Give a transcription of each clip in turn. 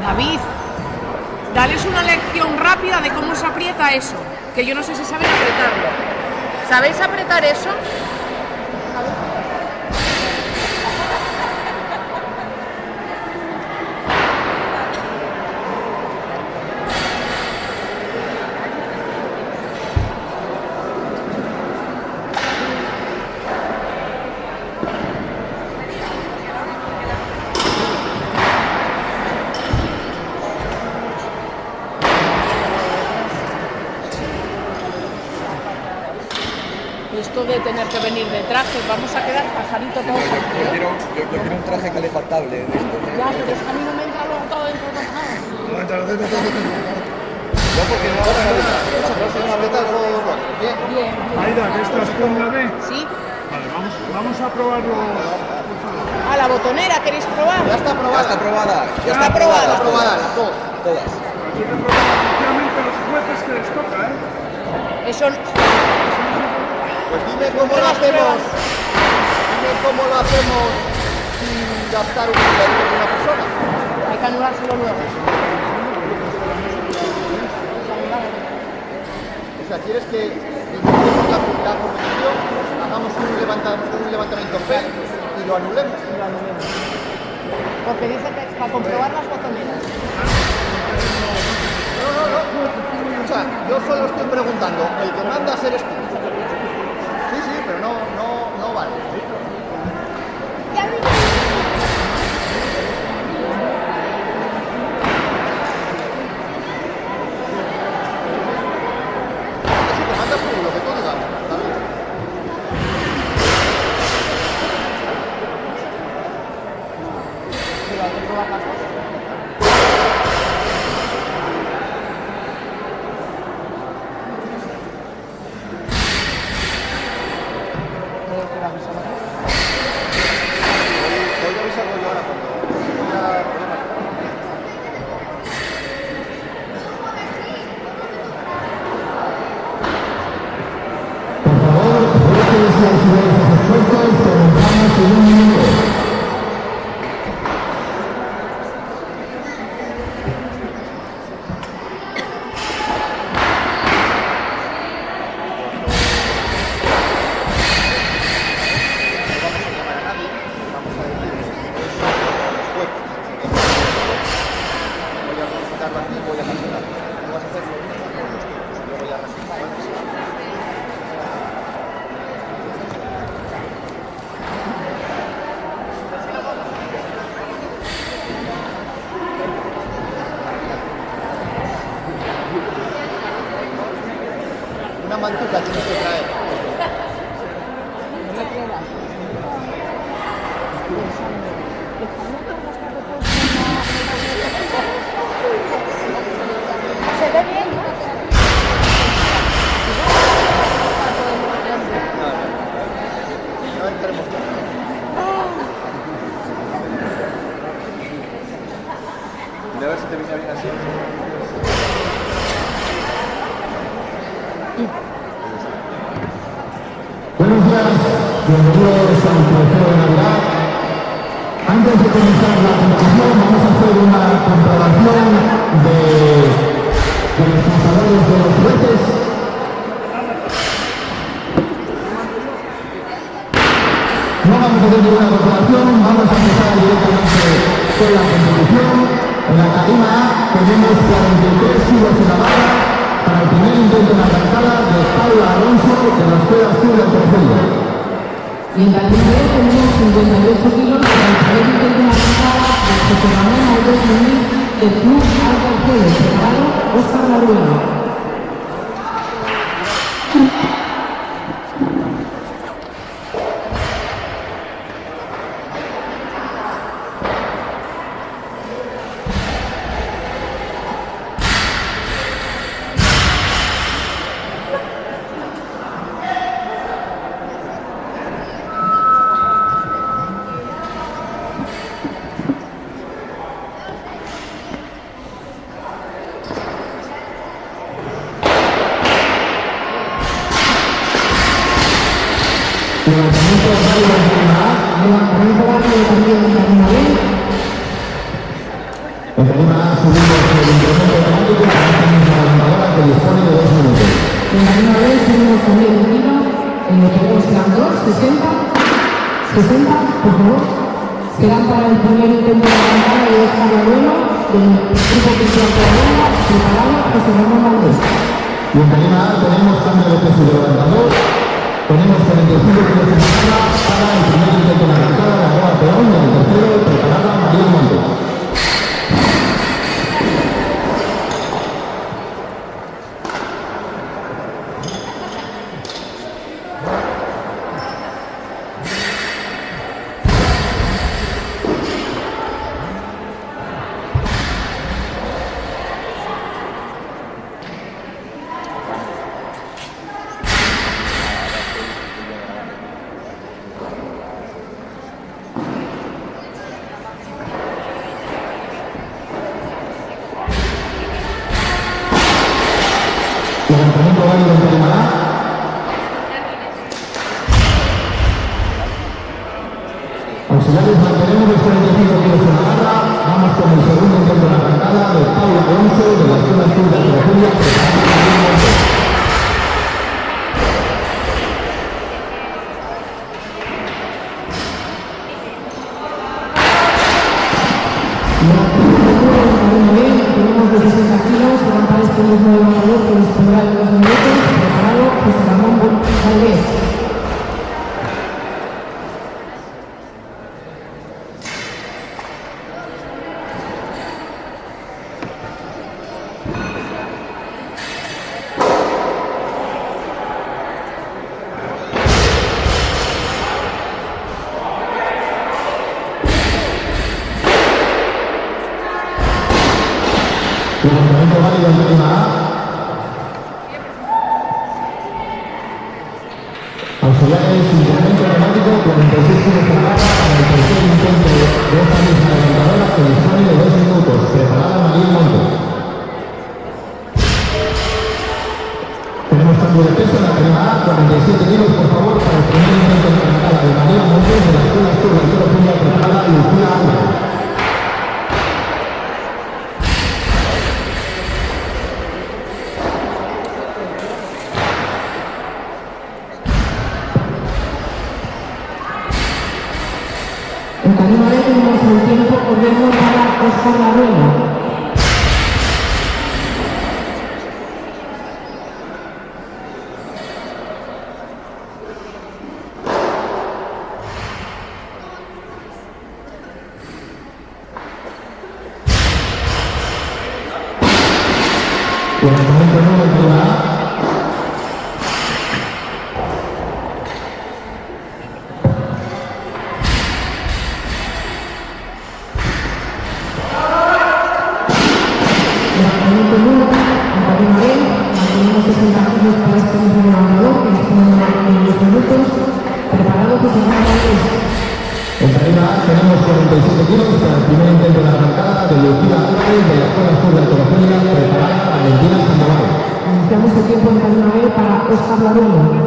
David, dales una lección rápida de cómo se aprieta eso, que yo no sé si saben apretarlo. ¿Sabéis apretar eso? Esto de tener que venir de traje, vamos a quedar pajarito todos. Yo quiero un traje calefactable de esto. Ya, pero es que a mí no me entra luego todo dentro del traje. No, porque no vamos a apretar algo. Bien. Aida, ¿que estás con la B? ¿Sí? Vale, vamos a probarlo. Ah, la botonera, ¿queréis probar? Ya está aprobada. Ya está aprobada. Está aprobada, las dos. Todas. Aquí te prueban oficialmente los jueces que les toca, ¿eh? Eso... Pues dime cómo lo hacemos. Dime cómo lo hacemos sin gastar un dinero de una persona. Hay que anulárselo luego. O sea, ¿quieres que iniciemos la competición, hagamos un levantamiento feo y lo anulemos? Porque dice que para comprobar las botoneras. No. Escucha, yo solo estoy preguntando, el que manda a ser tú. Sí, pero no vale. Así que mandas tú lo que tú digas, David. Pero hay que probar las dos. Una mantuca tienes que traer. No me creas. Se ve bien, ¿no? No entremos. A ver si te viene bien así. Buenos días, bienvenidos al trofeo de Navidad. Antes de comenzar la competición vamos a hacer una comprobación de los pasadores de los jueces. No vamos a hacer ninguna comprobación, vamos a empezar directamente con la competición. En la tarima A tenemos 43 kilos en la barra para el primer intento en la arrancada de Paula Alonso de la Escuela Sur del Tercero. Y en la tarima B tenemos 58 kilos para el primer intento en la arrancada de José Ramón Alves Muñiz del Club Alcalceo, preparado Óscar Laruelo. Levantamiento válido en tarima A. Levantamiento válido también en tarima B. En tarima A subimos el incremento automático para esta misma levantadora que dispone de 2 minutos. En tarima B subimos también un kilo. Tenemos serán 2, 60. 60, por favor. Serán para el primer intento de la arrancada de Óscar Laruelo del grupo Cristian Correa, preparado José Ramón Valdés. Y en tarima A tenemos cambio de peso de levantador. Tenemos 45 kilos en la barra para el primer intento en la arrancada de Aroa Peón y en el tercero preparada María Montes. Levantamiento válido en tarima A. Auxiliares, mantenemos los 45 kilos en la barra. Vamos con el segundo intento de la arrancada de Paula Alonso de la Escuela Sur de Alterofilia, preparada María Montes. Tenemos de 60 kilos, serán para este mismo levantador que dispondrá de 2 minutos, preparado José Ramón Valdés. Levantamiento válido en tarima A. Auxiliares, incremento automático, 46 kilos en la barra para el tercer intento de esta misma levantadora que dispone de 2 minutos. Preparada María Montes. Tenemos cambio de peso en la tarima A, 47 kilos por favor para el primer intento de arrancada de María Montes de la Escuela Sur de Alterofilia, preparada Lucía Álvarez. En tarima B tenemos el tiempo corriendo para Óscar Laruelo. Levantamiento nuevo en tarima A. Levantamiento nuevo en tarima B. Mantenemos 60 kilos para este mismo levantador que dispondrá de 2 minutos, preparado José Ramón Valdés. En tarima A tenemos 47 kilos para el primer intento de la arrancada de Lucía Álvarez de la Escuela Sur de Alterofilia, preparada Valentina Sandoval. Iniciamos el tiempo en tarima B para Óscar Laruelo.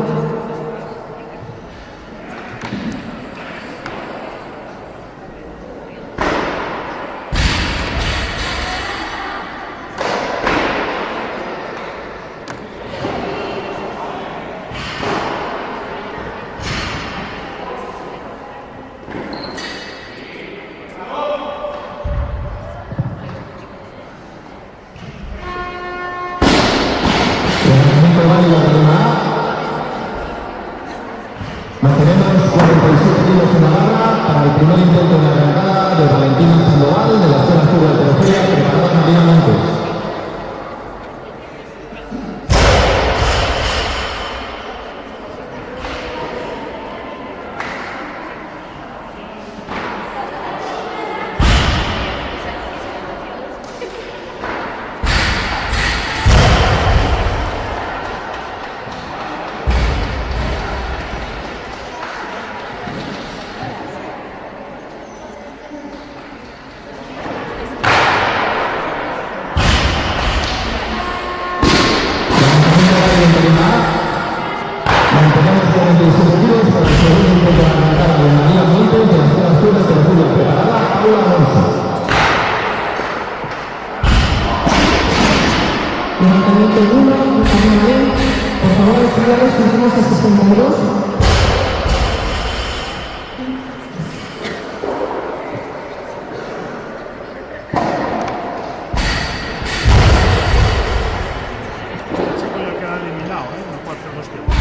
Mantenemos 47 kilos en la barra para el primer intento de arrancada de Valentina Sandoval de la Escuela Sur de Alteroferia, preparada María Montes. Mantenemos 47 kilos para el segundo intento de arrancada de María Montes de la Escuela Sur de Alteroferia, preparada Paula Alonso. Levantamiento 1, camino bien. Por favor, auxiliares, subimos a 62. El chico ya queda eliminado, ¿eh? No puede hacer los tiempos.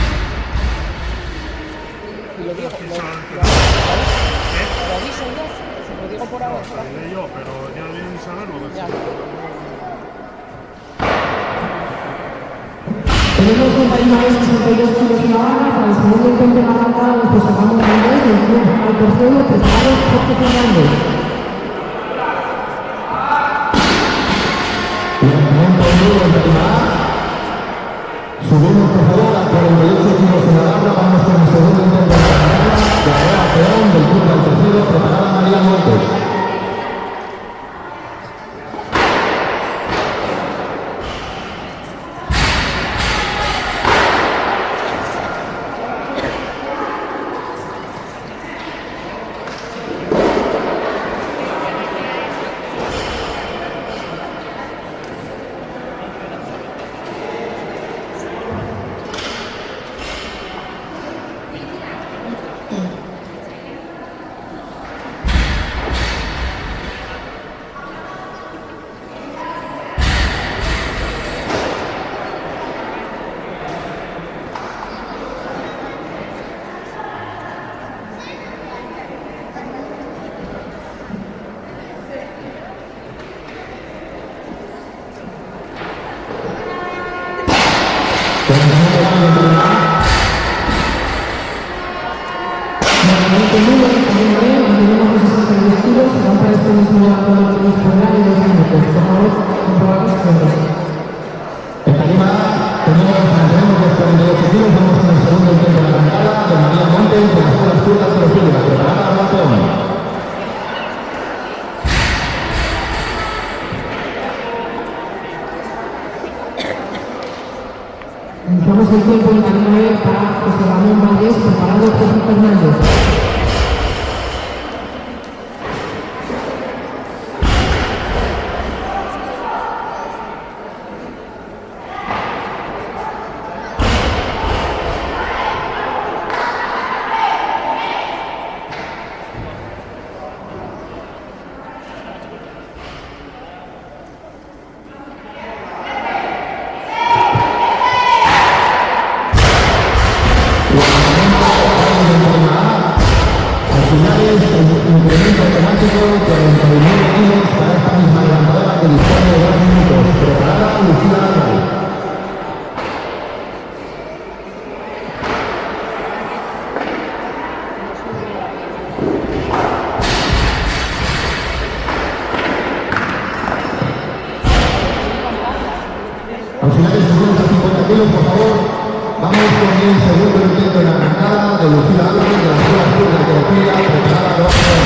Y lo digo, ¿Eh? lo aviso yo, se lo digo por No, ahora. se lo diré yo, pero ya deben saberlo del Ya. chico. Tenemos 62 kilos en la barra para el segundo intento de arrancada de José Ramón Valdés del Club Alteroferia, preparado Jorge Fernández. Levantamiento duro en prima A. Subimos por favor a 48 kilos en la barra. Vamos con el segundo intento de arrancada de Aroa Peón del Club Alteroferia, preparada María Montes. Levantamiento 1, camino bien. Mantenemos 62 kilos. Serán para este mismo levantamiento de Luis Fernández 2 minutos. Por favor, comprobamos tiempos. En tarima A mantenemos los 48 kilos. Vamos con el segundo intento de arrancada de María Montes de la Escuela Sur de Alteroferia, preparada Aroa Peón. Iniciamos el tiempo en camino bien para José Ramón Valdés, preparado Jorge Fernández. Finales, el incremento automático de 49 kilos para esta misma levantadora que dispone de 2 minutos. Preparada Lucía Álvarez. Auxiliares, subimos a 50 kilos, por favor. Vamos con el segundo intento de arrancada de Lucía Álvarez de la Escuela Sur de Alteroferia, preparada Aroa Peón.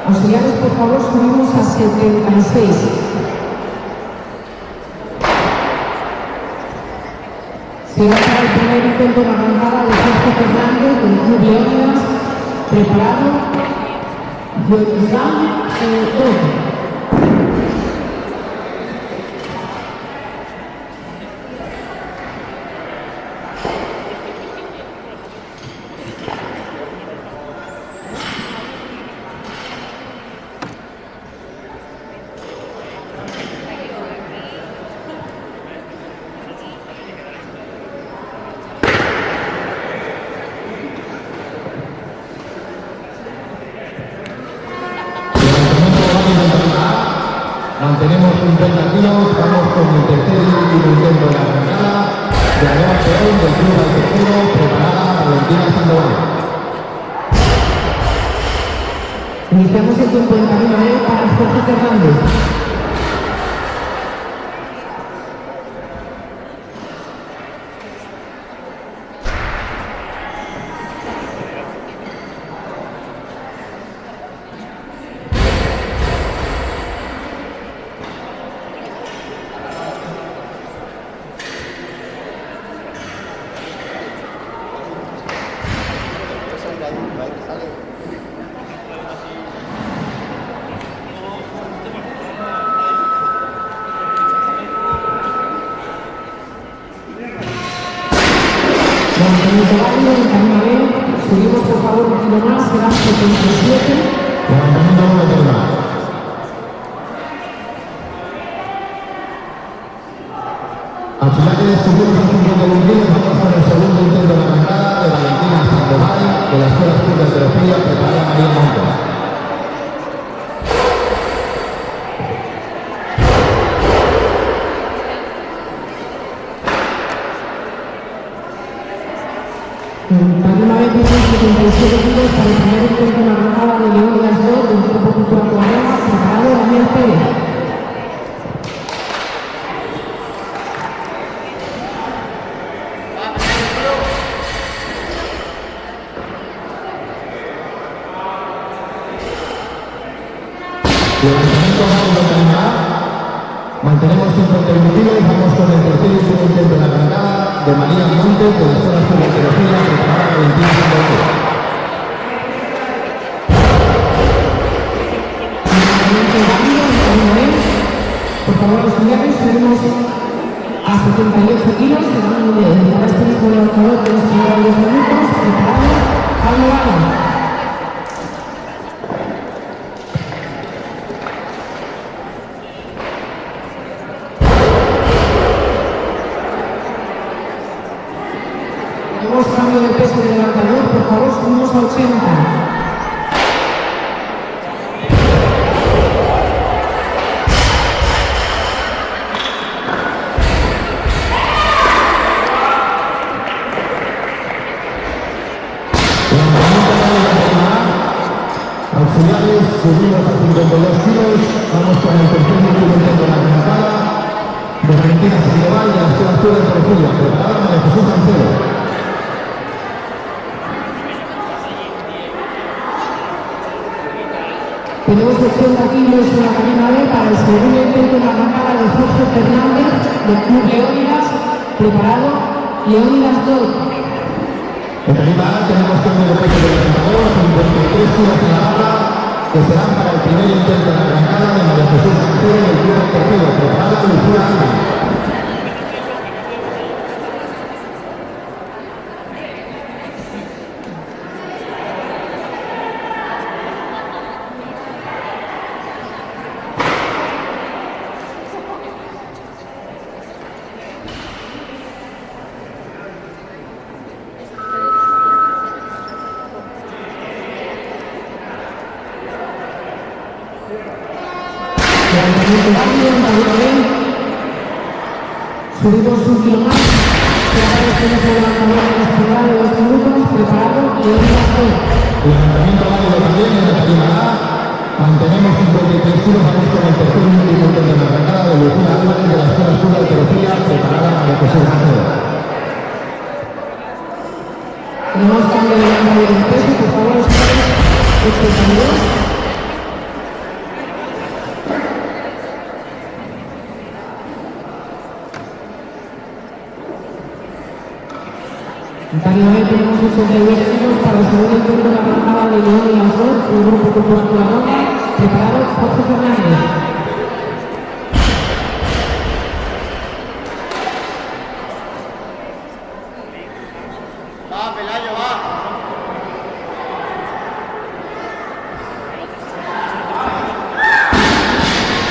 Auxiliares, por favor, subimos a 76. Será para el primer intento de arrancada de Jorge Fernández del Club Leónidas, preparado Yorizán Don. Mantenemos 50 kilos, vamos con el tercer y último intento de la arrancada. De Aroa Peón, del Club Alquejero, preparada Valentina Sandoval. Iniciamos el tiempo de camino para Jorge Fernández. Subimos por favor un kilo más, serán 77. Levantamiento de terna. Auxiliares, subimos a 51 kilos, vamos con el segundo intento de la arrancada de Valentina Sandoval, de la Escuela Sur de Alterofilia, preparada María Montes. También a veces son 77 kilos para el primer intento de la arrancada de León de las dos, del Grupo Cultural Coahuila, preparado Daniel Pérez. Levantamiento bajo de terminar. Mantenemos 51 kilos, vamos con el tercer y último intento de la arrancada de María Montes, de la Escuela Sur de Alterofilia, preparada Valentina Sandoval. Por favor, los estudiantes subimos a 78 kilos, serán de este mismo levantador de los primeros 2 minutos, preparado Pablo Vara. Tenemos cambio de peso del levantador, por favor, subimos a 80. Auxiliares, subimos a 52 kilos, vamos con el tercer y último intento de la arrancada de Valentina Sandoval, de la Escuela Sur de Alterofilia, preparada María Jesús Cancelo. Tenemos 80 kilos en la cabina B para el segundo intento de la arrancada de Jorge Fernández, del Club Leónidas, preparado Leónidas 2. En tarima A tenemos cambio de peso del levantador, 53 kilos en la barra, que serán para el primer intento de la arrancada de María Jesús Cancelo, del Club Alquejero, preparada Lucía Alba. Subimos un kilo más, preparado este mismo levantador de la espalda de 2 minutos, preparado Leónidas 2. Levantamiento válido también en la tarima A. Mantenemos 53 kilos, vamos con el tercer y último intento de la arrancada de Lucía Álvarez, de la Escuela Sur de Alterofilia, preparada María Jesús Cancelo. Tenemos cambio de levantador de peso, por favor, ustedes, 82. En tarima B tenemos 82 kilos para el segundo intento de la arrancada de León y las dos, el Grupo Cultural Coahuila, preparado Jorge Fernández. Va, Pelayo, va.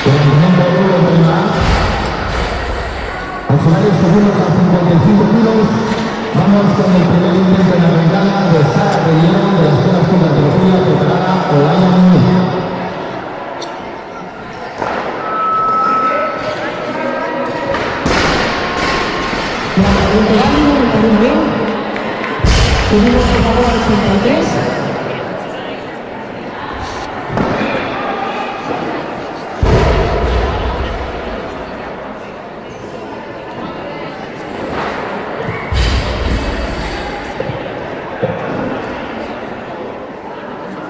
Levantamiento doble de tarima A. Auxiliares, subimos a 55 kilos. Vamos con el primer intento de la arrancada de Sara de León, de la Escuela Sur de Alterofilia, preparada Olaya Muñoz. Levantamiento válido, Tarima B. Subimos por favor al 83.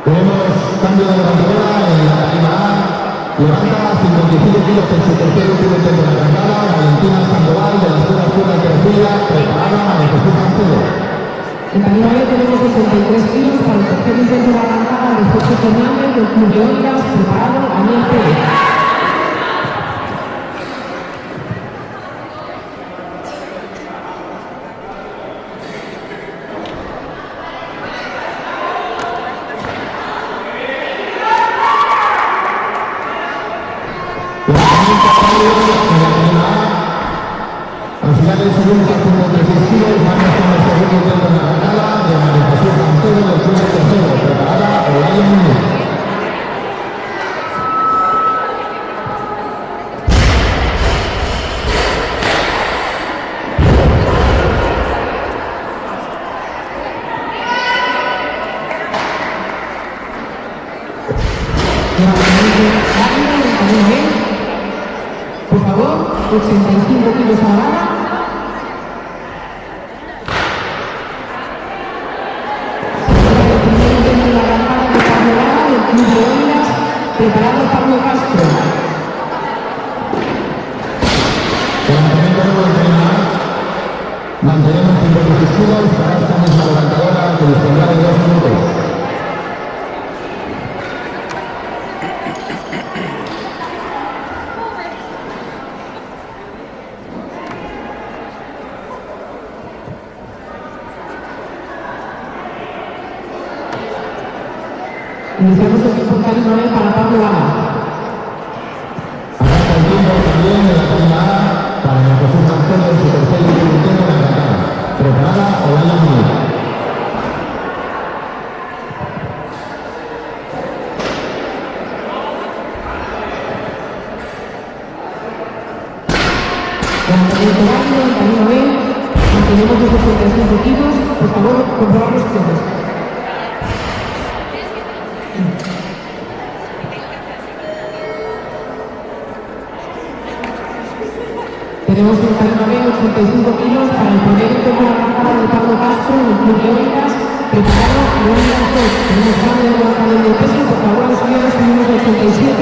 Tenemos cambio de levantadora en la tarima A. Levanta 55 kilos en su tercer último intento de la arrancada. Valentina Sandoval de las Cuerdas Cuerdas de Arcilla, preparada María Jesús Mancebo. En tarima B tenemos 63 kilos para el tercer intento de arrancada de José Fernández del Club de Ondas, preparado Daniel Pérez. Auxiliares subimos a 56 kilos, vamos con el segundo intento de arrancada de María Jesús Mancebo del Club de Tercero, preparada Olaya Núñez. Por favor, 85 kilos a la barra. El primer intento de la arrancada de Pablo Lara del Club de Ondas, preparado Pablo Castro. Levantamiento nuevo de tarima A. Mantenemos 56 kilos para esta misma levantadora que dispondrá de 2 minutos. Iniciamos el tiempo en tarima B para Pablo Lara. Arranca el tiempo también en la tarima A para María Jesús Mancebo en su tercer y último intento de arrancada. Preparada Olaya Núñez. Levantamiento válido en tarima B. Mantenemos los 65 kilos. Por favor, comprobar los tiempos. Tenemos en tarima B 85 kilos para el primer intento de arrancada de Pablo Castro del Club de Ondas, preparado Ondas 2. Tenemos cambio de levantamiento de peso, por favor, los señores subimos de 87.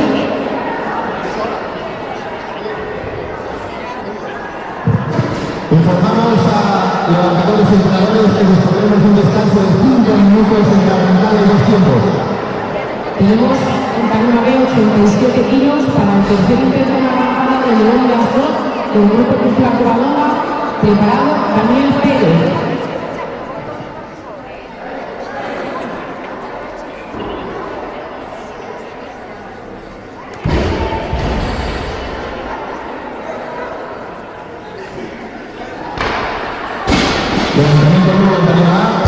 Informamos a levantadores y entrenadores que dispondremos de un descanso de 5 minutos entre arrancada y 2 tiempos. Tenemos en tarima B 87 kilos para el tercer intento de arrancada de Ondas 2 del Grupo Cultural Covadonga, preparado Daniel Pérez. Levantamiento nuevo en tarima A.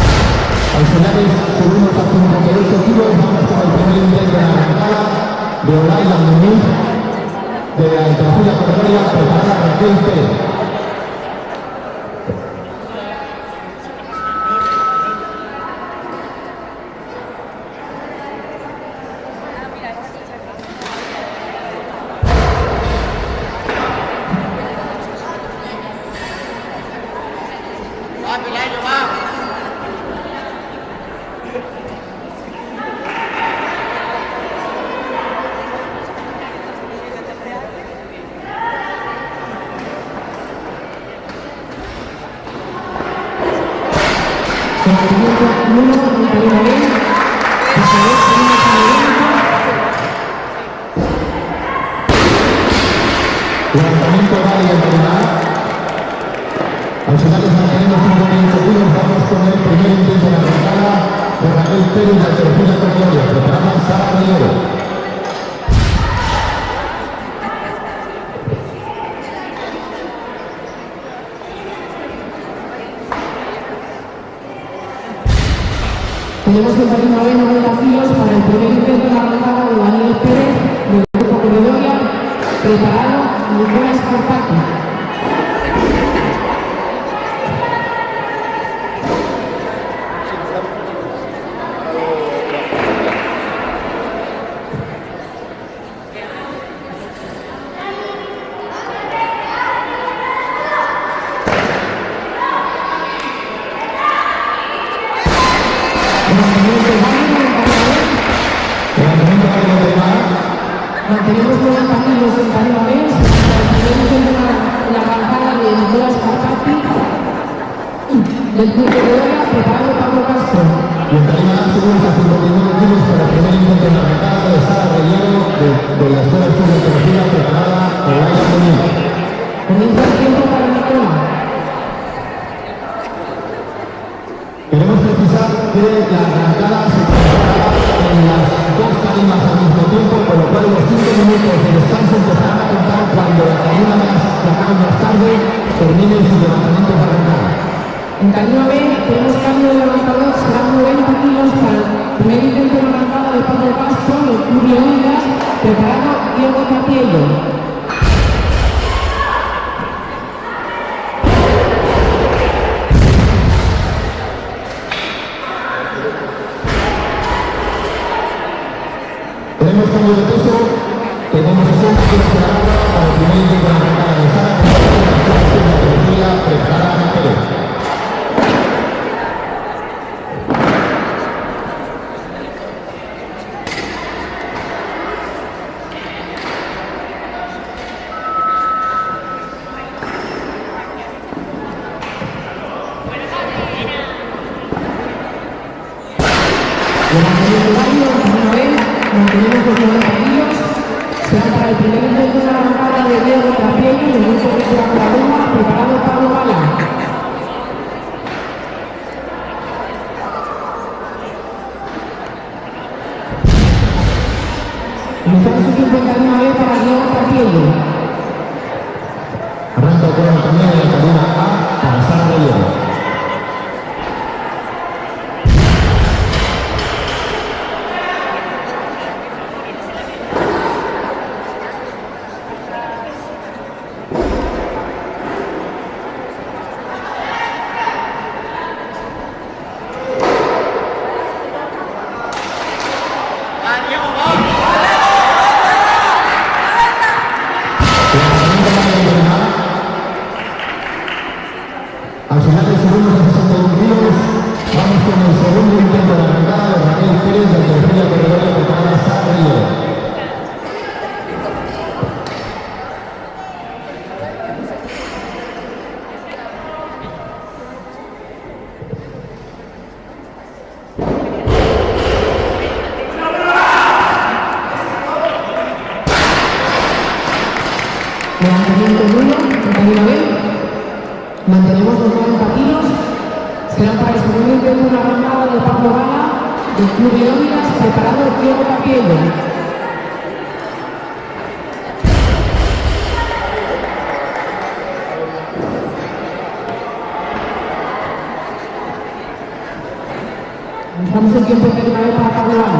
Auxiliares subimos a 58 kilos, vamos con el primer intento de arrancada de Olaya Núñez de la tercera categoría, preparada Raquel Pérez. Va, Pelayo, va. Levantamiento nulo en tarima B. Por favor, seguimos a la Levantamiento válido en tarima A. Auxiliares mantenemos 58 kilos, vamos con el primer intento de arrancada de Raquel Pérez de la tercera categoría, preparada Sara Rivero. Tenemos en tarima B 90 kilos para el primer intento de arrancada de Daniel Pérez del Grupo Corredoria, preparado Nicolás Carpati. del Club de Gloria, preparado Pablo Castro. Y en tarima seguimos a 59 kilos para el primer intento de arrancada de Sara Rellero de la Escuela de Estudios de Teología, preparada Olaya Muñiz. Comienza el tiempo para Nicola. Queremos precisar que la arrancada se prepara en las dos tarimas al mismo tiempo, con lo cual los 5 minutos de descanso empezarán a contar cuando la tarima más tarde termine su levantamiento de arrancada. En tarima B tenemos cambio de levantador, serán 90 kilos para el primer intento de arrancada de Pablo Castro, del Club Leonidas, preparado Diego Capiello. Tenemos cambio de peso, tenemos 60 kilos de agua para el primer intento de arrancada de Sara, preparada Ana Pérez. Mantenemos los 90 kilos, será para el primer intento de la arrancada de Diego Capiello, del grupo de Cuadraduma, preparado Pablo Gala. Comenzamos su tiempo en tarima B para Diego Capiello. Arranca con también en la tarima A para Sara Rellero. Al final del segundo a 61 kilos, vamos con el segundo intento de arrancada de Raquel Pérez de la tercera categoría preparada Sara Rellero. Levantamiento 1, en tarima B. Mantenemos los 90 kilos, serán para el segundo intento una arrancada de Pablo Gala, del Club Leónidas, preparado Diego Capiello. Comenzamos el tiempo en tarima B para Pablo Gala.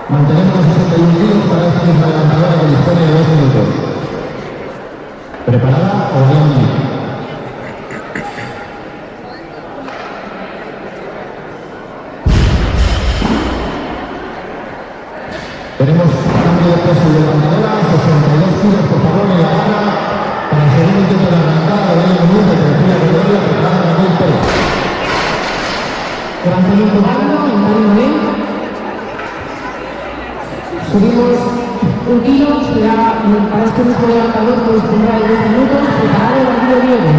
Mantenemos los 61 kilos para esta misma levantadora que dispone de 2 minutos. ¿Preparada o bien? Tenemos cambio de peso y levantadora, 62 kilos por favor en la barra para el segundo intento de arrancada de Olaya Muñiz de tercera categoría preparada Raquel Pérez. Levantamiento válido en tarima B. Subimos 1 kilo, será para este mismo levantador que dispondrá de 2 minutos, preparado Darío Diego.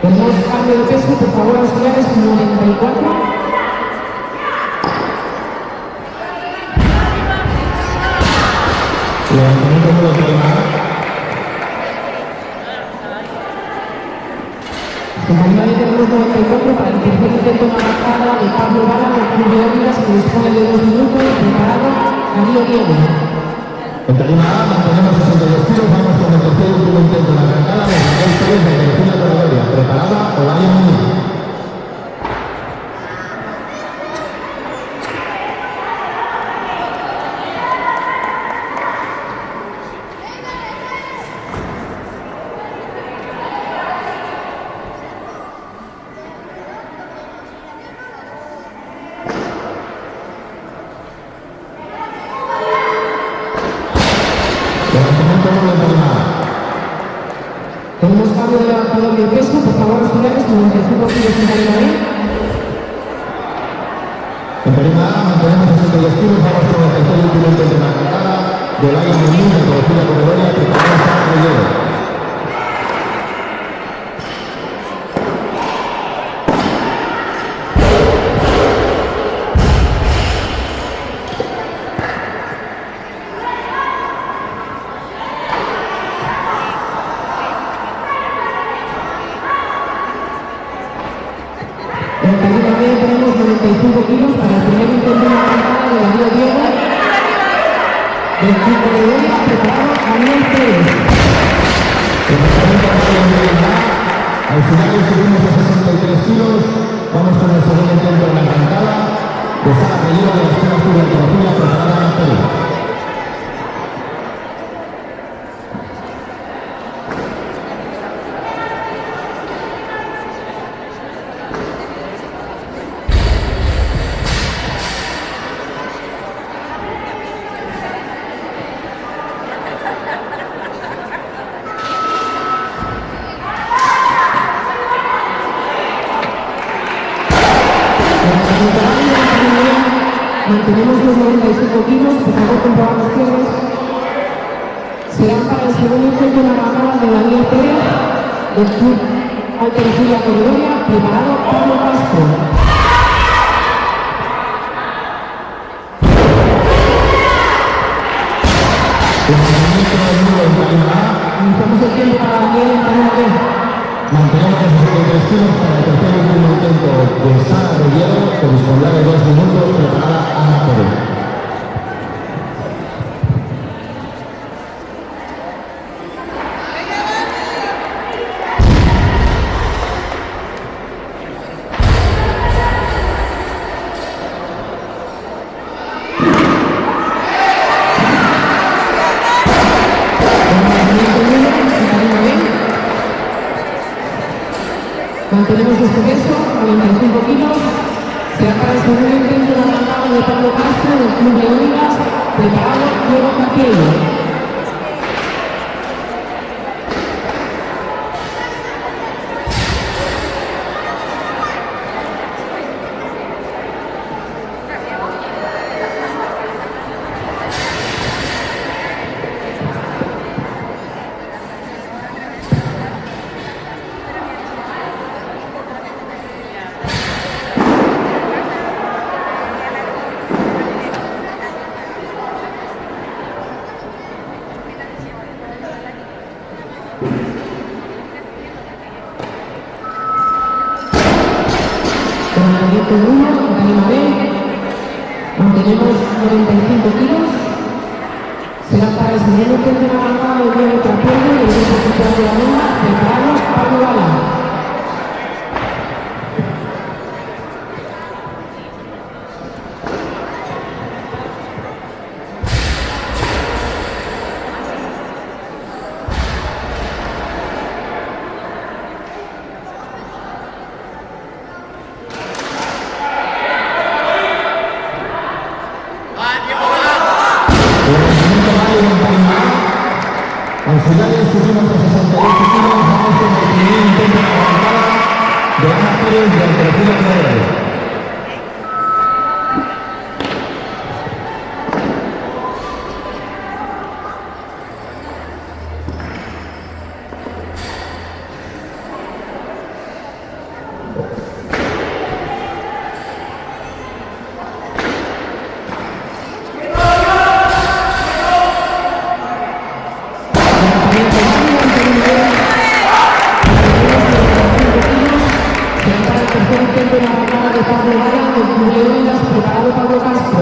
Tenemos cambio de peso, por favor, auxiliares, 94. Levantamiento número 3. Compañía de tenemos 94 para el tercer intento de arrancada de Pablo Gala del Club Leónidas, que dispone de 2 minutos, preparado Darío Diego. En tarima A mantenemos 62 kilos, vamos con el tercer y último intento de arrancada de Raquel Pérez de tercera categoría preparada Olaya Muñiz. Tenemos cambio de levantador de peso, por favor, auxiliares, 95 kilos en tarima B. sus destinos, vamos con el tercer y último intento de la arrancada del año 2000 de Colegio Corredoria, preparamos a Reyero. También tenemos 95 kilos para el primer intento de la arrancada de Darío Diego, del equipo de Goya, preparado Daniel Pérez. Al final subimos a 63 kilos, vamos con el segundo intento de la arrancada de Sara Reyero de la Escuela Sur de Arqueología, preparada Ana Pérez. Mantenemos los 95 kilos, por favor, comprobar los cierres. Serán para el segundo intento de la arrancada de Daniel Pérez, del Club Alternativa Corredoria, preparado Pablo Castro. Iniciamos el tiempo para Daniel en Canadá B. Mantenemos los 63 kilos para el tercer y último intento de Sara Reyero, con disponibilidad de 2 minutos, preparada Ana Pérez. Mantenemos este peso, 95 kilos. Será para el segundo intento de la arrancada de Pablo Castro del Club de Leonidas, preparado Diego Capiello. Proyecto 1, Dani Mabel, mantenemos 95 kilos, será para el segundo intento de la arrancada de Diego Capiello y el grupo central de la ronda, preparados Pablo Bala. Auxiliares subimos a 68 kilos, vamos con el primer intento de la arrancada de Ana Pérez de Alternativa Corredoria. Preparado Pablo Castro.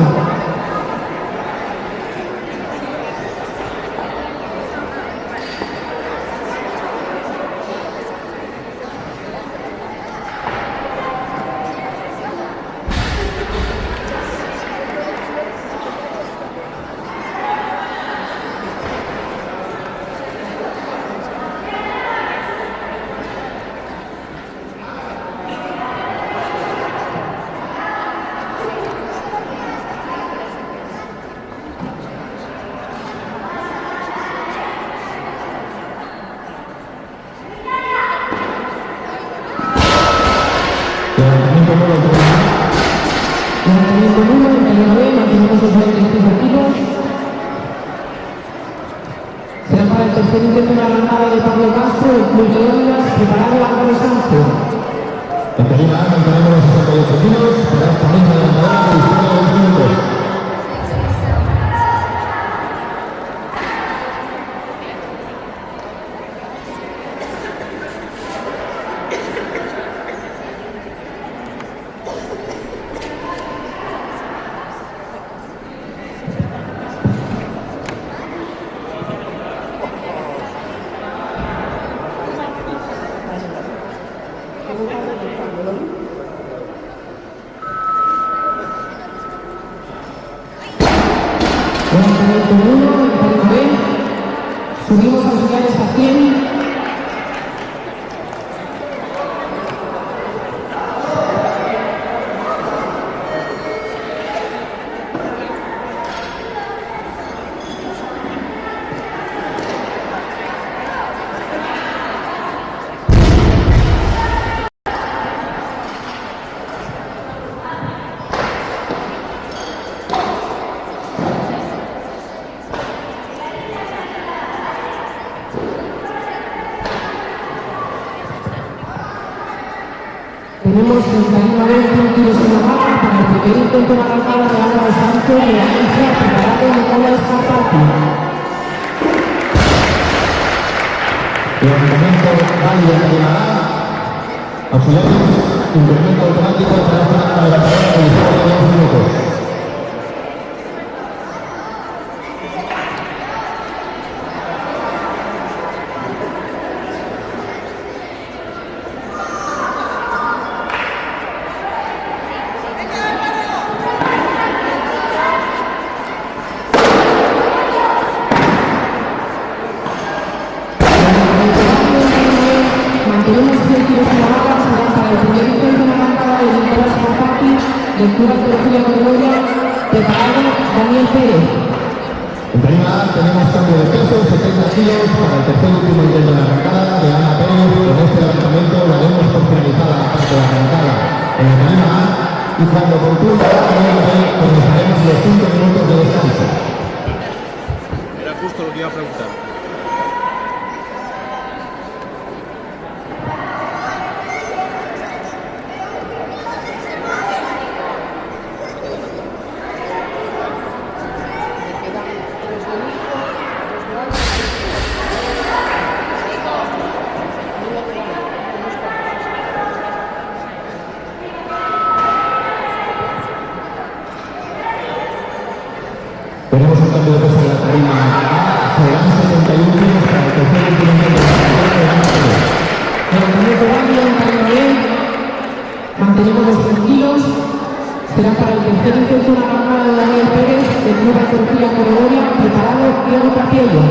Levantamiento 1 en Canadá B, mantenemos para el tercer intento de la arrancada de Pablo Castro, el Club de Ondas, preparado Álvaro Sánchez. En Tarima A mantenemos los 68 kilos para esta misma levantadora de dispone de 20 minutos. Subimos auxiliares a 100. Tenemos 39 kilos en la barra para el primer intento de arrancada de Álvaro Sánchez de la agencia preparado Nicolás Carpati. Levantamiento válido en Tarima A. Auxiliares, incremento automático para esta levantadora de dispone de 2 minutos. Mantenemos 100 kilos en la barra, serán para el primer intento de la arrancada de Nicolás Carpati, lectura de Julio Gregoria, preparado Daniel Pérez. En Tarima A tenemos cambio de peso, 70 kilos para el tercer y último intento de la arrancada de Ana Pérez. Con este levantamiento lo haremos por finalizada la parte de la arrancada en la Tarima A y cuando concluya comenzaremos los 5 minutos de descanso. Era justo lo que iba a preguntar. Tenemos un cambio de peso en la Tarima A, serán 71 kilos para el tercer y último intento de la arrancada de Ana Pérez. Levantamiento válido en Tarima B. Mantenemos los 100 kilos. Será para el tercer intento de la arrancada de Daniel Pérez, del Club Antorcilla Gregoria, preparado Diego Capiello.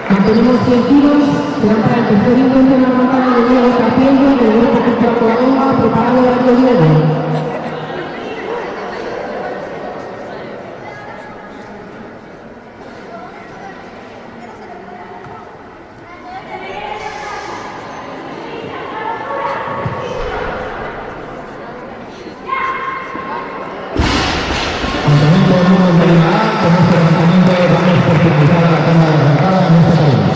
Mantenemos 100 kilos, serán para el tercer intento de la arrancada de Diego Capiello, del grupo Cultural Covadonga, preparado Darío Diego. Campamento número de Tarima A, con este levantamiento vamos por finalizar la tanda de arrancada en esta tarima.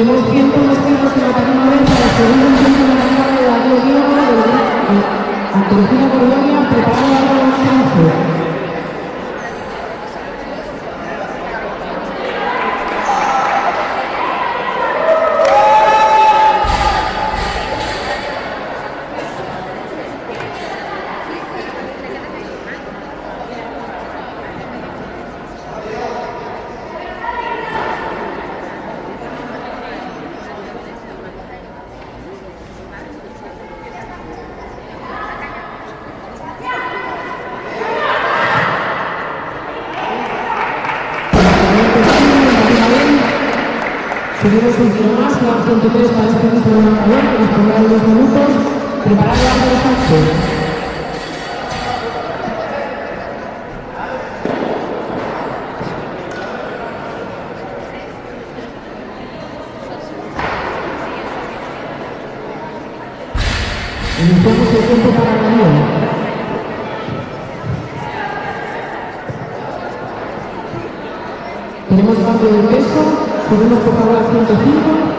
Tenemos 102 kilos en la tarima B para el segundo intento de la carrera de Darío Diego de Antorcina Colonia, preparado a los Sánchez. Seguimos un kilo más, quedan 103 para este mismo marcador, que nos pondrá en 2 minutos. Preparado a los Sánchez. Iniciamos el tiempo para Daniel. Tenemos cambio de peso. Subimos por favor a 105.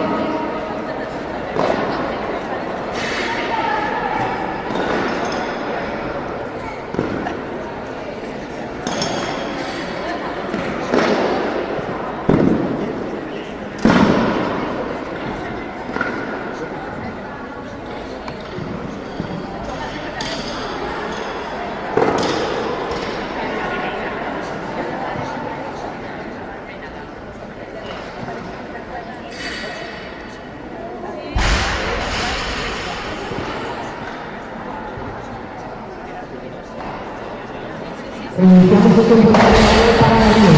Iniciamos el tiempo para Daniel.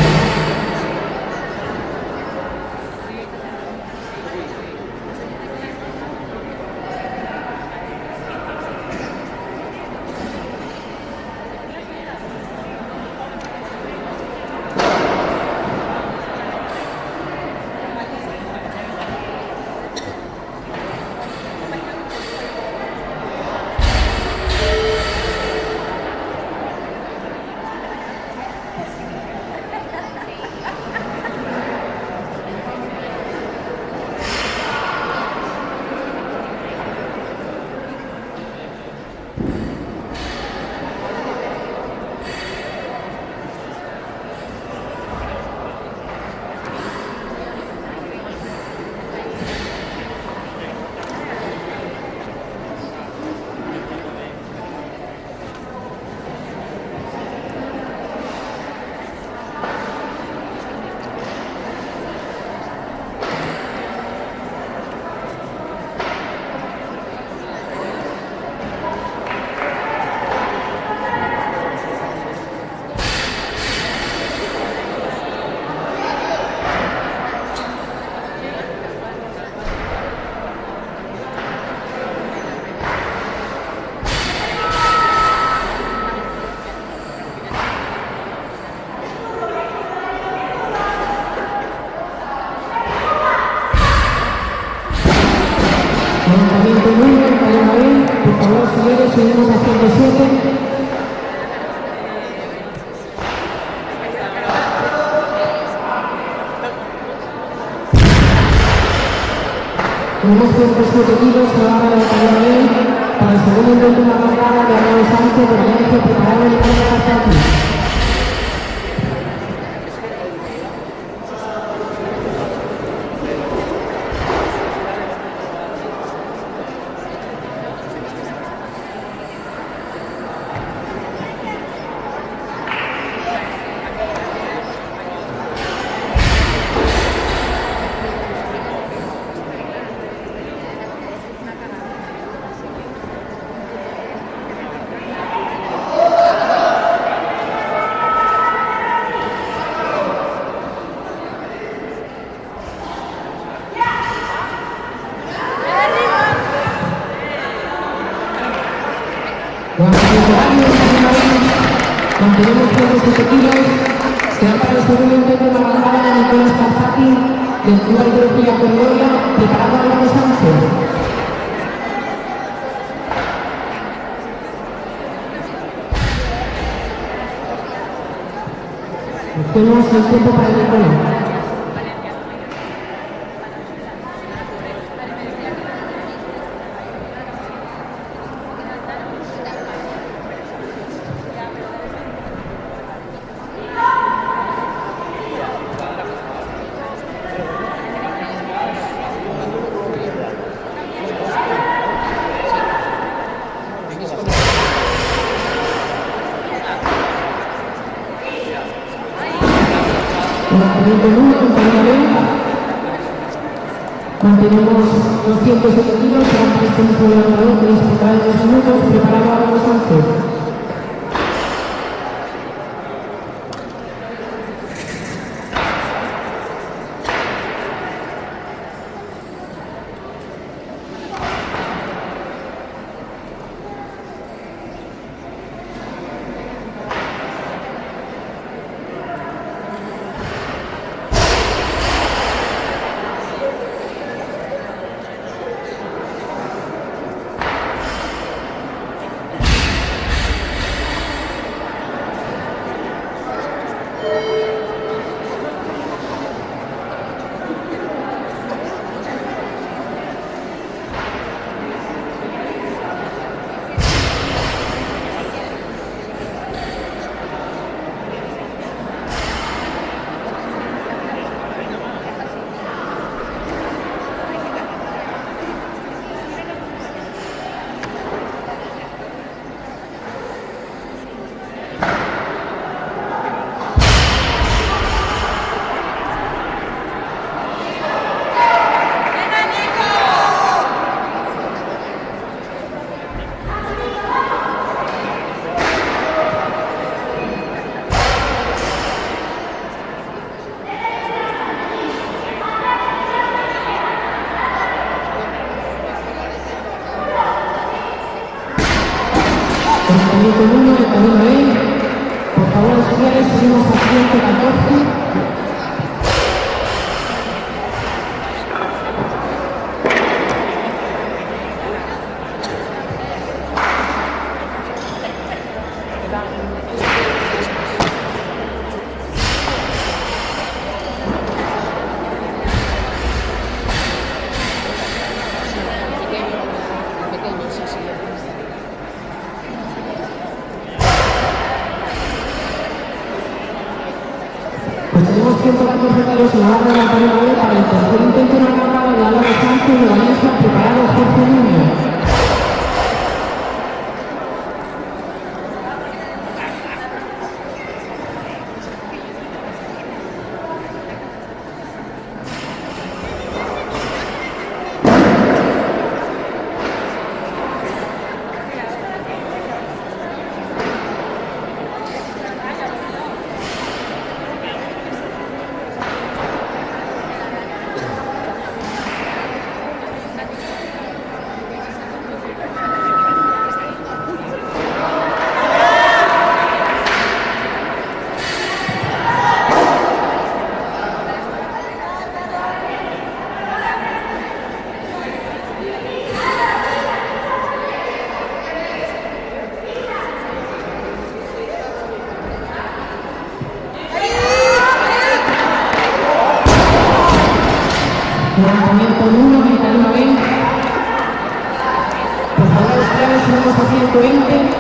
Levantamiento muy bien, cadena B. Por favor, señores, subimos a 107. Tenemos 107 kilos que van a la cadena B para el segundo intento de la carrera de Arnau Sánchez, por el preparado el equipo de Artaki. Mantenemos 107 kilos, será para el segundo intento de la bandada de Nicolás Calzati, del Club Hidrofila Colonia, preparado a Arnau Sánchez. Tenemos el tiempo para el Nicolás. Levantamiento 1, compañía B. Mantenemos 207 kilos, serán 3 tenis por levantador, tenéis que entrar en 2 minutos, preparado a los 11. Con uno de cabina B, por favor, auxiliares, subimos a 114. Pues tenemos 114 kilos en la barra de la cabina B para el tercer intento en la carga de Álvaro Sánchez de Valencia, preparado Jorge Niño. Levantamiento 1, ventanilla B. Por favor, auxiliares, subimos a 120.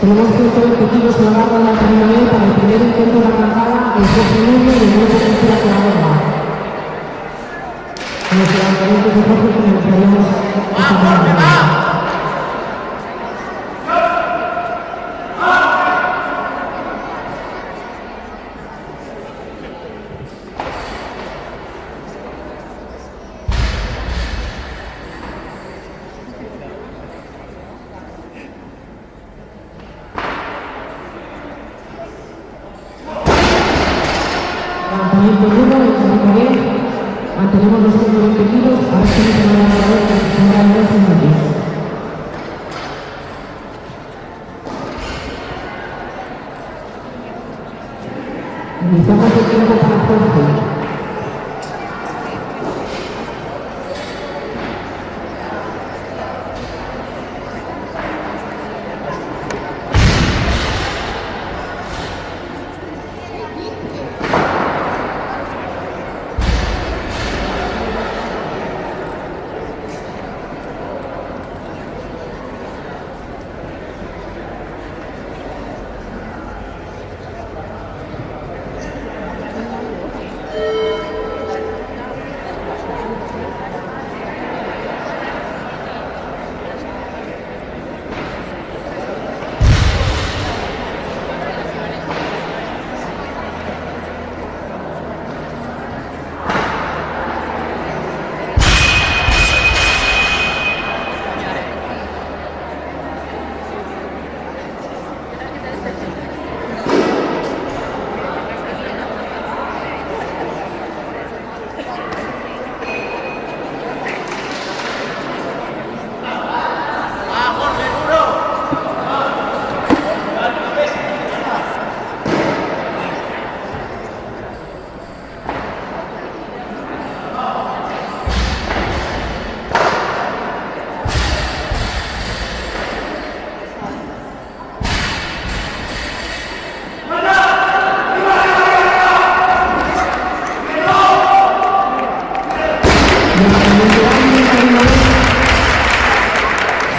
Tenemos 120 kilos en la barra de la cabina B para el primer intento de la arrancada del Jorge Niño y el grupo de tercera que la borda. En los levantamientos de Jorge comenzaríamos esta jornada.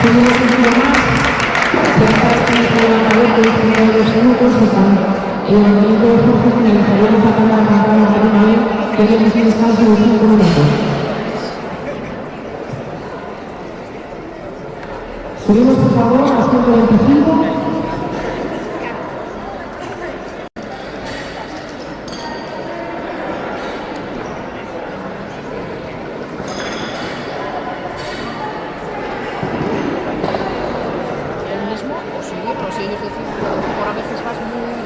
Seguimos un poco más. Se va a estar en el levantador de 32 minutos y con el levantamiento de fuerza finalizaremos la cámara de pantalla de una vez que haremos un descanso de 5 minutos. Subimos por favor a las 125.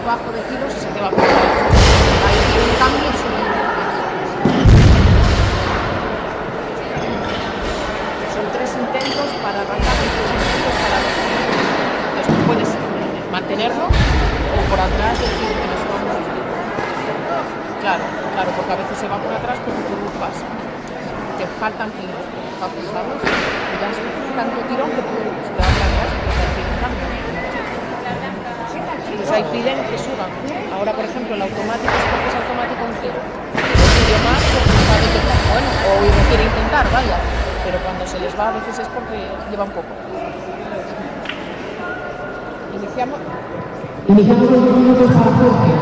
Bajo de kilos y se te va a poner. Ahí tiene un cambio y sube. Son 3 intentos para arrancar y 3 intentos para recibir. Entonces tú puedes mantenerlo o por atrás decir que nos vamos. Claro, porque a veces se va por atrás porque tú vas. Te faltan kilos, ¿sabes? Y das tanto tirón que tú se te va para atrás y te tiene un cambio. Entonces ahí piden que suban. Ahora, por ejemplo, el automático es porque es automático un giro. Lo más porque sabe que está bueno, o lo quiere intentar, vaya. Pero cuando se les va a veces es porque lleva un poco. Iniciamos. Iniciamos los 2 minutos para Jorge.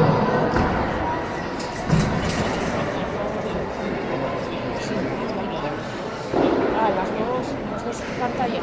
Las dos pantallas.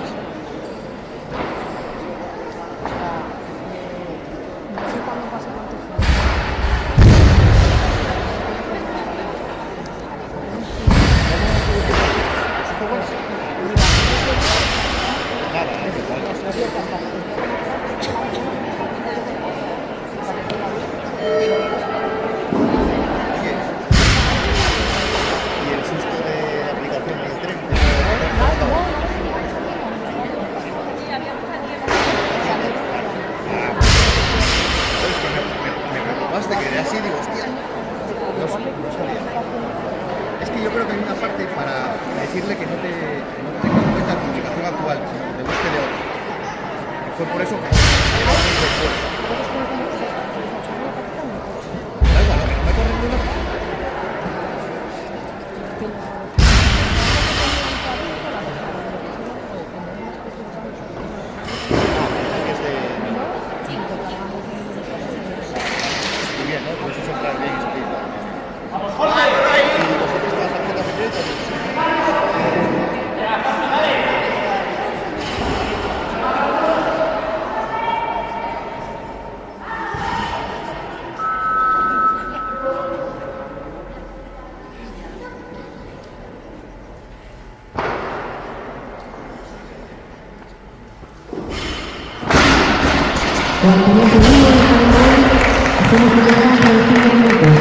Es que yo creo que hay una parte para decirle que no te tenga en cuenta tu ubicación actual, sino que te busque de otra. Y fue por eso que bien, ¿no? Por eso son bien escritas. Hacemos un descanso de 5 minutos.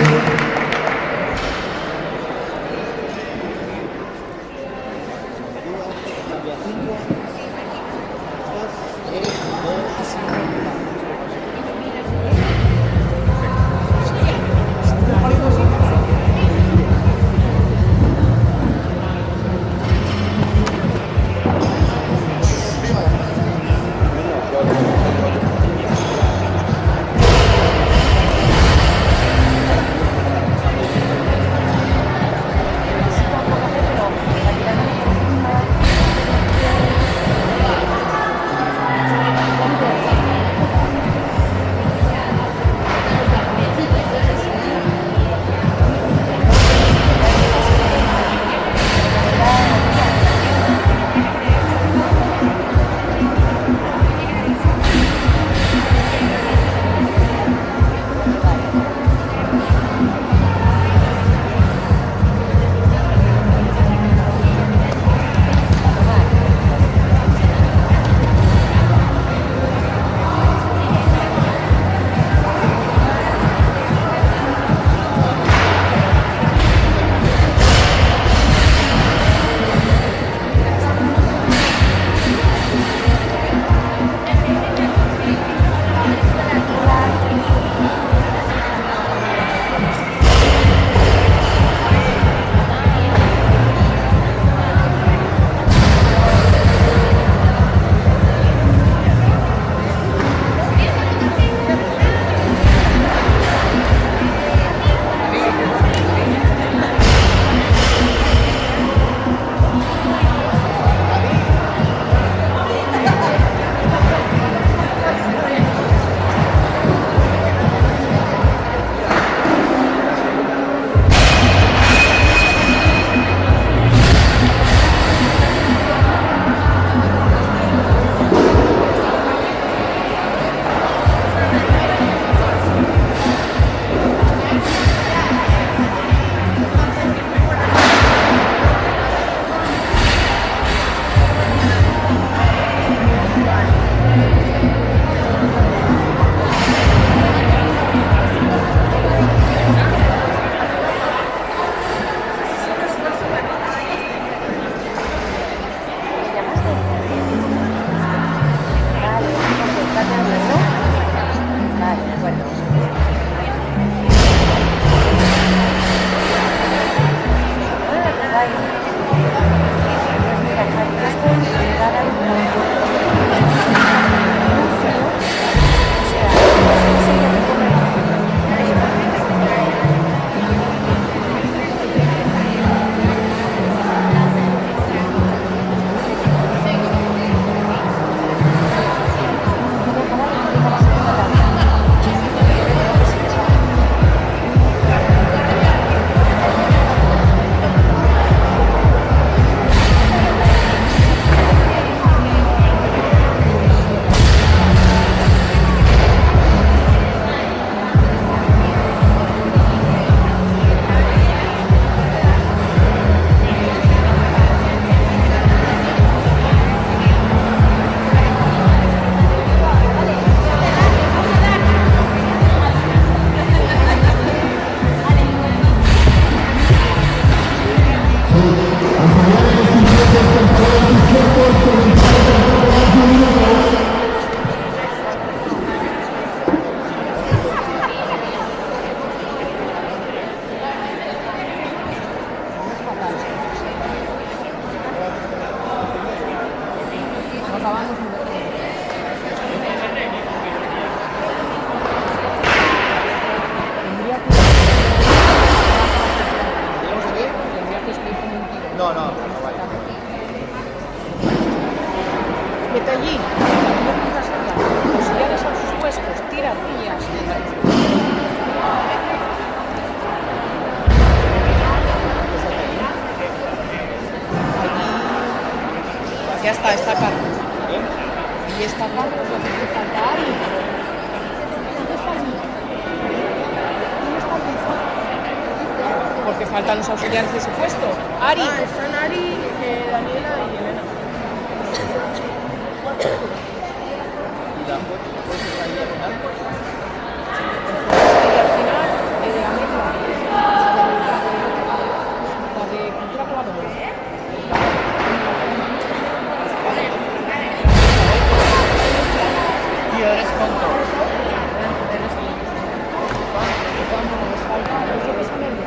acabamos muy bien. ¿Llegamos aquí? Tendría que estoy como un tiro. No, no, no vaya. Vete allí, no pintas nada. Auxiliares a sus puestos, tira pillas. Allí. Ya está Carlos. Allí está Carlos, lo que te falta Ari. ¿Dónde está allí? ¿Dónde está allí? Porque faltan los auxiliares de ese puesto. Ari. Están Ari, Daniela y Elena. Y la juez está ahí al final. Y al final, Amelia, la de cultura colaborativa. Tío, eres tonto. Nos falta, yo creo que es Amelia.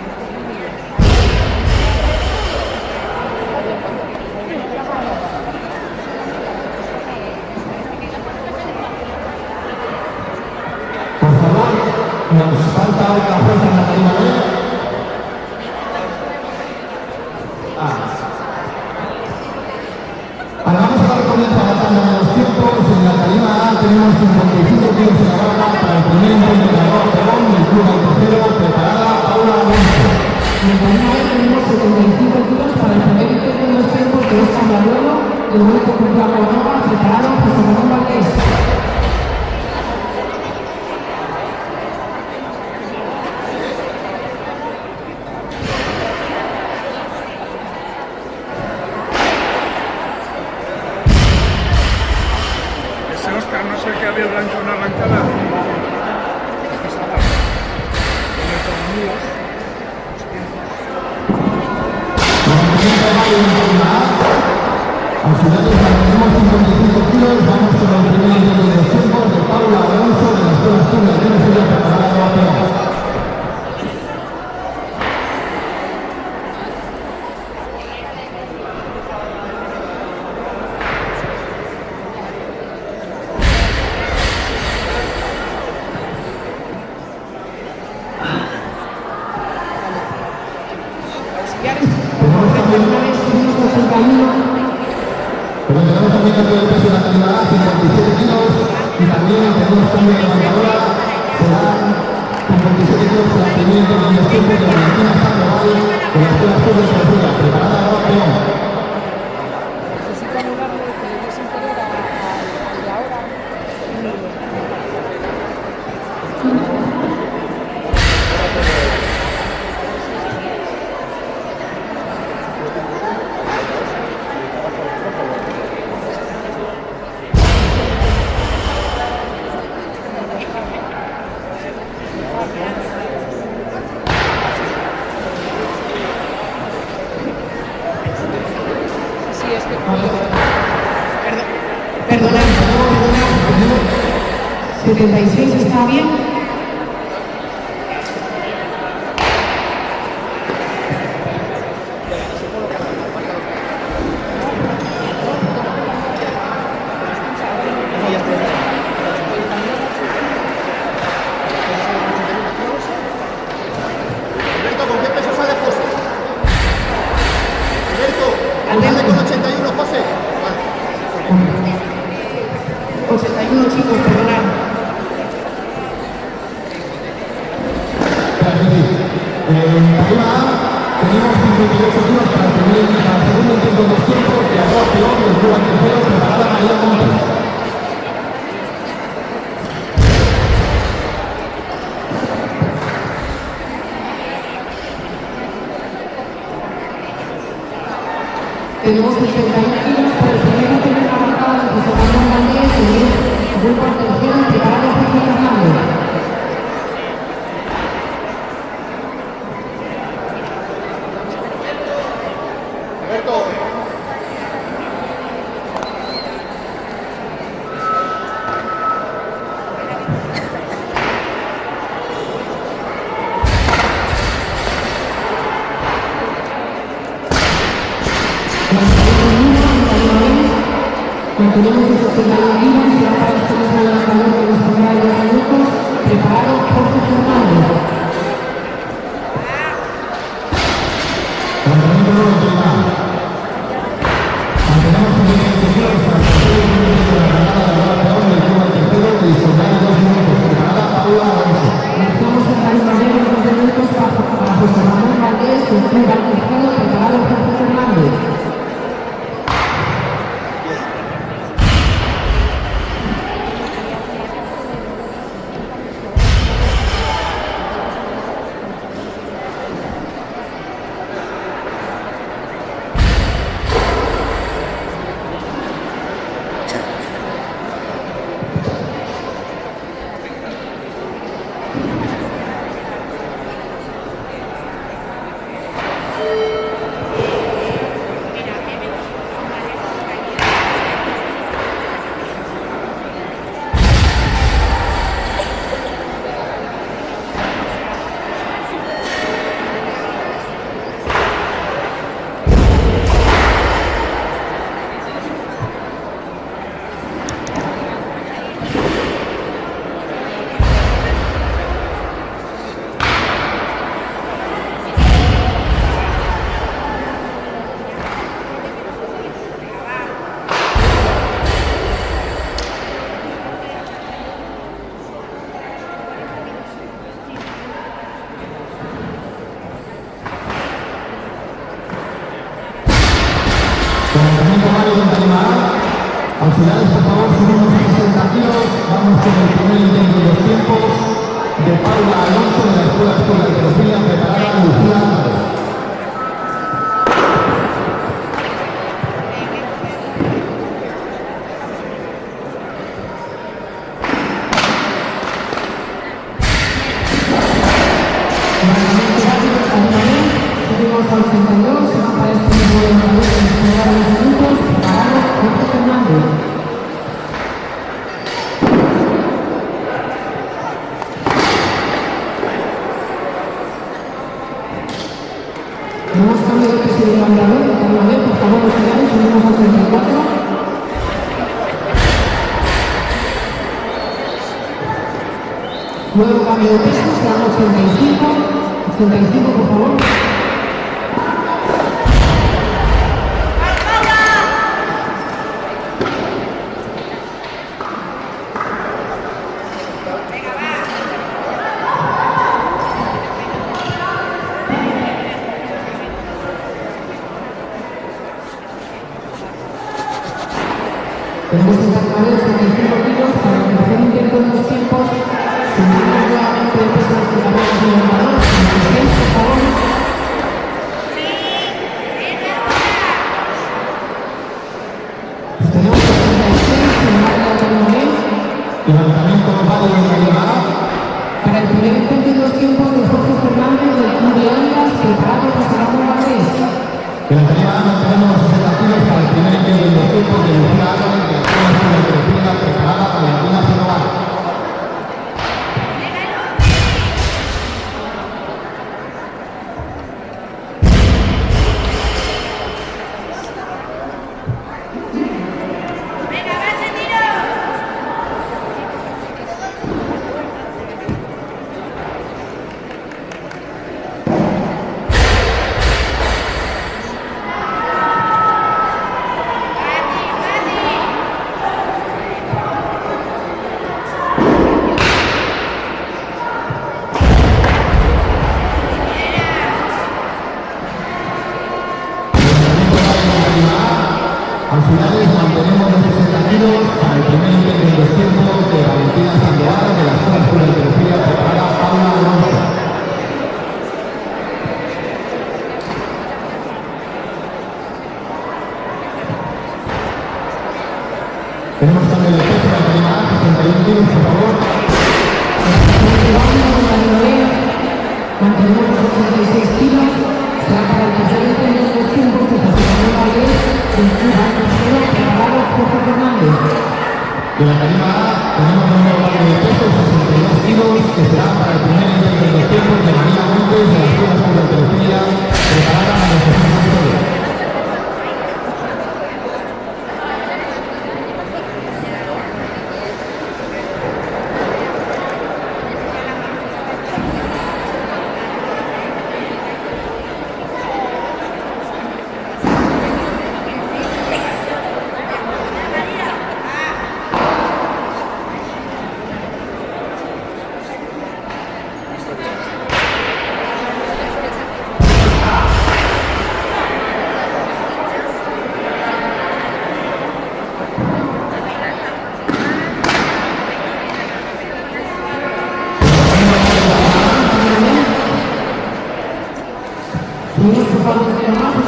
Por favor, nos falta otra fuerza en la tarima B. Ahora vamos a dar comienzo a la tanda de los tiempos. En la tarima A tenemos 55 tiros en la barra para el primer intento de Álvaro Perón y el club tercero. Preparada Paula Alonso. En la tarima B tenemos 75 tiros para el primer intento de los tiempos de Óscar Laruelo del grupo Cultura Colaborativa, preparado José Ramón Valdés. Ese Oscar no sé qué había blanco una arrancada. Auxiliares, tenemos 55 kilos, vamos con el primer intento de los tiempos de Paula Alonso de la Escuela Asturias de Venezuela, preparada a Peón. Auxiliares. Pero tenemos también cambio de peso en la tarima A, 57 kilos, y también tenemos cambio de levantadora, serán 57 kilos para el primer intento de los tiempos de Valentina Sandoval de la Escuela Asturias de Venezuela, preparada a Peón. Necesito anularle que le des sin querer al de ahora un libro. Sí, es que Perdona, 76 está bien. Alberto, ¿con qué peso sale José? Alberto, Alberto. sale con 81, José. Vale. 81 chicos, perdonad. En la tarima A tenemos 58 kilos para el segundo intento de los tiempos de Álvaro Peón y el club tercero, preparada María Montes. Tenemos 61 kilos para el primer intento de la bancada de José Ramón Valdés del grupo tercero, preparado Jorge Fernández. Alberto. Mantenemos esos 71 kilos, será para este mismo levantador que nos pondrá en 2 minutos. Preparado Jorge Fernández. Lanzamiento nuevo final. Mantenemos un nivel de kilos para el tercer minuto de la granada de la peón del club al tercero que dispondrá en 2 minutos. Preparada Paula Alonso. Lanzamos en Tarima de 2 minutos para José Ramón Valdés, del club al tercero. Preparado Jorge Fernández. Auxiliares, por favor, subimos a 60 kilos. Vamos con el primer intento de los tiempos de Paula Alonso de la Escuela de Halterofilia, preparada Lucía Álvarez. Subimos al 82, será para este mismo levantador que nos pondrá en 2 minutos. Preparado Jorge Fernández. Tenemos cambio de peso de levantador, de Tarima B, por favor, los señores, subimos al 34. Nuevo cambio de peso, será 85. 85, por favor. Tenemos que sacar 85 kilos para el tercer intento en los tiempos. Subimos nuevamente el peso de la boca de levantador. 86, por favor. Tenemos 86 en María Tornolén. Levantamiento válido en Tarima. Para el primer intento en los tiempos de Jorge Fernández del Club de Ondas, preparado José Ramón Valdés. En la Tarima mantenemos los 60 kilos para el primer intento de los tiempos de Lucía Álvarez de la Escuela de Halterofilia, preparada Valentina Sandoval. Auxiliares, mantenemos los 60 kilos para el primer intento de los tiempos de Valentina Sandoval de la Escuela de Halterofilia, preparada Paula Alonso. Tenemos cambio de peso en la Tarima A, 61 kilos, por favor. Mantenemos los 86 kilos. Será para el tercer intento en los tiempos de José Ramón Valdés del Club al tercero, preparado Jorge Fernández. De la Tarima A tenemos un nuevo cambio de peso, 62 kilos, que será para el primer intento de los tiempos de María Montes de la Escuela de Halterofilia, preparada para los 60 kilos.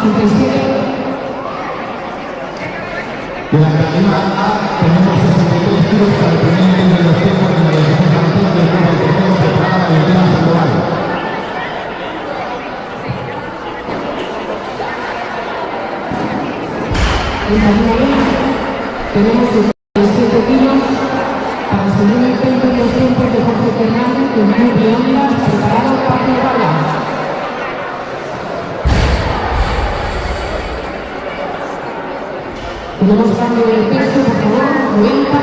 De la cadena A tenemos 63 kilos para el primer intento de los tiempos de la defensa anterior del club del tercero preparada Valentina Sandoval. En la línea B tenemos 67 kilos para el segundo intento de los tiempos de Jorge Fernández del club Leónidas preparado Paco Bala. Tenemos cambio de peso, por favor, 90.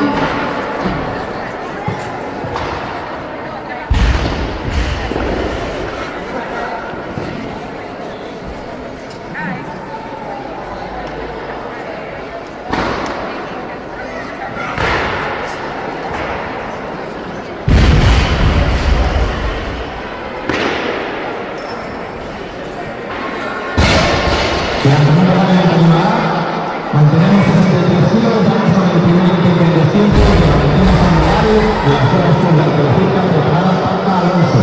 La segunda parte de la cadena A mantenemos 63 kilos, vamos con el primer intento de los tiempos de Valentina Sandoval de la Escuela Sur de Arqueología preparada Paca Alonso.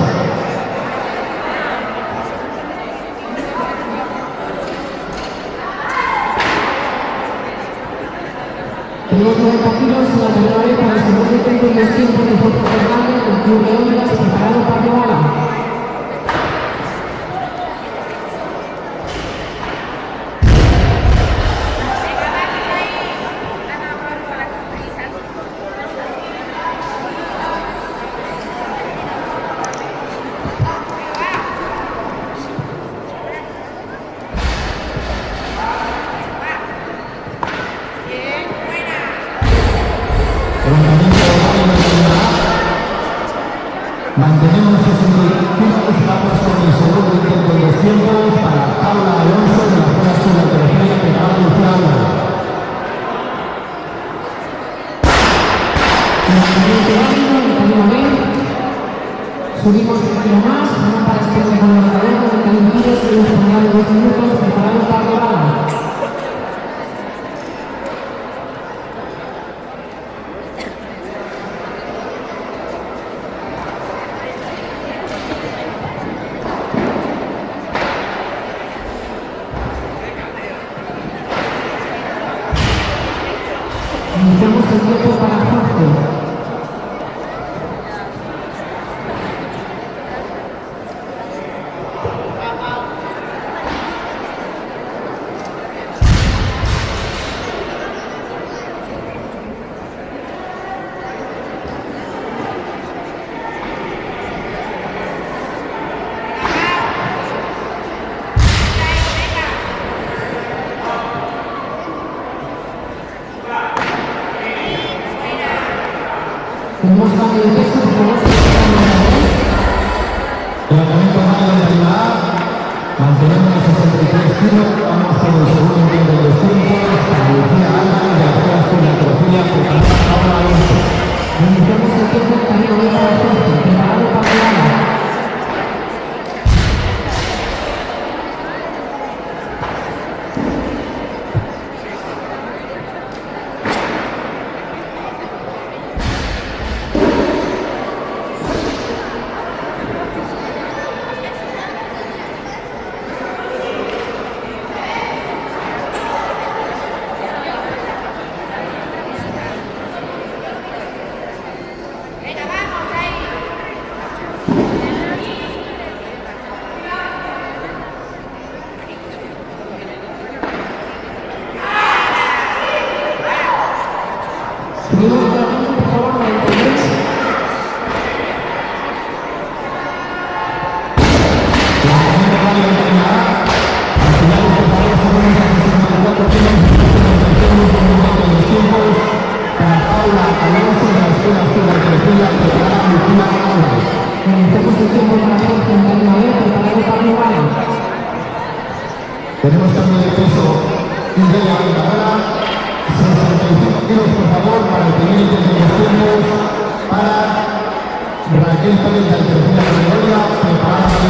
Tenemos 90 kilos en la cadena B para el segundo intento de los tiempos de Jorge Fernández del club Leónidas preparado Paco Bala. Mantenemos 63 kilos, vamos con el segundo intento de los tiempos para Paula Alonso de la Escuela Sur de Arqueología preparada Lucía Álvarez. Subimos un kilo más, una para experto con el marcador, 91 kilos y un español de 2 minutos, preparado para Bala. Iniciamos el tiempo para Jorge. Tenemos cambio de peso, por favor. Levantamiento mano de la cadena A, mantenemos los 63 kilos, vamos con el segundo intento de los tiempos para Lucía Álvarez de la Escuela Sur de Arqueología preparada Paula Alonso. Iniciamos el tiempo en camino B para Jorge, preparado para Bala. Subimos el camino, por favor, 93. Levantamiento mano de la cadena A, al final por favor subimos a 64 kilos y mantenemos el intento de los tiempos para Paula Alonso de la Escuela Sur de Arqueología preparada Lucía Álvarez. Iniciamos el tiempo para Jorge en camino B, preparado para Bala. Tenemos cambio de peso y de levantadora, 65 kilos por favor para el primer intento de los tiempos para Raquel Pérez de Arqueología de Gregoria preparada para el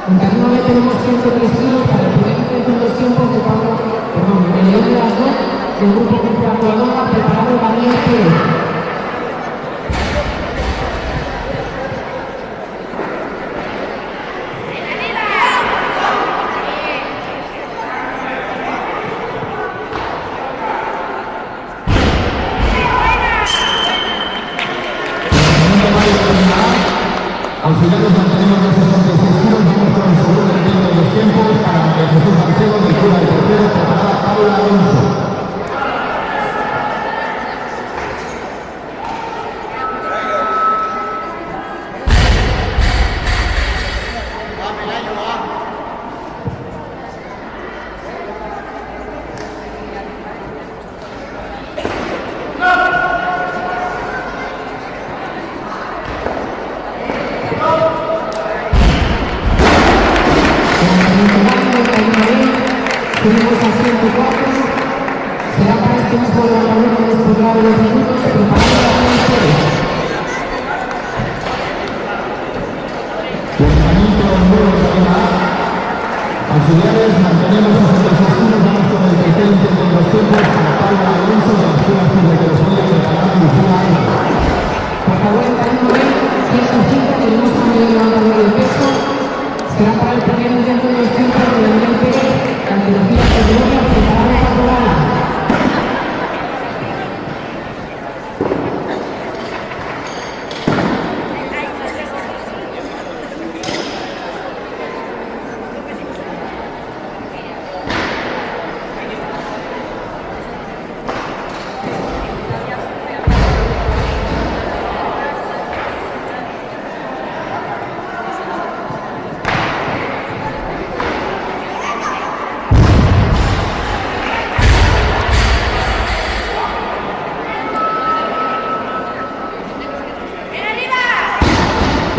En tarima B tenemos 103 kilos para el primer intento en los tiempos de Pablo, el León de las dos, del grupo Contracuadora, preparado Daniel Pérez. Auxiliares mantenemos los 66 kilos, vamos con el segundo intento de los tiempos para Jesús Manchego, del Club del Tercero, preparada Paula Alonso. Subimos a 104, será para este mismo levantamiento disputado de 2 minutos, preparado Daniel Pérez. Levantamiento nuevo de la A. Auxiliares mantenemos 66 kilos, vamos con el tercer intento de los tiempos para Paula Alonso, de la Escuela de Telefonía, preparada Lucía Álvarez. Por favor, en tarima B, 105, tenemos cambio de levantador de peso, será para el primer intento de los tiempos de Daniel Pérez. Antología de Gloria, preparada para Pablo.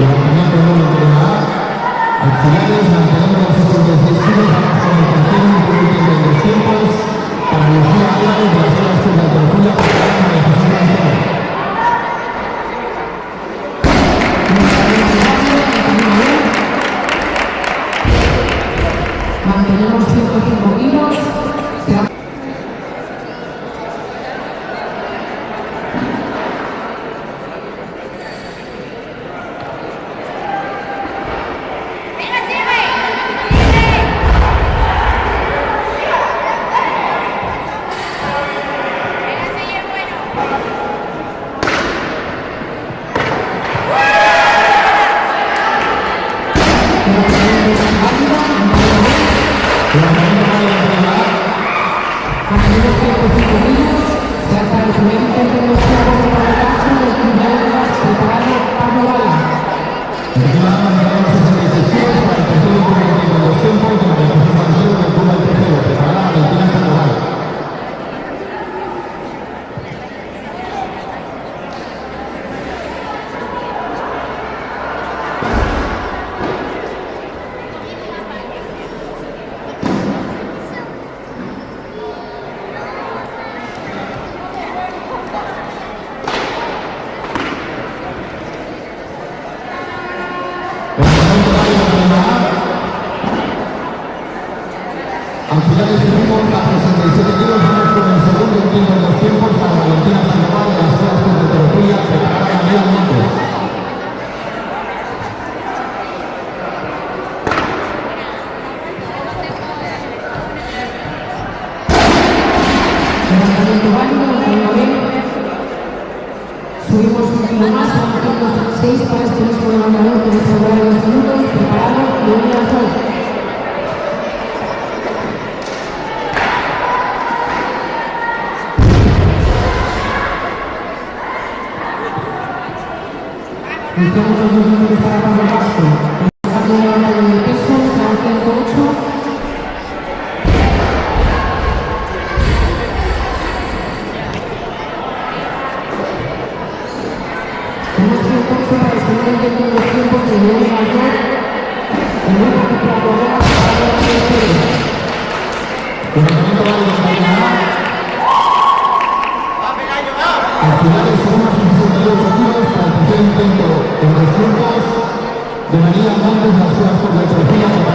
Levantamiento nuevo de la A. Auxiliares mantenemos los 66 kilos, vamos con el tercer intento de los tiempos para Lucía Álvarez, de la Escuela de Telefonía, preparada de Jesús Manchego. Mantenemos 105 kilos, será Auxiliares subimos a 67 kilos, vamos con el segundo intento de los tiempos para Valentina Sandoval, de la Escuela de Telefonía, preparada Daniel Montes. levantamiento válido, en tarima B. Subimos un kilo más, a 106 para este mismo levantador que nos habrá de 2 minutos, preparado León de las dos. Iniciamos los 2 minutos para Pablo Vasco. El cambio de levantador de peso, será 108. Tenemos 108 para el segundo intento de los tiempos de León de las dos. El grupo que para correr para Daniel Pérez. Levantamiento válido de la A. Auxiliares subimos a 68 kilos para el tercer intento de los tiempos de María Montes, de la Escuela de Telefonía.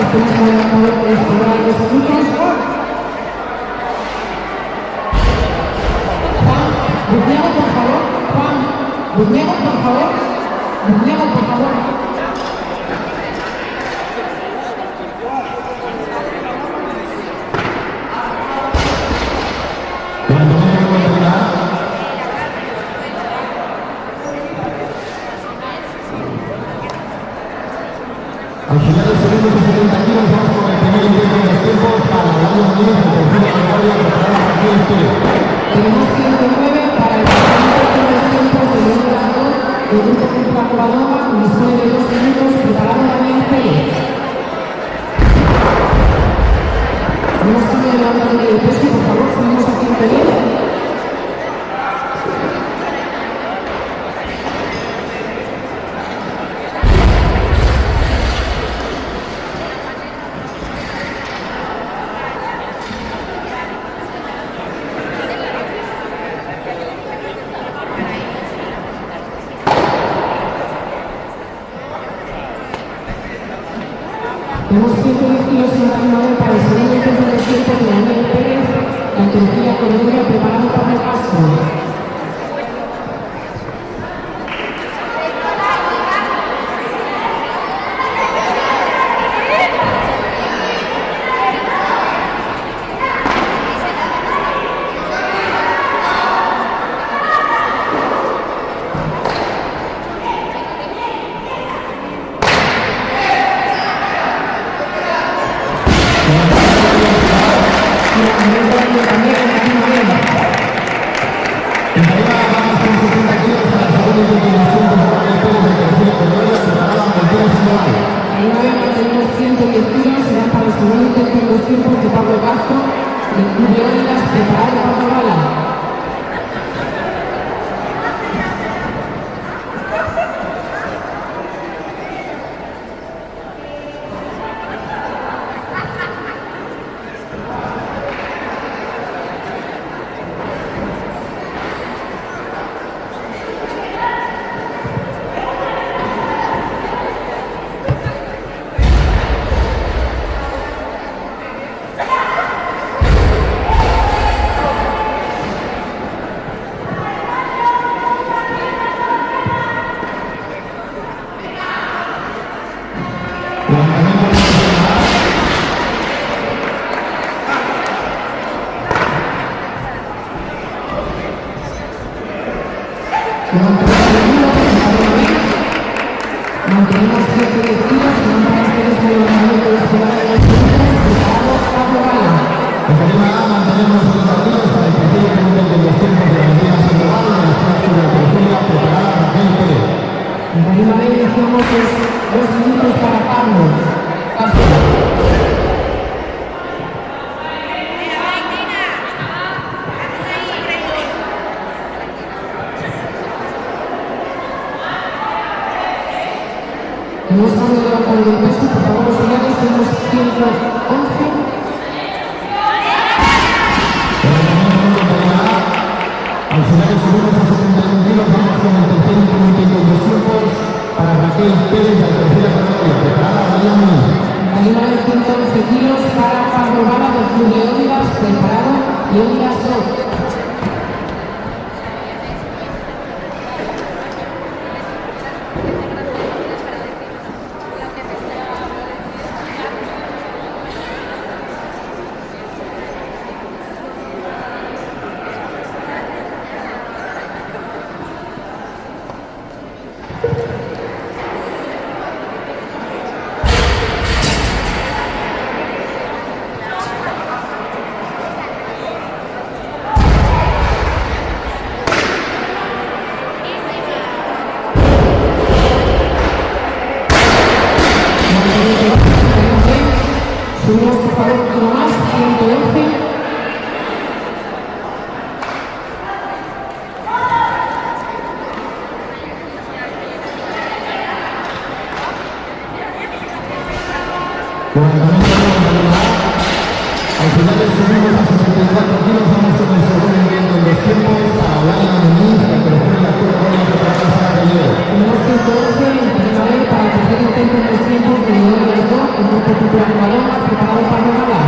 asistencia de levantador que es por 2 minutos. Juan, Buñuelo, por favor. Juan, Buñuelo, por favor. Buñuelo, por favor. Al final del segundo de 70 kilos vamos con el primer intento de los tiempos para Darío Muñoz, el tercero de Guardia, preparado para aquí el tiro. Tenemos 109 para el primer intento de los tiempos de León de las Dos, del grupo Cultura Covadonga, con dispone de 2 minutos, preparado Daniel Pérez. Tenemos cambio de levantador de peso, por favor, subimos a 110. Tenemos 110 kilos en la primavera para el segundo intento de tiempo de Daniel Pérez, la tercera Colombia, preparado para el Castro. Mantenemos 7 kilos, serán para ustedes el levantamiento de ciudad de los minutos, preparado Pablo Gala. En Tarima A mantenemos los partidos para el tercer intento de los tiempos de Valentina Sandoval y la escuela de tercera preparada Raquel Pérez. En Tarima B decíamos que es 2 minutos para Pablo Castro. Tenemos cambio de levantador del peso, por favor, los señores, tenemos 111. Al final del segundo de 71 kilos vamos con el tercer intento de los tiempos para Raquel Pérez de la tercera categoría, preparada Darío Muñoz. Tarima de 111 kilos para Pablo Gala del Club Leónidas, preparado Leónidas Rock. Subimos por favor un poco más, 111. Al final del segundo de 64 kilos vamos con el segundo intento de los tiempos para Darío Muñoz, la tercera y la cuarta ronda preparada para Raquel. Tenemos 111 en primavera para el tercer intento de los tiempos de León de las Dos, Cultural de Bayona, preparado para la gala.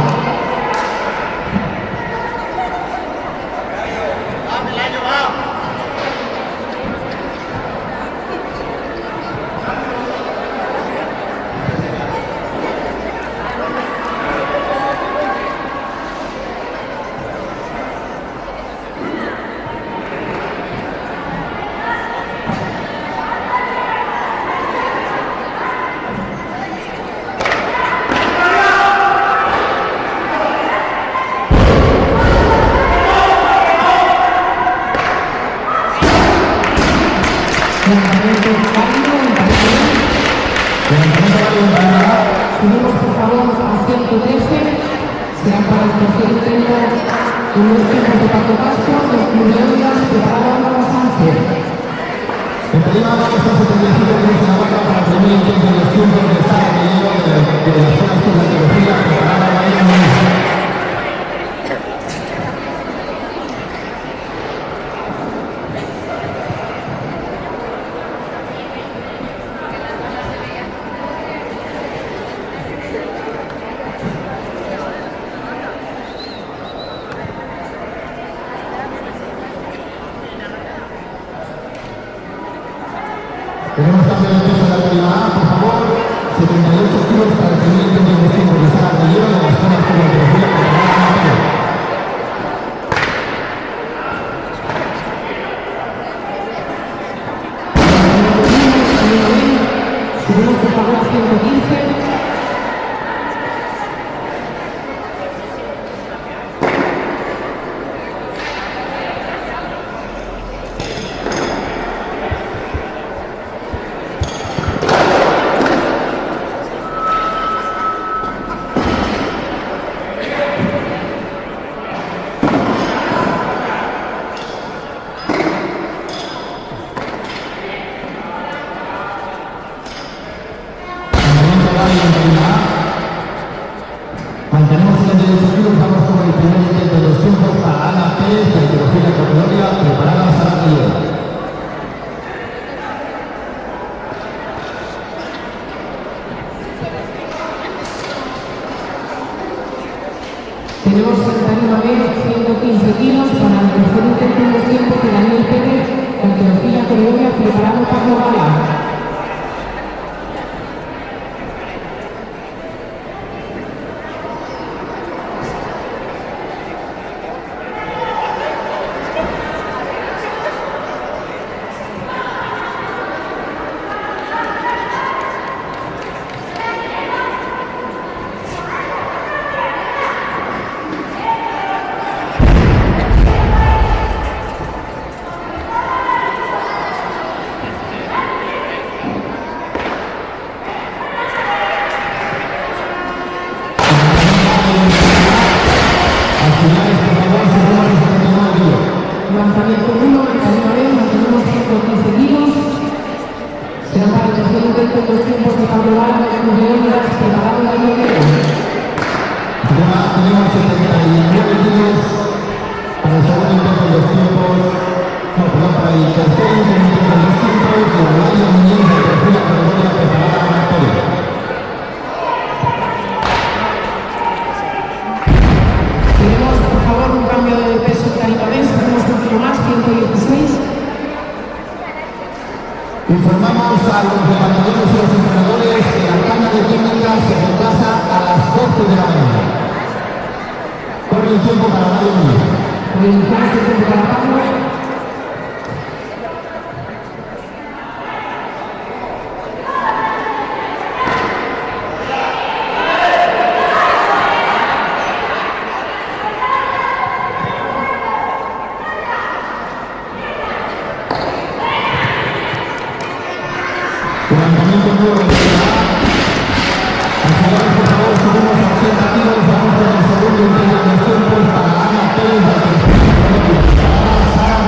Subimos por favor a 113, será para el tercer intento en los tiempos de Paco Castro, los Murioidas, preparado Álvaro Sánchez. En Lima vamos a 75 minutos en la barra para el primer intento de los tiempos de Sara Guillero de las zonas de la teología preparada María Muñoz. Tenemos cambio de peso de la categoría A, por favor, 78 kilos para el primer intento de los tiempos de Sara Guillero de las zonas de la teología preparada María. Subimos por favor a 115. Mantenemos 78 kilos, vamos con el primer intento de los tiempos para Ana Pérez de Teología Categoría preparada a Sara Guillero. Tenemos Santana B, 115 kilos para el tercer intento en los tiempos de Daniel Pérez, con Teología Categoría preparado para la gala. Lanzamiento 1, Catalina B, mantenemos 115 kilos. Será para el tercer intento en los tiempos de Pablo Lara, los Murioidas, preparado la Guillero. Tenemos 79 kilos para el segundo intento de los tiempos, no, perdón, para el tercer intento de los tiempos de María Muñoz de Teología Categoría preparada para Pérez. Tenemos por favor un cambio de peso de Catalina B, tenemos un kilo más, 116. Informamos a los departamentos y los entrenadores que la cámara de técnica se retrasa a las 12 de la mañana. Corre el tiempo para María Muñoz. Reiniciamos el tiempo para Pablo. Levantamiento nuevo de la A. Auxiliares, por favor, subimos a 80 kilos, vamos con el segundo intento de los tiempos para Ana Pérez de Teología Categoría preparada Sara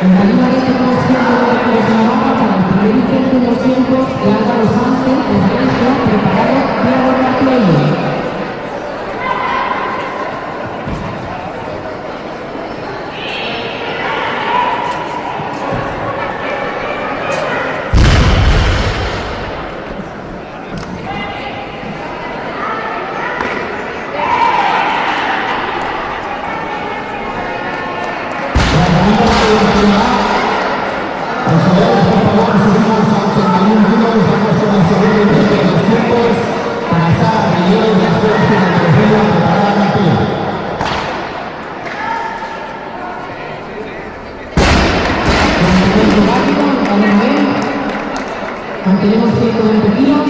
En tarima de tenemos 120 kilos en la barra para el primer intento en los tiempos de Álvaro Sánchez de Valencia, preparado Diego Martínez. Mantenemos 120 kilos.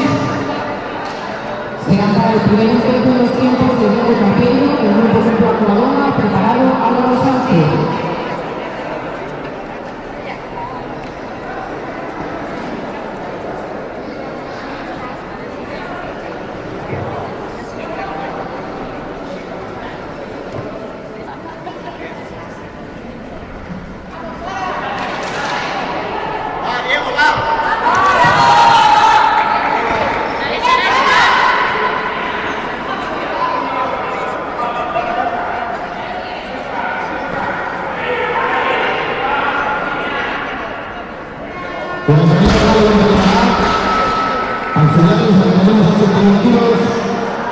Será para el primer intento de los tiempos de Diego Capello, el grupo de Cuadradona, preparado Álvaro Sánchez.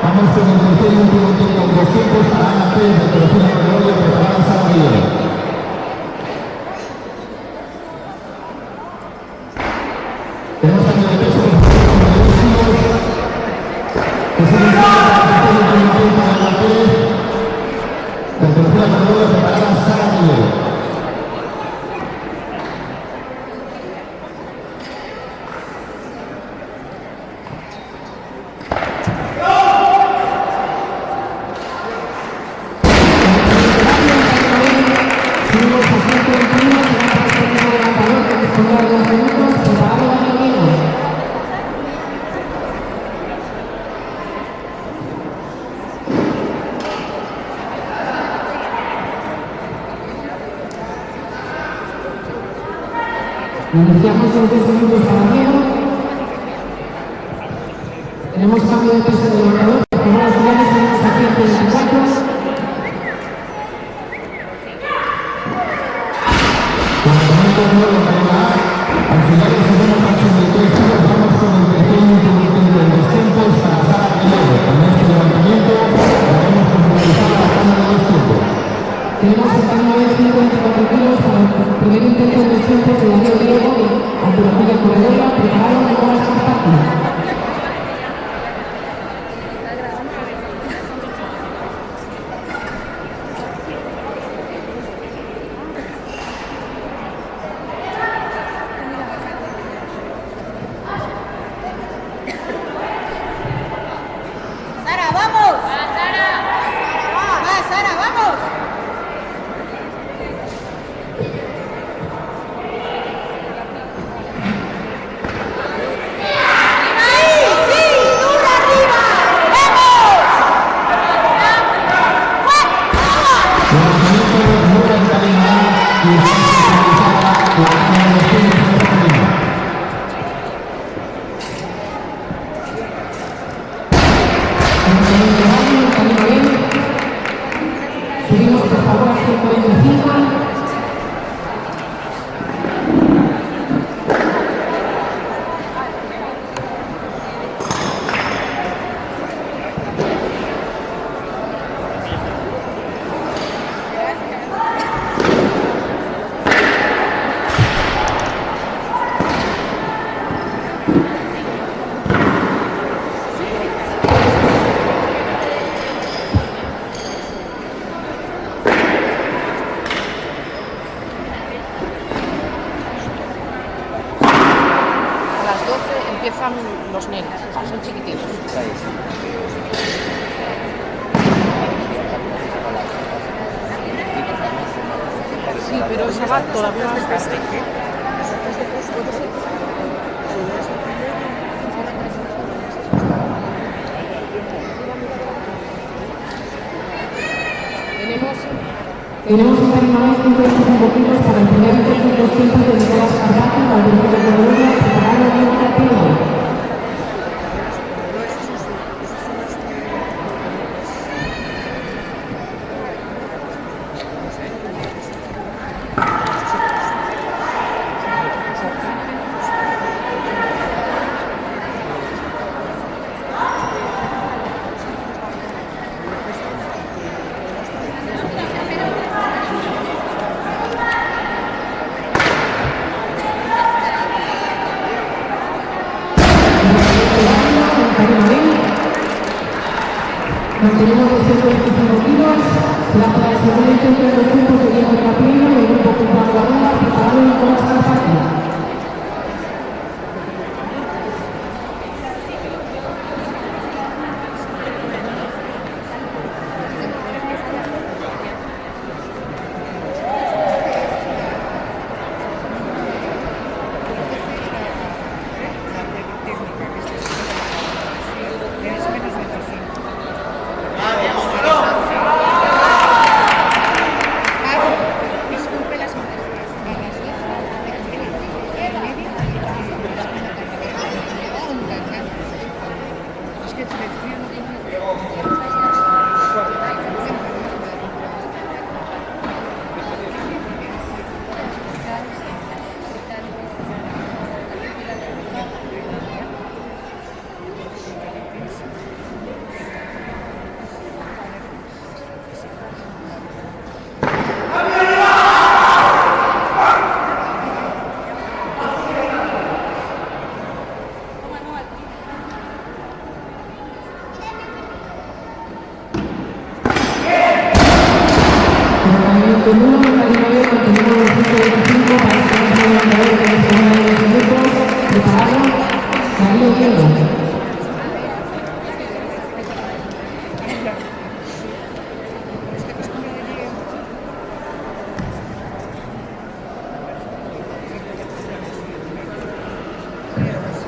Vamos con el tercer y último intento en 2 tiempos para Ana Pérez de Colección Gregorio, preparada Sara Guillén. Tenemos cambio de peso de 2 kilos. Que se inicia para el tercer y último intento para Ana Pérez de Colección Gregorio, preparada Sara Guillén. Iniciamos en 3 minutos para Diego. Tenemos cambio de peso de levantador. Los primeros lugares tenemos a 124. Lanzamiento nuevo para A. Al final de segundo paso de 3 kilos, vamos con el tercer y último intento en 2 tiempos para Sara Guillén. Con este levantamiento daremos por finalizada la tanda de 2 tiempos. Tenemos en tarima de 124 kilos para el primer intento de 2 tiempos de Darío Diego de Antología Corredora, preparado Nicolás Carpati. Sara, vamos. Va, Sara, vamos. Subimos por favor a 125. Empiezan los nenes, son chiquititos. Sí, pero esa va todavía más tarde. Tenemos un tarima de 125 kilos para el primer intento Mantenemos los 125 kilos. La para el segundo intento de los grupos de Diego Capillo y el grupo Culpado de la Ronda preparado y con esta partida.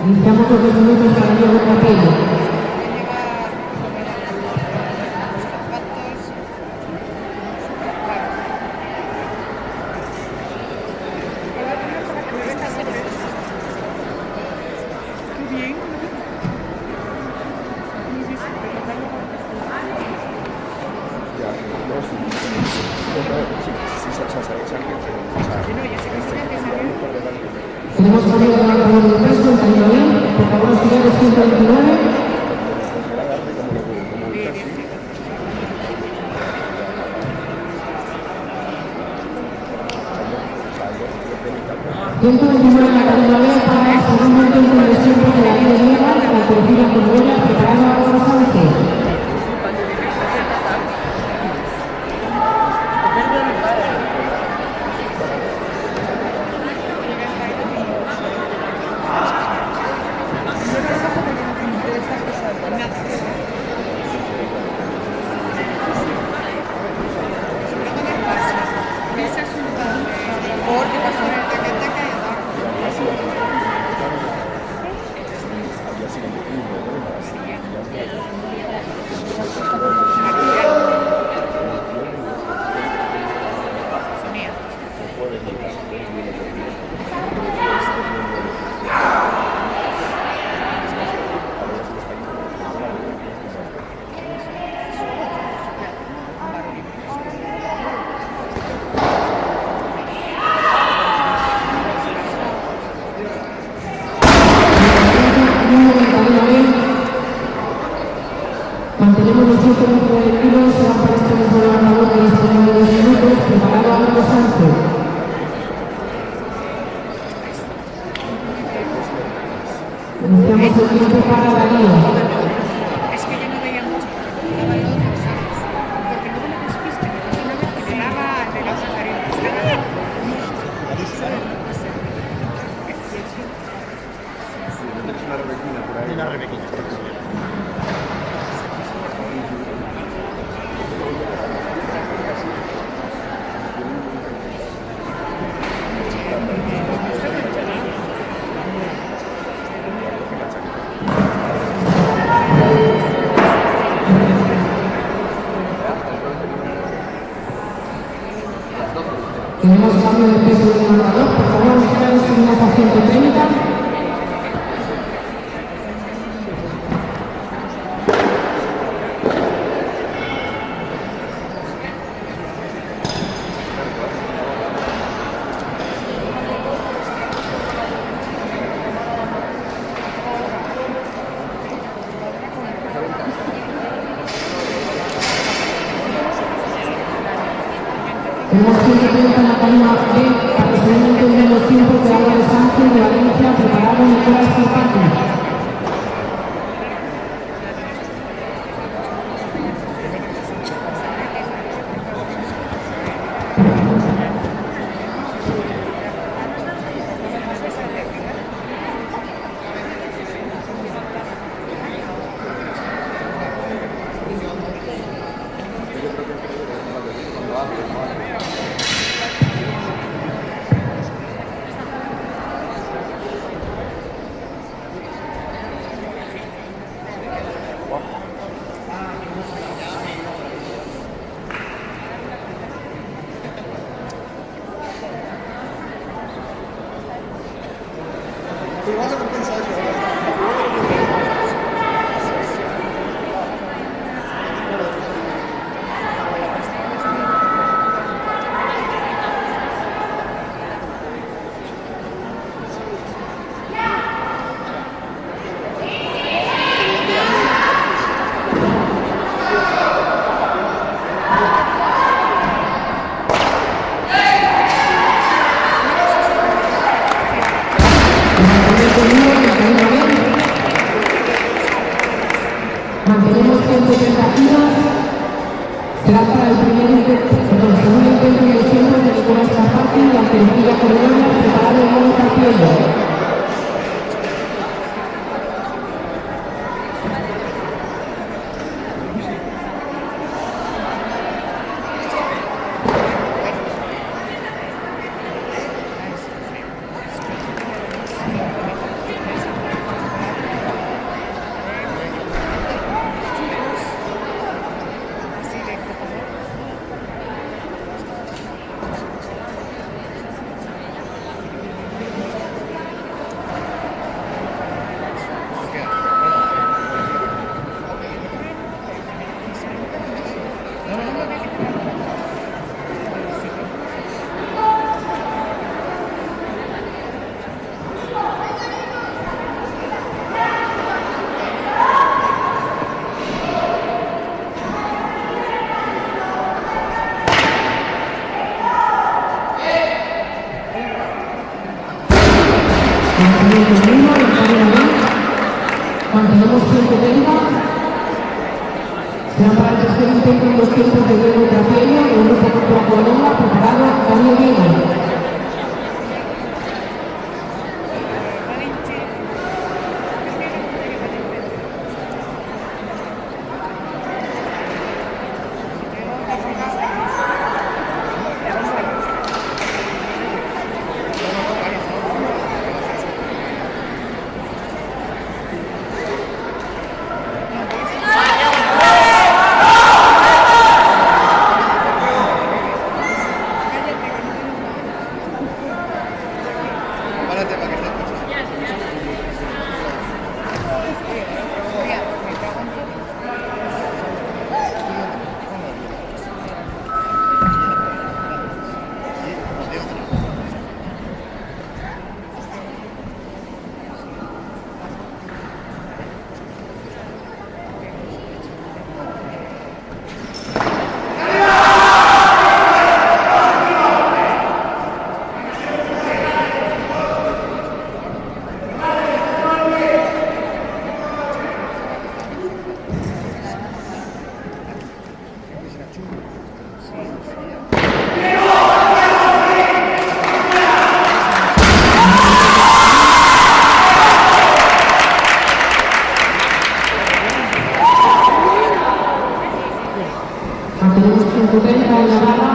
Iniciamos los 2 minutos para Diego Capello. Tenemos cambio de marcador de peso en Cañavín, por favor, auxiliares 129. ...129 en la cadena B para el segundo intento de tiempo de la ley de Nieva, la tercera con Huella, preparando a los avances. Mantenemos los 129 kilos, serán para este mismo levantador que dispone de 2 minutos, preparado a Marcos Sánchez. Iniciamos el tiempo para Darío. Es que yo no veía mucho, daba el otro, ¿sabes? Porque no me despiste, una vez que le daba de la otra tarea. Una Rebequina. Tenemos cambio de peso del marcador, por favor, ustedes subimos a 130. Tenemos 130 en la cadena B, para que se den entendiendo los tiempos de Álvarez Sánchez de Valencia, preparado Nicolás Corpati. Igual no compensa eso. Igual no compensa. Mantenemos 130 kilos. Será para el segundo intento de los tiempos de Nicolás Capati y la Teresilla Colonia, preparado en modo partido. Mantenemos 130. Será para el tercer intento en los tiempos de Diego Trapiello, el grupo contra Colombia, preparado Daniel Diego. Mantenemos 130 en la barra.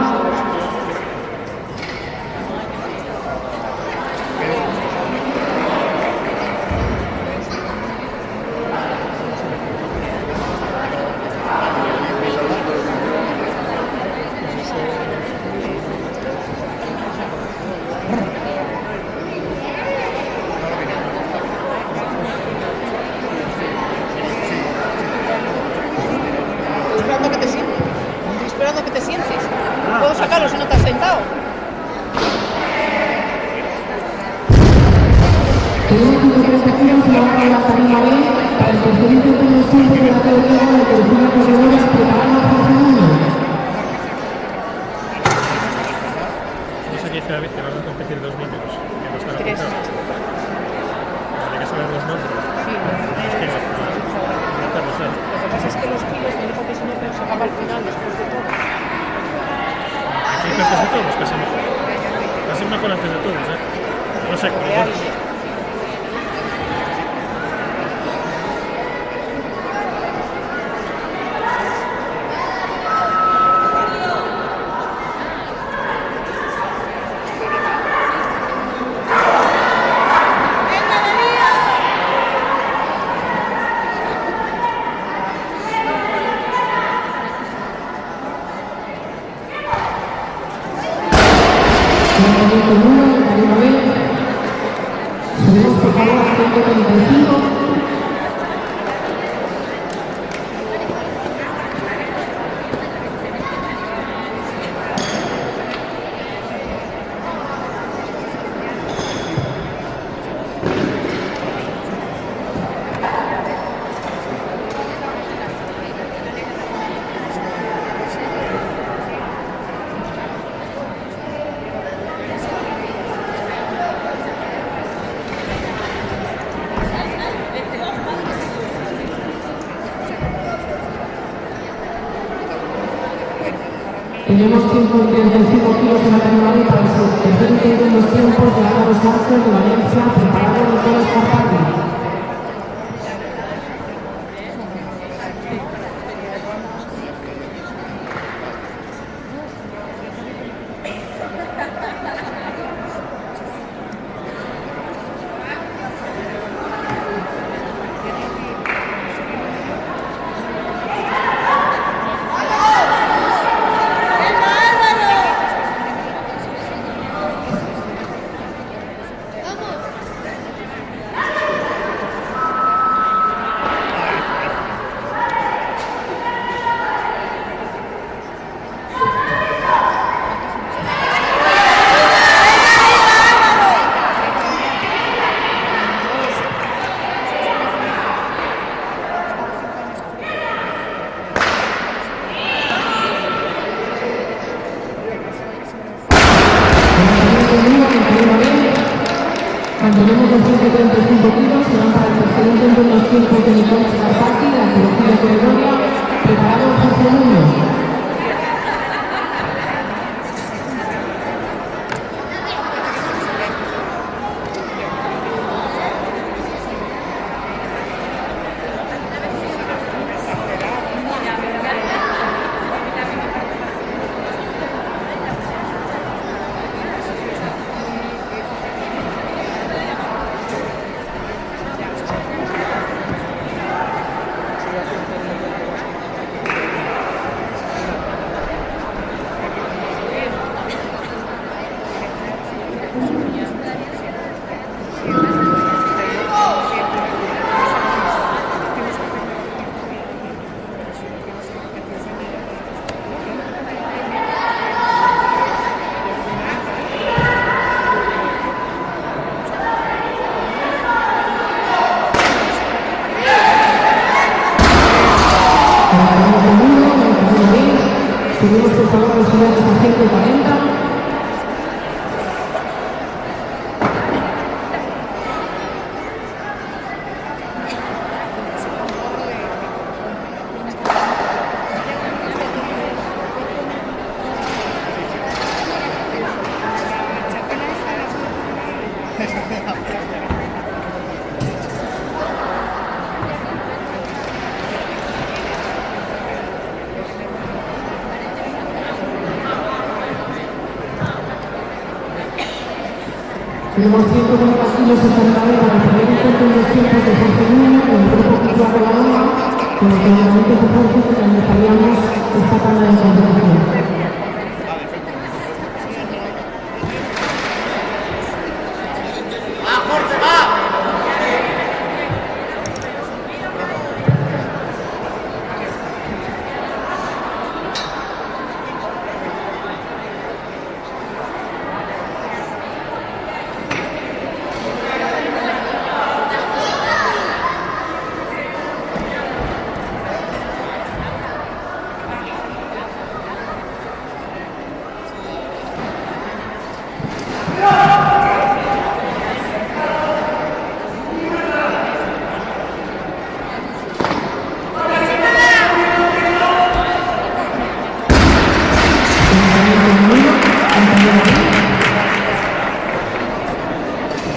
Esperando que te sientes. ¿Puedo sacarlo si no te has sentado? Tenemos 130 kilos en la barra de la Tarima B para el tercer intento de los tiempos de la teoría de la Teresilla Corredores, preparando a Jorge Núñez. No sé qué dice David, que van a competir 2 niños. Que no están Tres. apuntados. Hay que saber los nombres. Sí, Es que no sé. lo que pasa es que los kilos me dijo que si no te los sacaba al final después de todo. Aquí antes de todos, casi mejor. Casi mejor antes de todos, ¿eh? No sé, con los Real. dos. Subimos por favor a 135. Tenemos 135 kilos en la categoría para el tercer intento en los tiempos de Álvaro Sánchez de Valencia, preparado de Nicolás Carpati. Mantenemos los 135 kilos, serán para el tercer intento en los tiempos de Nicolás Carpati, de la cirugía Gregoria, preparado José Muñoz. Subimos por favor a los finales a 140. Tenemos 140 kilos en cargador para el primer intento en los tiempos de Jorge Núñez, con el grupo Kiko Arregadora, con el que normalmente por Jorge finalizaríamos esta tanda de competición.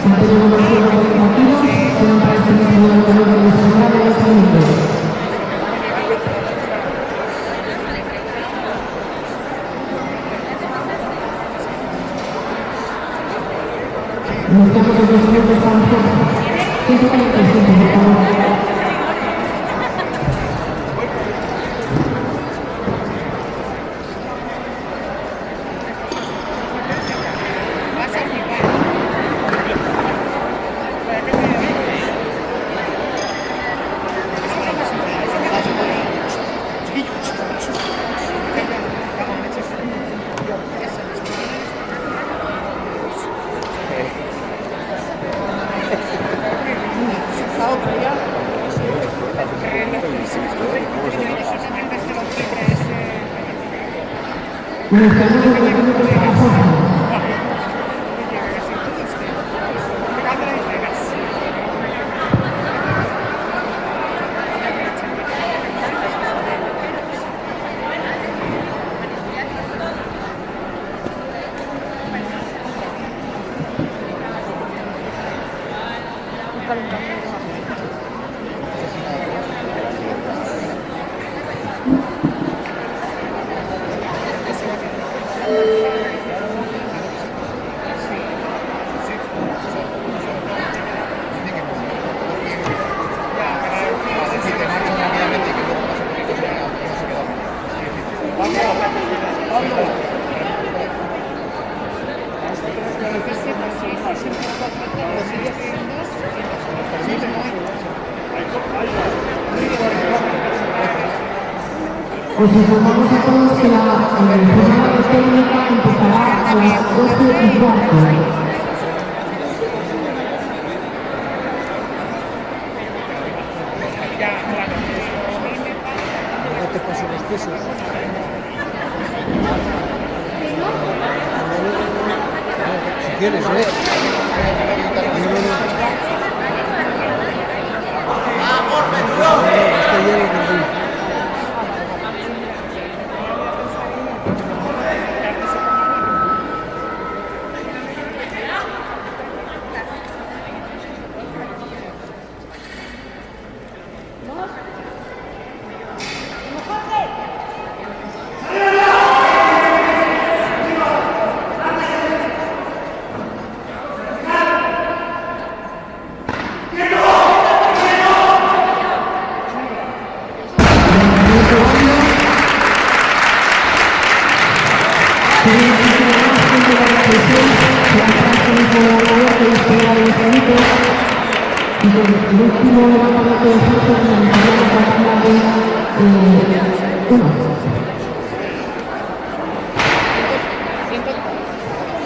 Mantenemos los 140 kilos, serán para este mismo valor de los de los minutos. Iniciamos los 2 minutos para los 145, por favor. Os informamos a todos que la jornada técnica empezará a las 12:15. No te paso los pesos. Si quieres, ¿eh? Está lleno de luz. El último levantamiento de fuerzas finalizaría la partida de 1.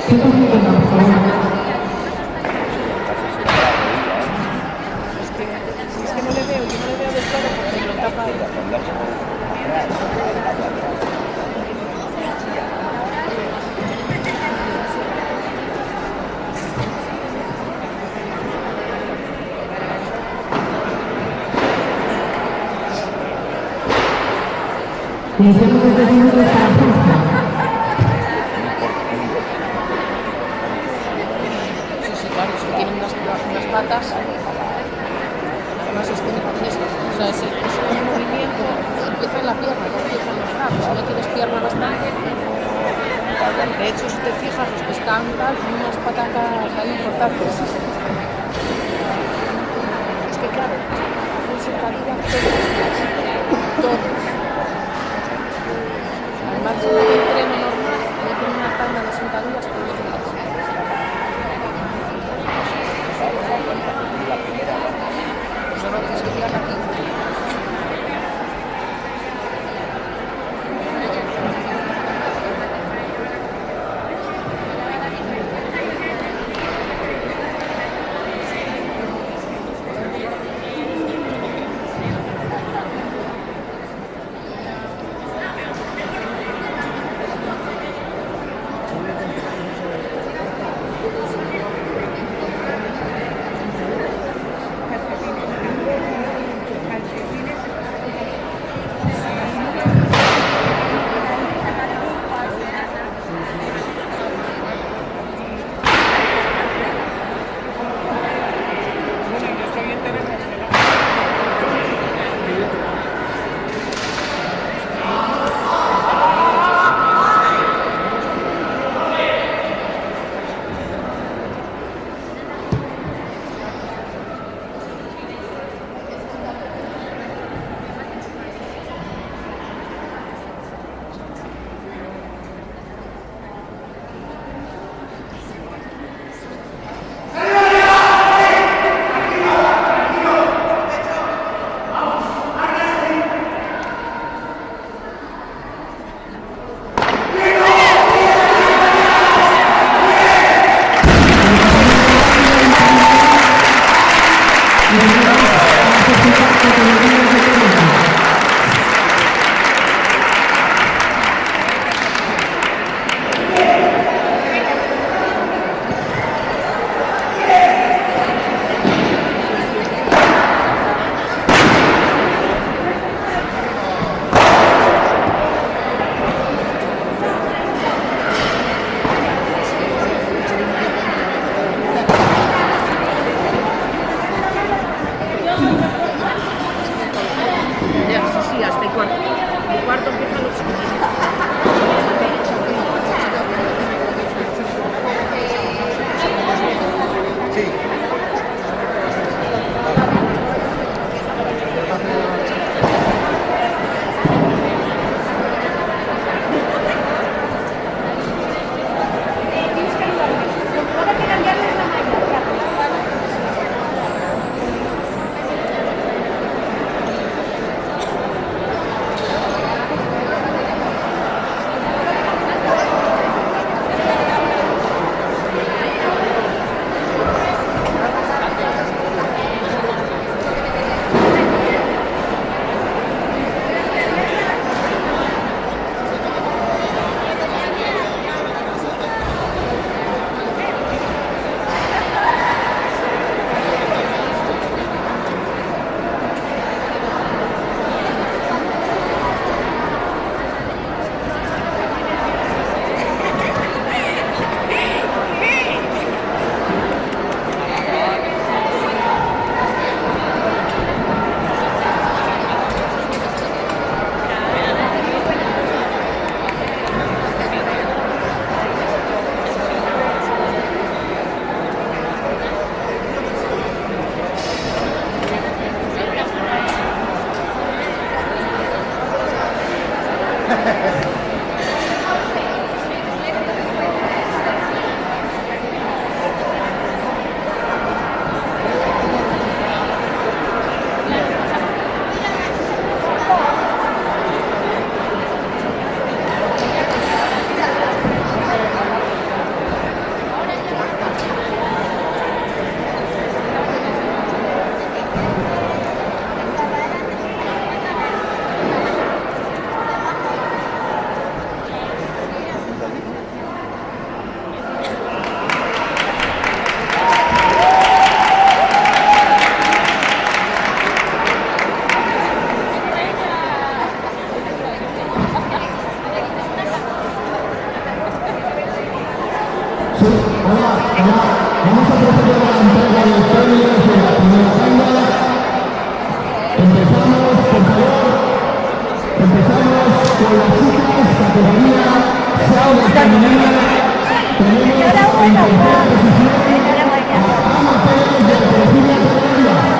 150, por favor. Es que no le veo, yo no le veo del todo porque lo tapa él. Iniciamos los 10 minutos para Francia. Sí, claro, es que tiene unas patas. Además es que tienes, o sea, si el movimiento empieza en la pierna, no empieza en los brazos. Si no tienes pierna bastante. De hecho, si te fijas, los que están tal, tienen unas patatas ahí importantes. Es que claro, hacen sentadilla todos. Además, de un entreno normal, no tiene una tanda de sentadillas por los días. Pues ahora tienes que tirar aquí. Vamos a proceder a la entrega de premios de la primera tanda. Empezamos, por favor. Empezamos con las chicas, categoría sauna femenina. Tenemos en tercera posición a Ana Pérez de Virginia Colombia.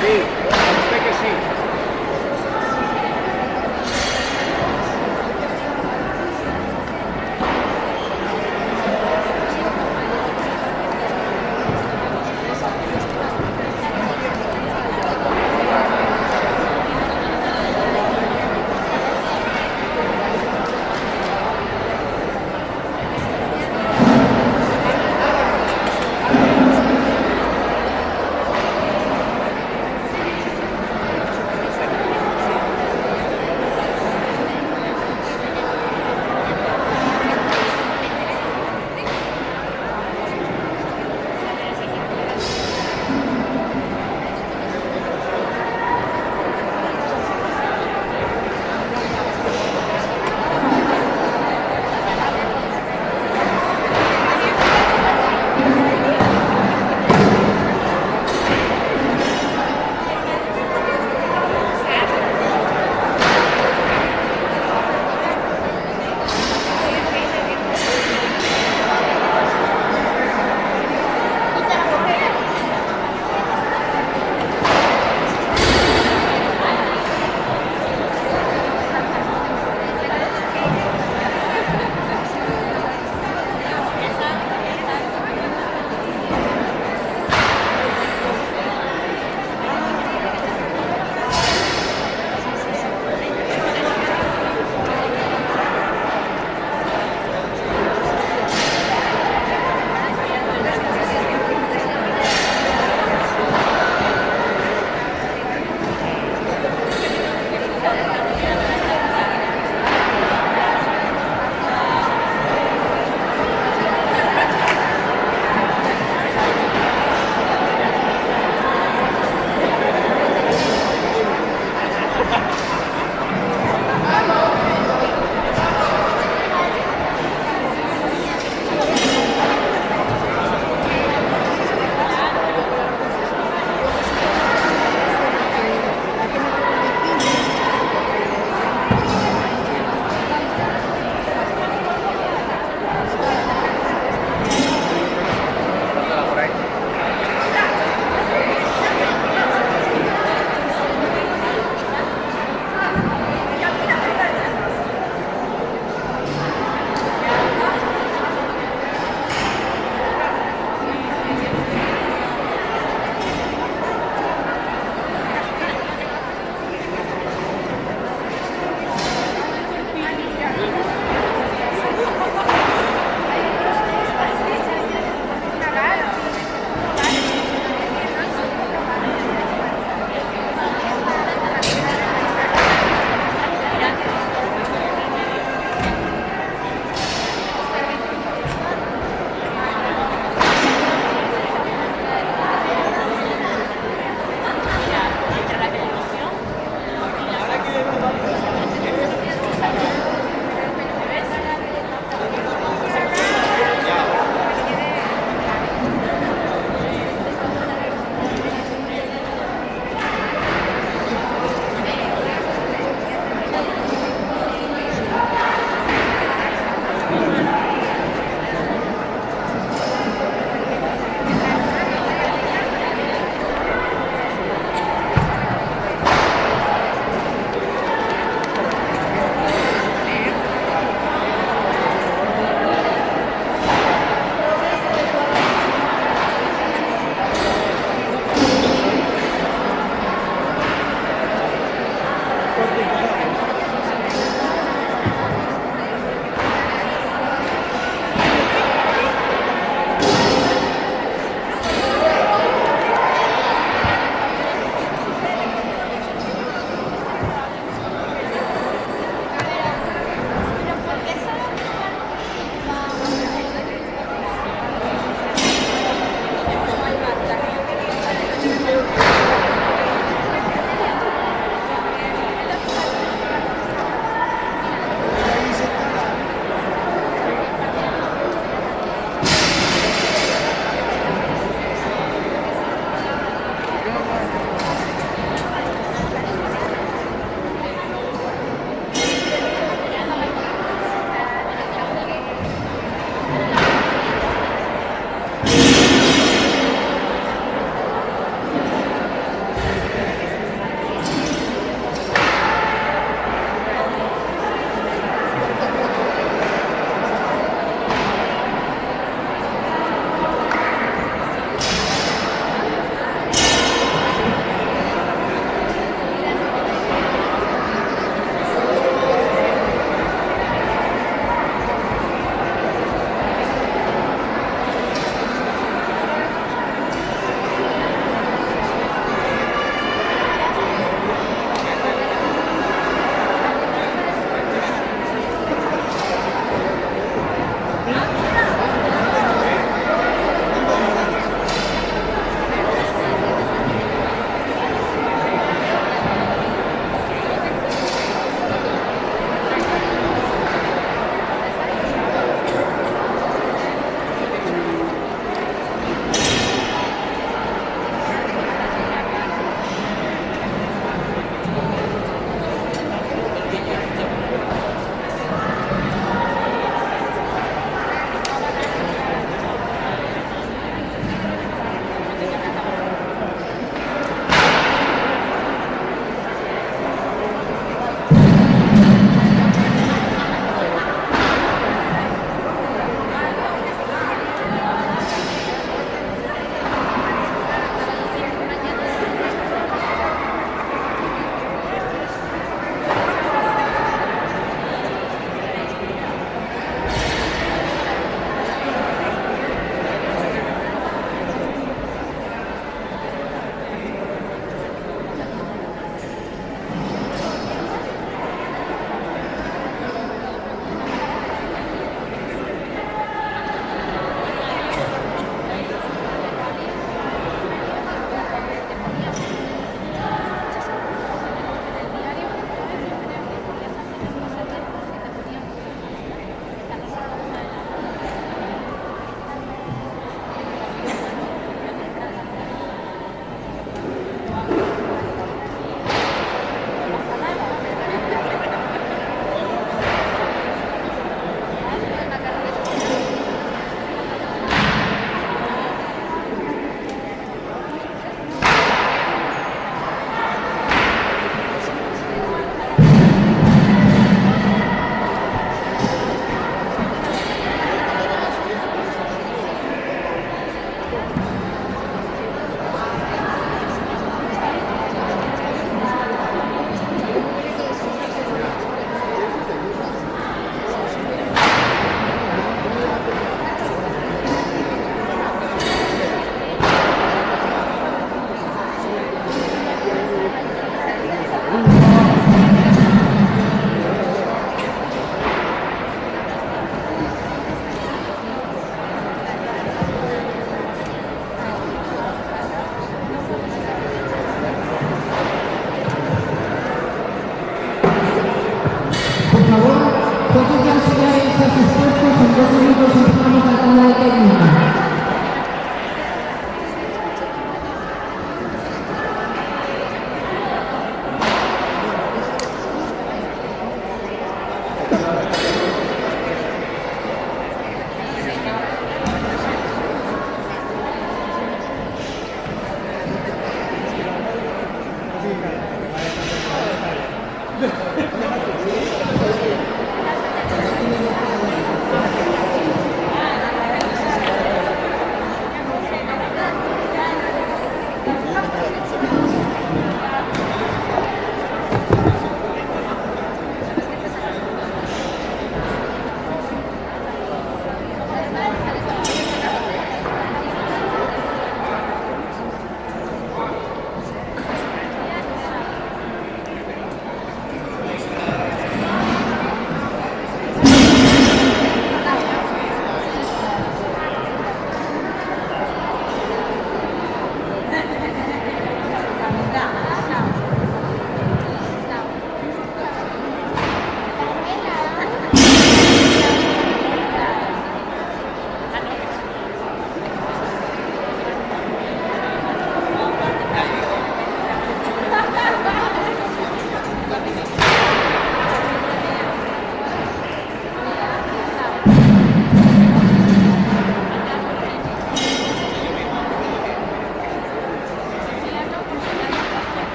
Sí, usted que sí.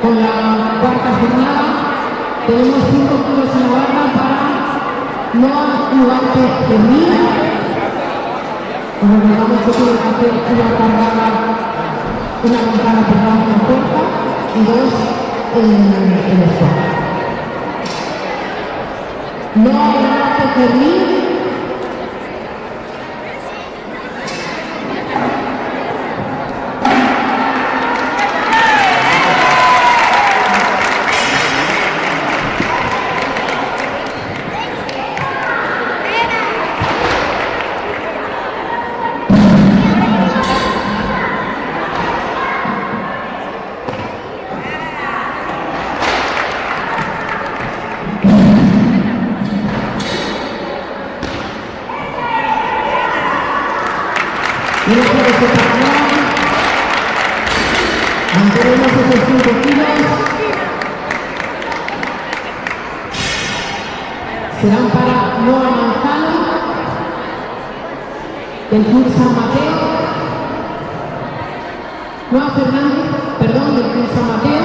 con la cuarta jornada. Tenemos 5 kilos en la barra para Noa Ugarte Fermín. Como recordamos que tiene que hacer una cargada en puerta y 2 en el squat. Noa Ugarte Fermín. Mantenemos esos 5 kilos. Serán para Noa Manzano, del Club San Mateo. Noa Fernández, perdón, del Club San Mateo.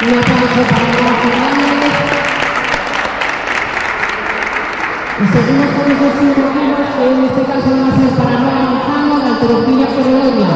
Una pausa para Noa Fernández. Y seguimos con esos 5 kilos, que en este caso van a ser para Noa Manzano, de Alterofilia Caledonia.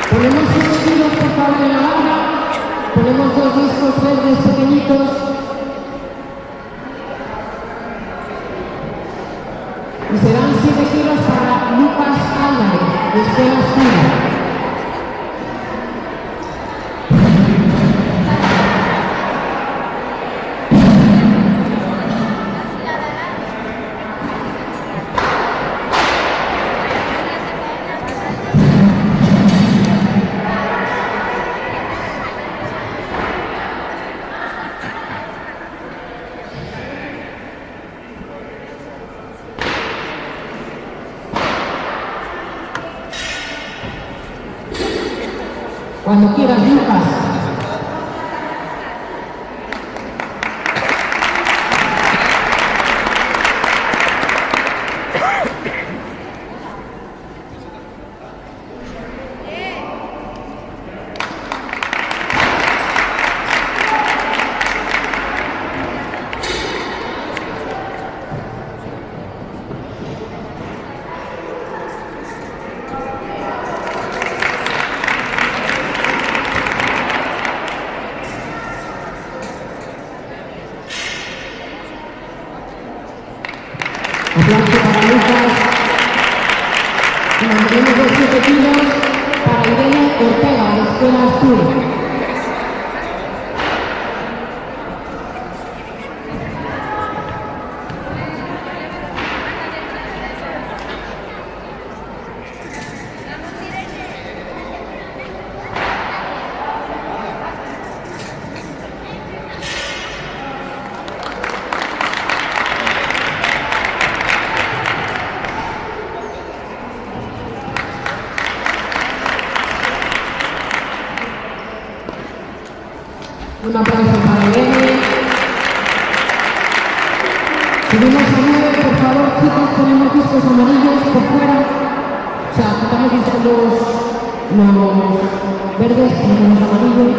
Ponemos 5 kilos por favor en la barra, ponemos 2 discos verdes pequeñitos y serán 7 kilos para Lucas Álvarez, de Escuela Oscura. Cuando quieras, Lucas. Aplauso para Lucas. Y mantenemos los 7 kilos para Irene Ortega, de Escuela Asturias. Tenemos a 9, por favor, chicos, tenemos discos amarillos por fuera. O sea, quitamos los verdes, ponemos amarillos.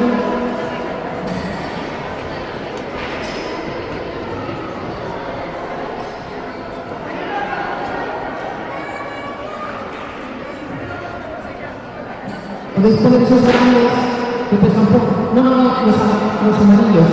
¿Podéis poner esos grandes que pesan poco? No, los amarillos.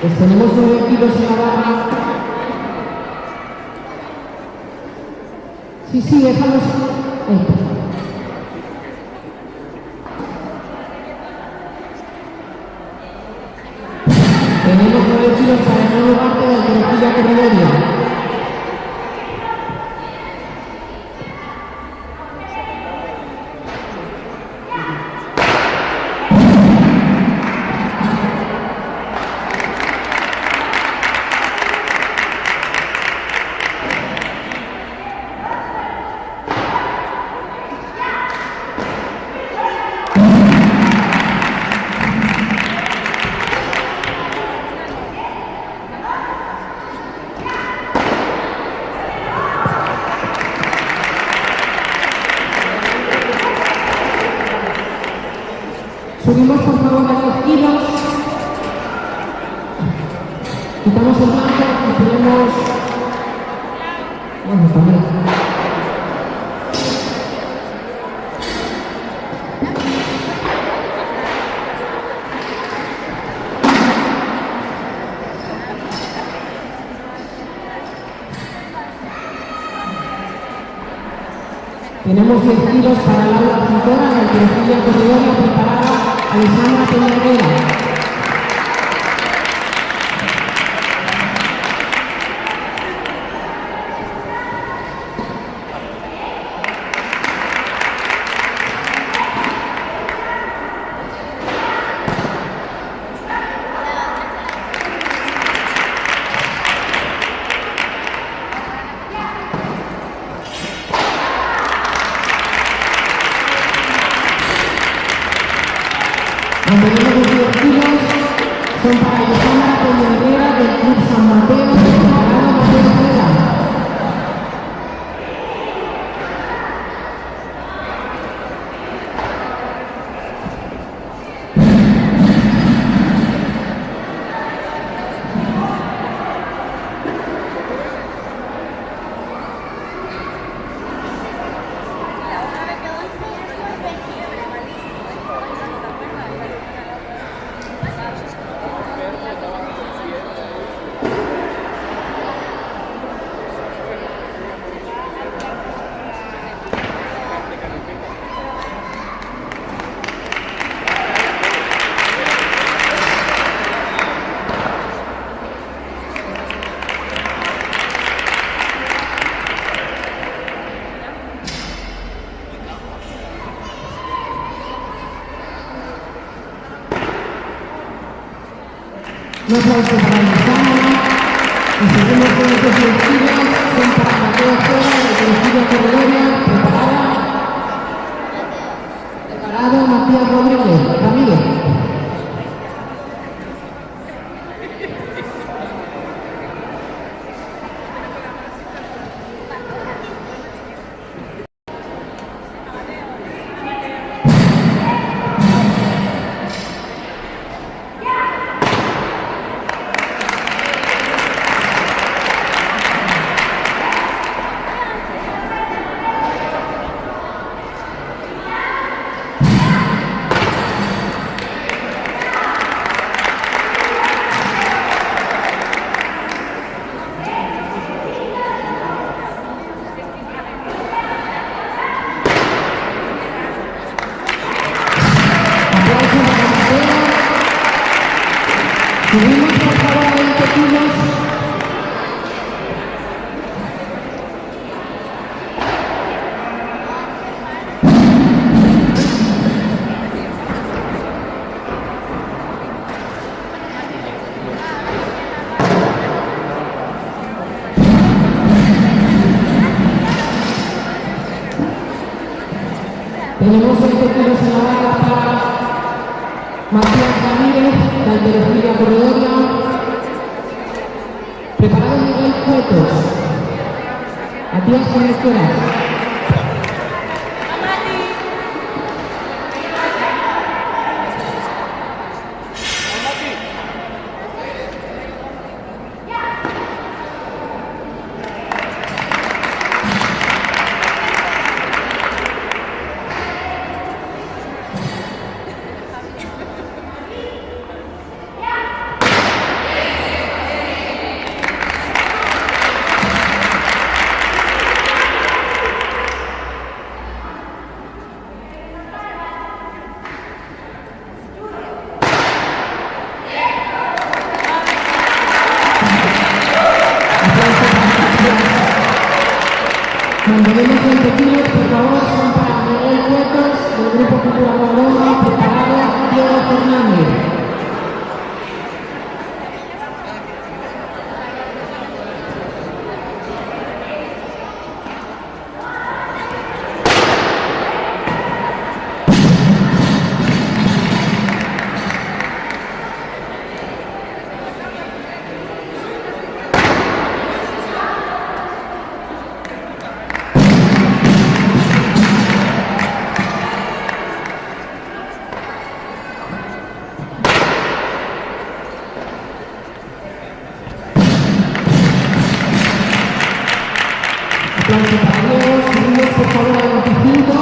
Pues tenemos 9 kilos en la barra. Sí, déjalos. Tenemos 9 kilos para el nuevo parte del Conejillo Corredoria. Subimos por favor a 10 kilos. Quitamos el blanco y ponemos... Bueno, también. Tenemos 10 kilos para Laura Pintora del Conejillo Corredoria preparada Alessandra Peñarera. Tenemos 10 kilos, son para Alessandra Peñarera del Club San Mateo, preparado Mateo Herrera. No sabéis que para Alessandra, y seguimos con estos 10 kilos, son para Mateo Herrera del Conejillo Corredoria, preparado Matías Ramírez. Tenemos 20 kilos en la barra para Matías Ramírez, de Alterofilia Corredoria. Preparado Miguel Cuetos. Matías, cuando quieras. Mantenemos 20 kilos, por favor, son para Miguel Cuetos, del Grupo Cultura Guadalajara, preparado Diego Fernández. Aplauso para Diego, subimos por favor al 25.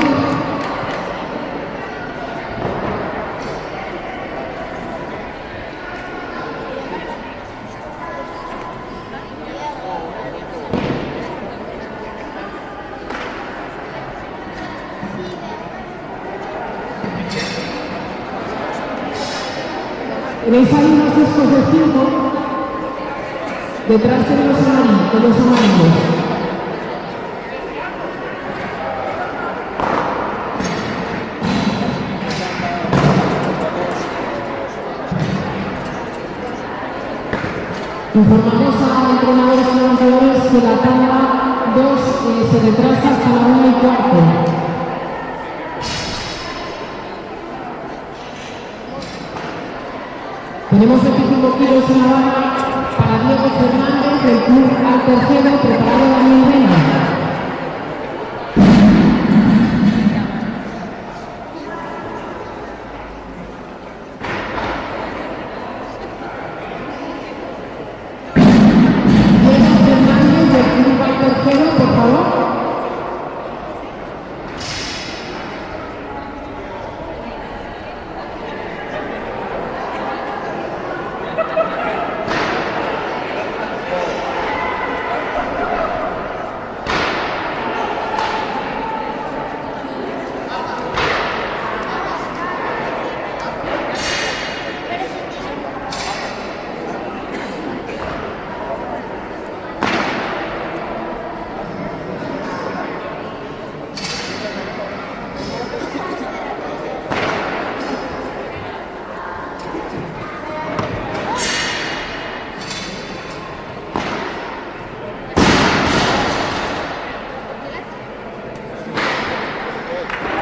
Tenéis ahí unos discos de 5 detrás de los amarillos. Informamos a entrenadores y levantadores que la tanda 2 se retrasa hasta la 1:15. Tenemos 25 kilos en la barra para Diego Fernández del Club Altercero, preparado Daniel Vena. Por favor.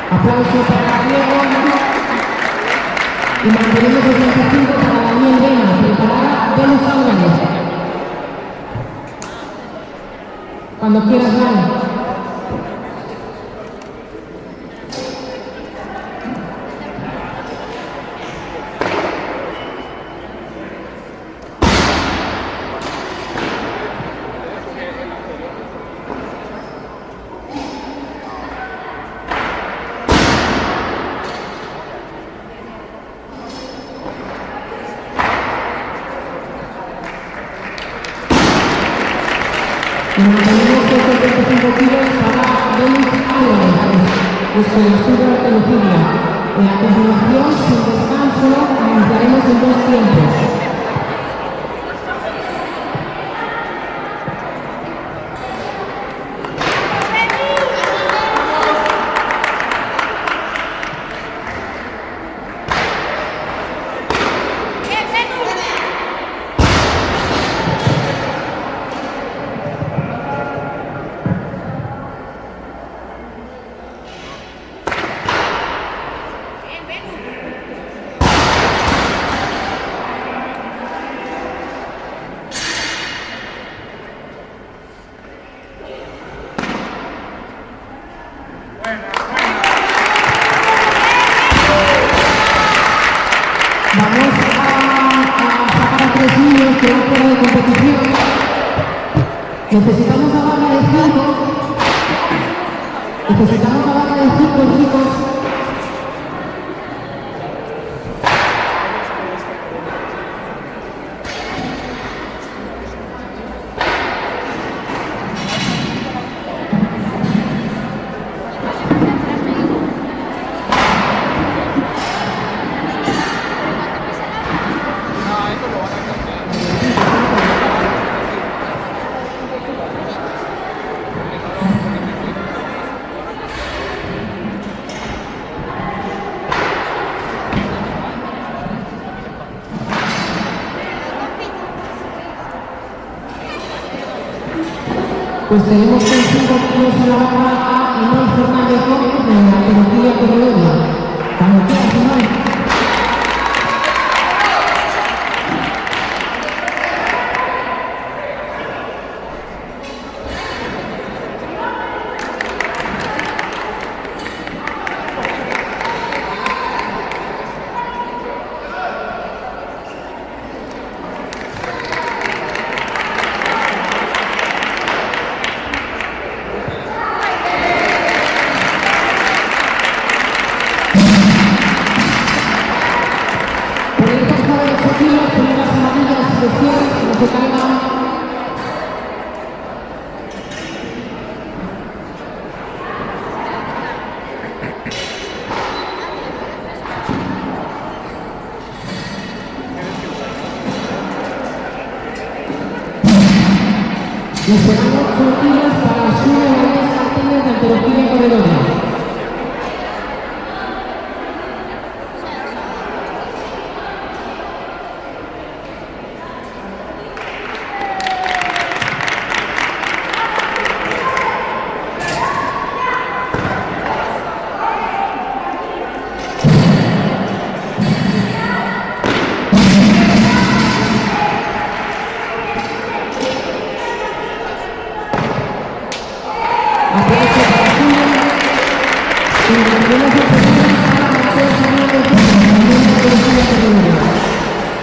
Aplauso para Diego y mantenemos el 25 para Daniel Vena, preparada Venus Álvarez. Cuando quieras, Dani. Mantenemos estos 25 kilos para Venus Álvarez, desde el estudio de Alterofilia. En la continuación, sin descanso, iniciaremos en 2 tiempos. Necesitamos la barra de 5. Necesitamos la barra de 5, chicos. Pues tenemos con 5 kilos en la barra a Inoy Fernández Gómez de la Teología Corredoria. Cuando quieras, Inoy. Nos quedamos tranquilos para el sur de varias carteles de Teología Corredoria.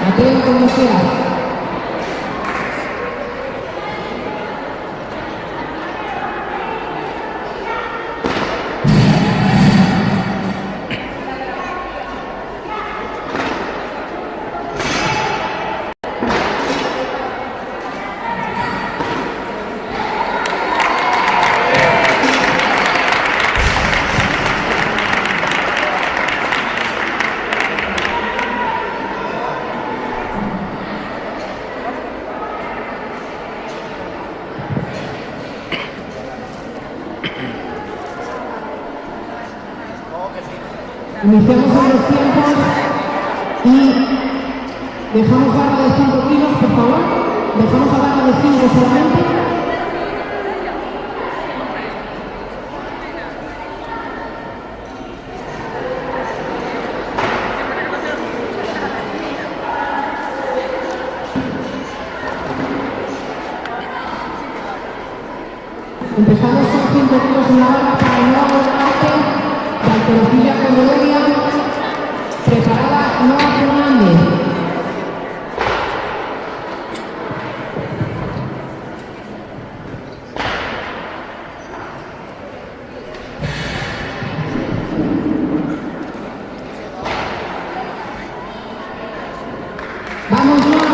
Mateo, como sea. Iniciamos en los tiempos y dejamos barra de 5 kilos, por favor. Dejamos la barra de 5 solamente. Empezamos con 5 kilos en la barra para el nuevo arte. Teología Corredoria, preparada Noa Fernández. ¡Vamos, Noa!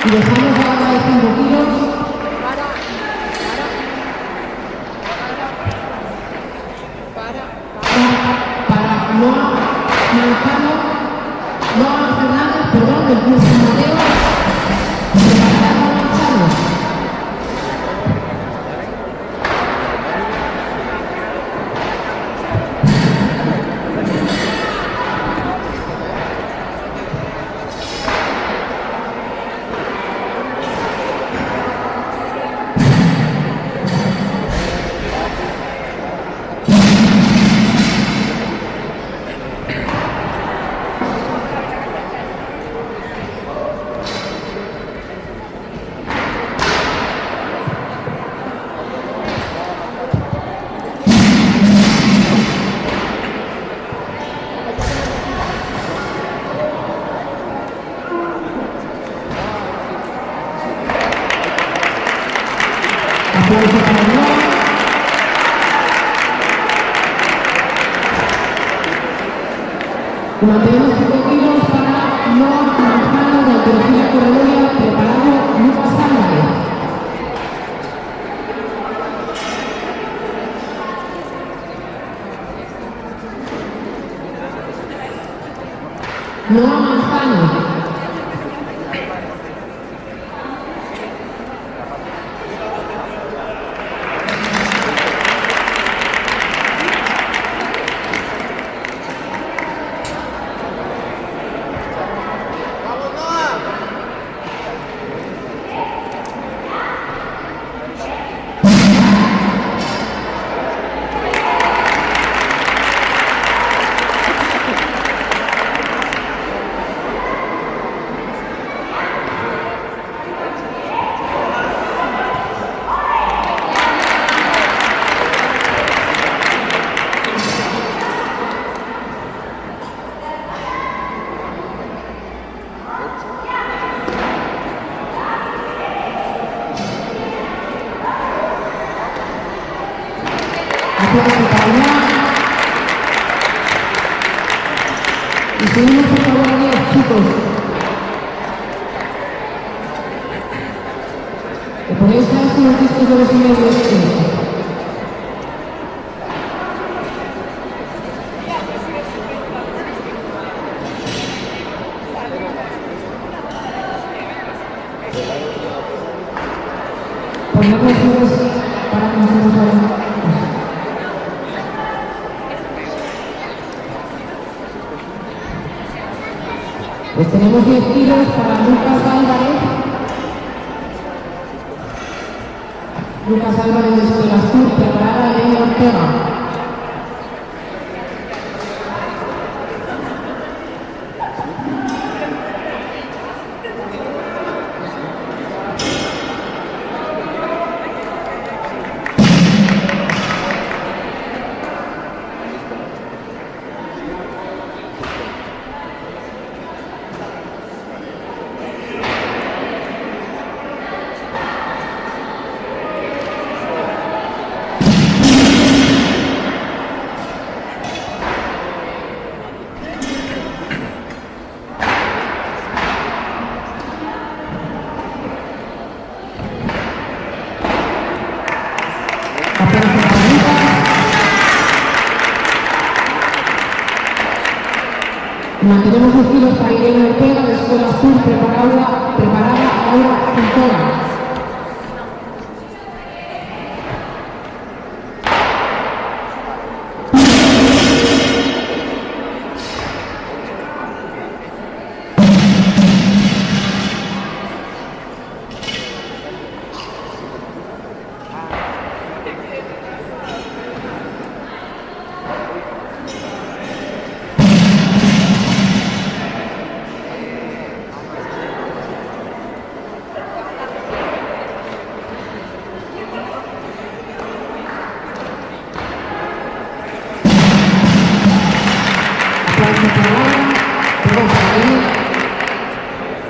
Y dejamos la barra de 5 kilos. Para Noa Manzano, Noa Fernández, perdón, del Club San Mateo. Preparada Noa Manzano. Y mantenemos 5 kilos para Noah Manzano de Alterofilia Corredoria, preparado Lucas Álvarez. Noah Manzano. Y seguimos por favor a 10, chicos. Que ponéis cada uno los discos de los medios. Ponemos los para que nos vamos. Pues tenemos 10 kilos para Lucas Álvarez. Lucas Álvarez de Escuela Sur, preparada Elena Ortega. Mantenemos los kilos para Irene Ortega de Escuela Sur, preparada Laura Cintora.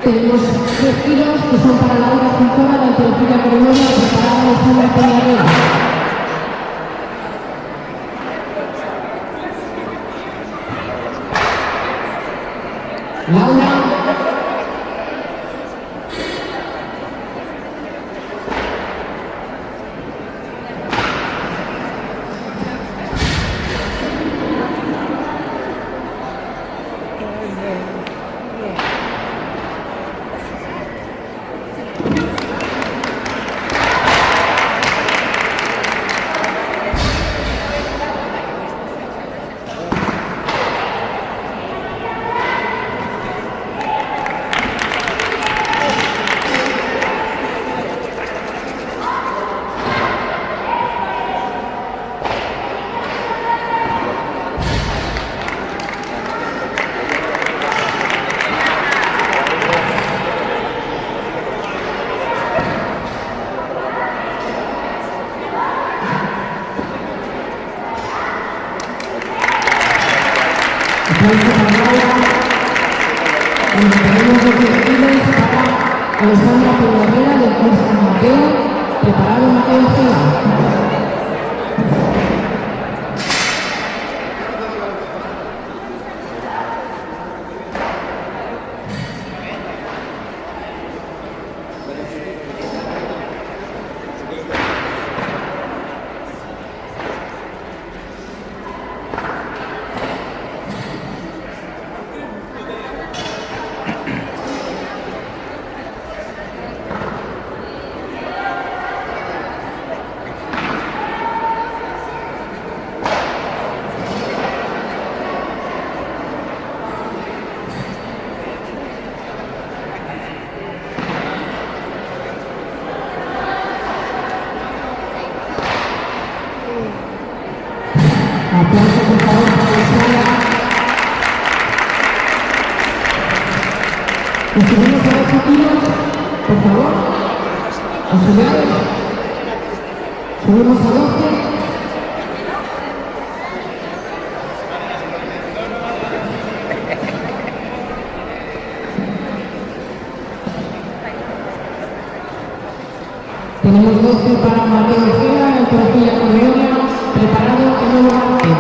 Tenemos 10 kilos que son para Laura Cintora de Alterofilia Corredoria, preparada Alejandra Peñarela. Laura. Tenemos 10 kilos para Alejandra Peñarela del Club San Mateo, preparado Mateo Gela. Aplauso, por favor, para la escuela. Nos subimos a 8 kilos, por favor. Auxiliares. Subimos a 12. Tenemos 12 para María Ojeda, el Trofilla Correola, preparado que no lo hace.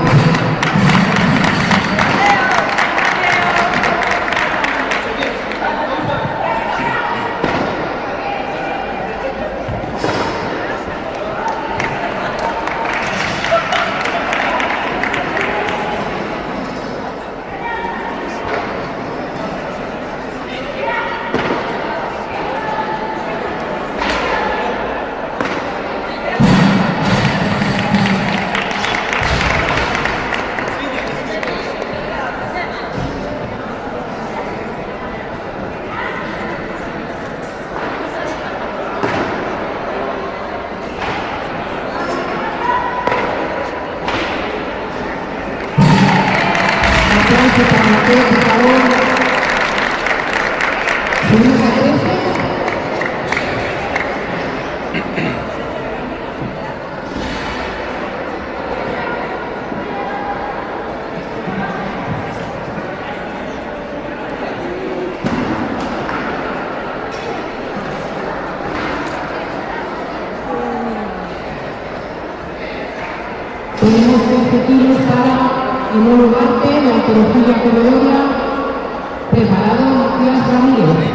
Aplauso para Mateo, por favor. Subimos a 13. Tenemos 13 kilos para Emilio Ugarte, la Alterofilla Corredora, preparado Matías Ramírez.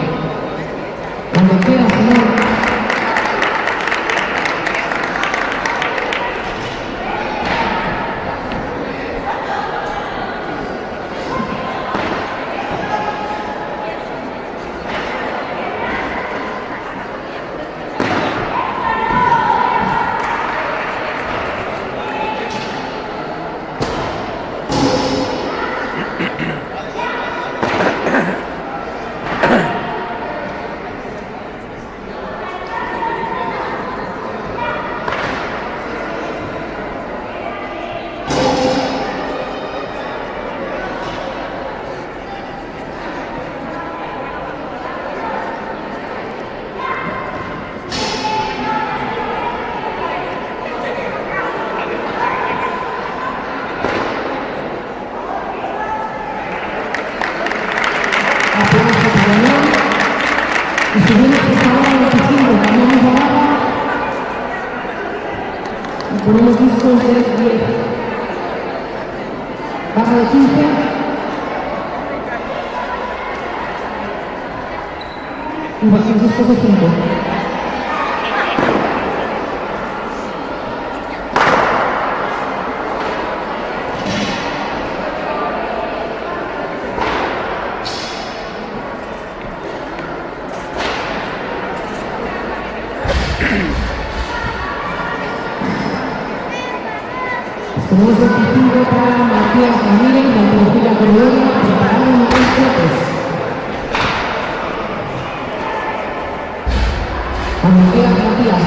Cuando quiera, señor. Aplauso para León. Y subimos por favor a 25, cambiamos la barra. Y ponemos discos de 10. Barra de 15. Y bajamos discos de 5. Tenemos 25 para Matías Ramírez, la Alterofilla Corredora, preparado en 3 Cuando quieras, Matías.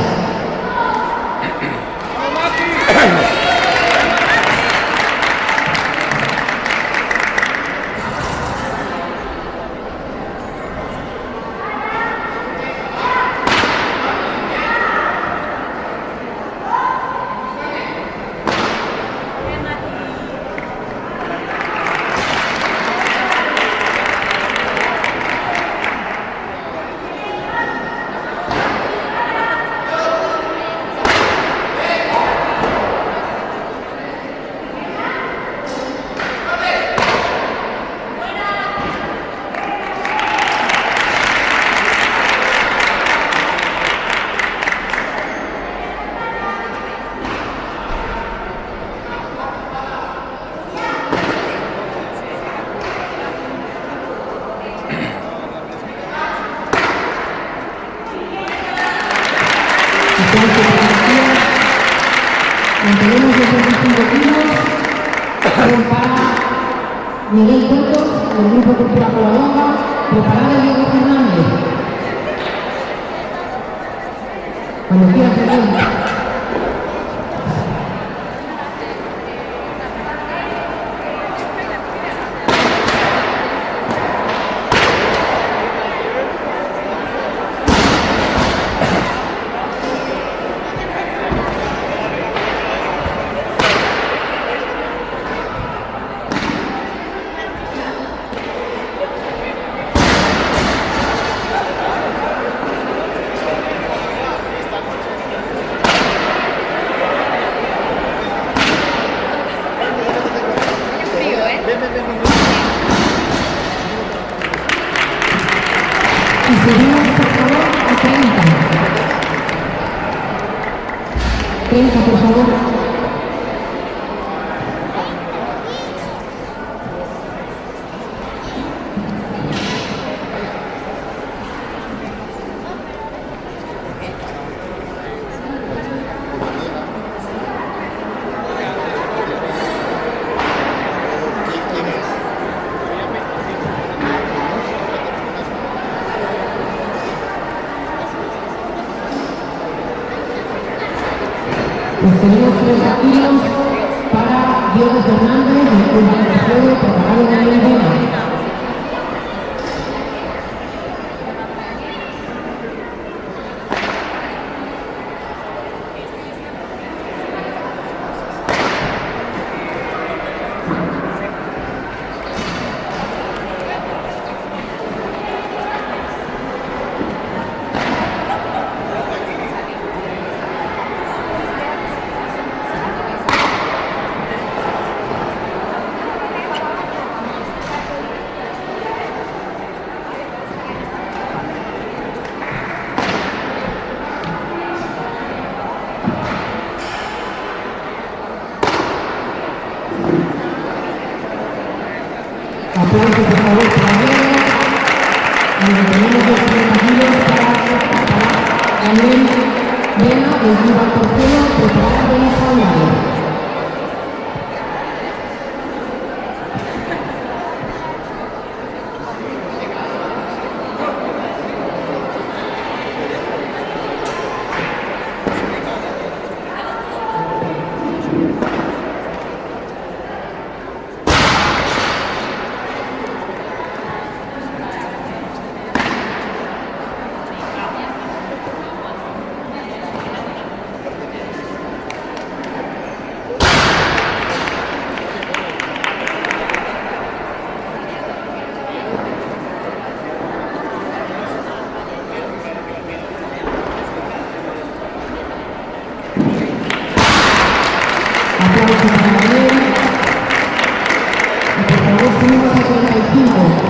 Mantenemos los 25 kilos. Para Miguel Cuentos, del Grupo Cultura Covadonga, preparado Diego Fernández. Cuando quieras, Miguel. ver ningún. Y seguimos, por favor, a 30. 30, por favor. Pues tenemos 30 kilos para Diego Fernández, del Club de Juego, preparado en el Vena. Aplausos, por favor, para Diego. Y tenemos los 30 kilos para Daniel Vena, del Club Alcorceno, preparado en esa unidad. Aplausos para Daniel. Y por favor, subimos a 35.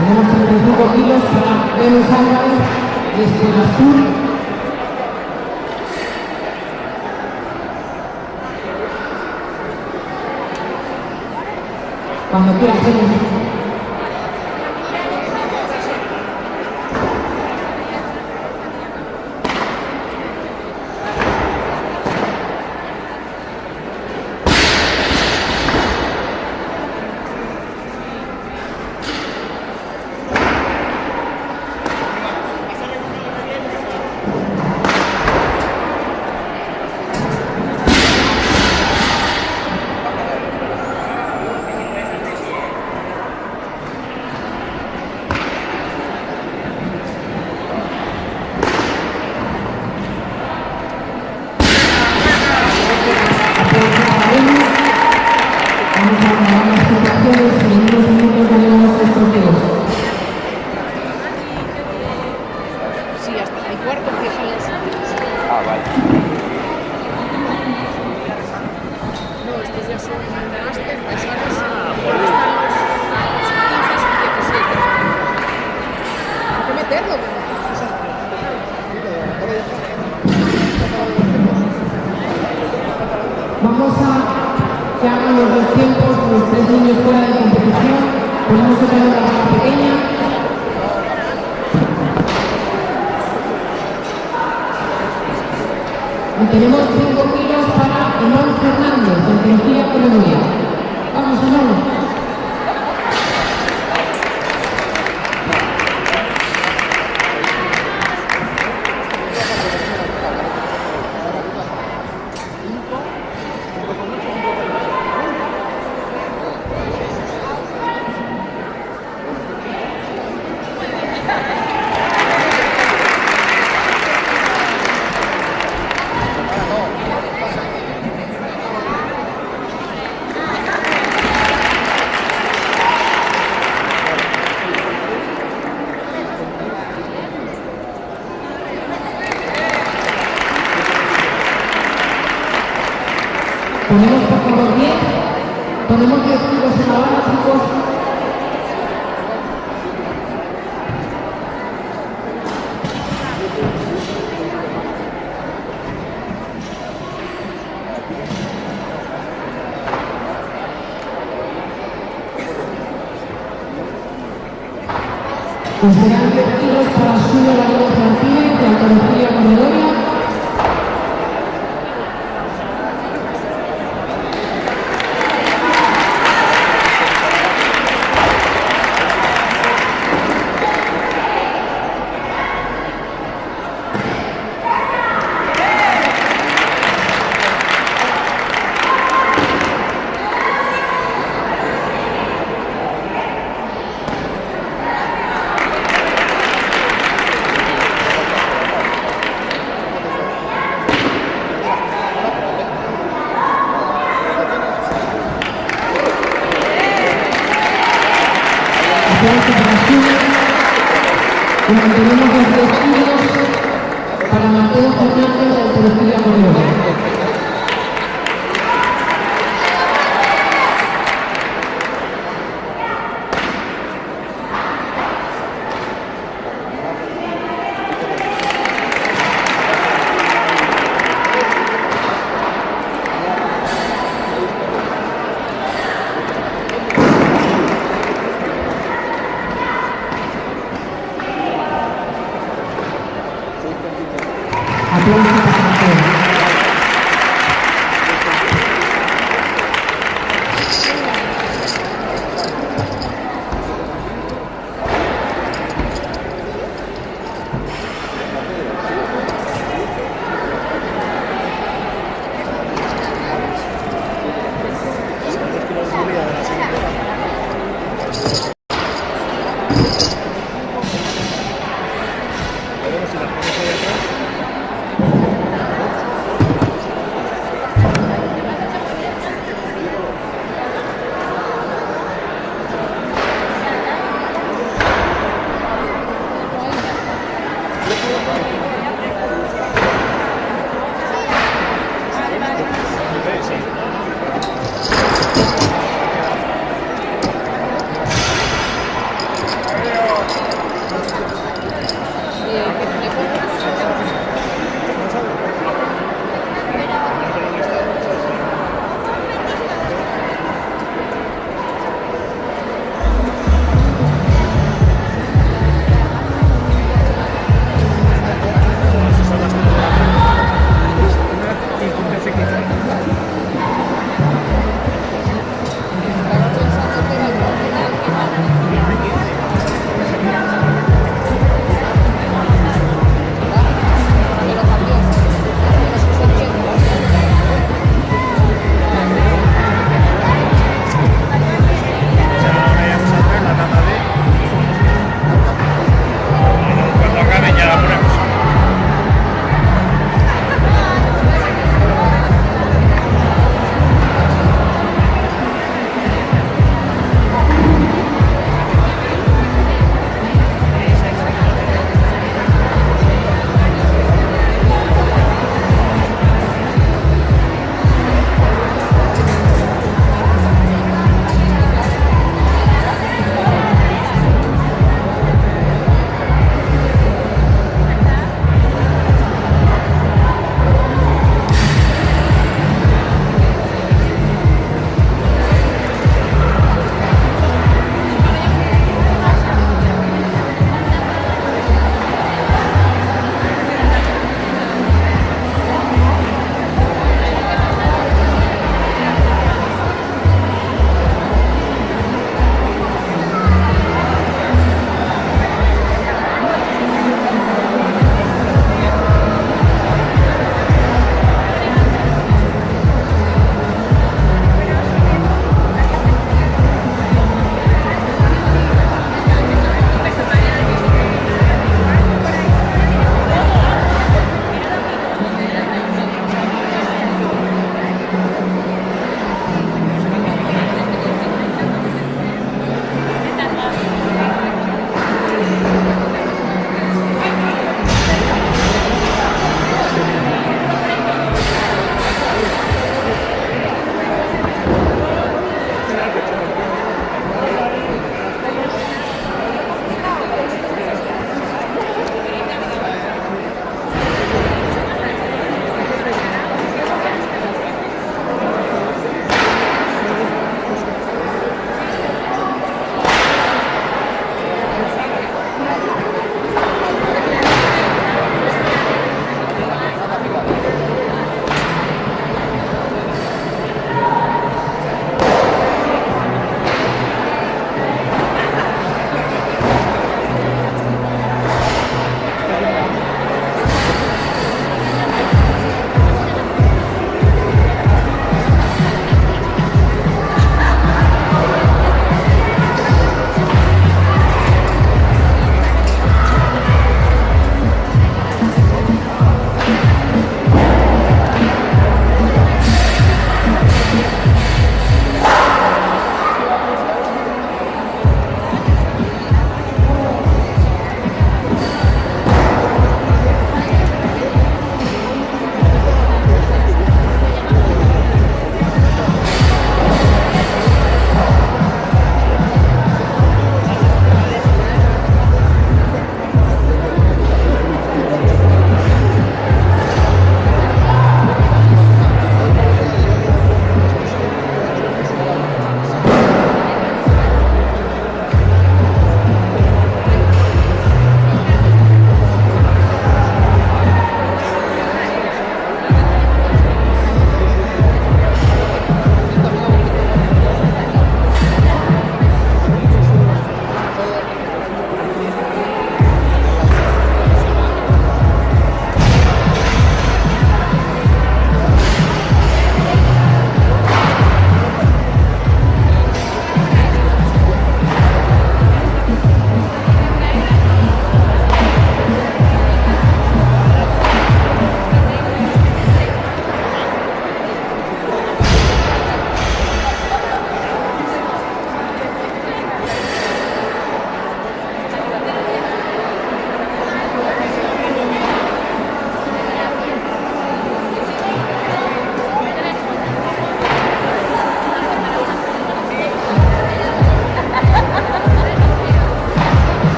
Tenemos 35 kilos para Venus Álvarez, desde Gastur. Cuando quieras, Venus. Sí, hasta el cuarto empiezan los últimos. Ah, vale. No, estos ya son máster, personas. Están los 15 y 17. Hay que meterlo, Vamos a que hagan los dos tiempos, los 3 niños fuera de competición. Ponemos otra vez la barra pequeña. Y tenemos 5 kilos para Enol Fernández, de Tequila, Colombia. Vamos, Enol. Ponemos por favor 10. Ponemos 10 tiros en la barra, chicos. Pues serán 10 tiros para Julio Ramírez Martínez de Antología Comedoria. Y mantenemos los 10 tiros para Mateo Fernández de Antología Comedoria. Aplausos.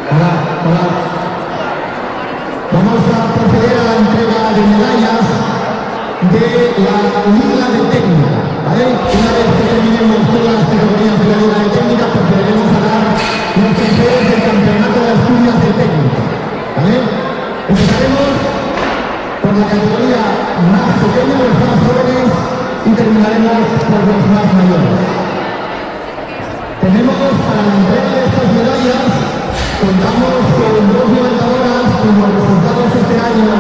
Hola, hola. Vamos a proceder a la entrega de medallas de la Liga de Técnica, ¿vale? Una vez que terminemos todas las categorías de la Liga de Técnica, procederemos a dar los trofeos del Campeonato de Asturias de Técnica, ¿vale? Empezaremos por la categoría más pequeña, los más jóvenes, y terminaremos por los más mayores. Tenemos para la entrega de estas medallas, contamos con dos levantadoras cuyos resultados este año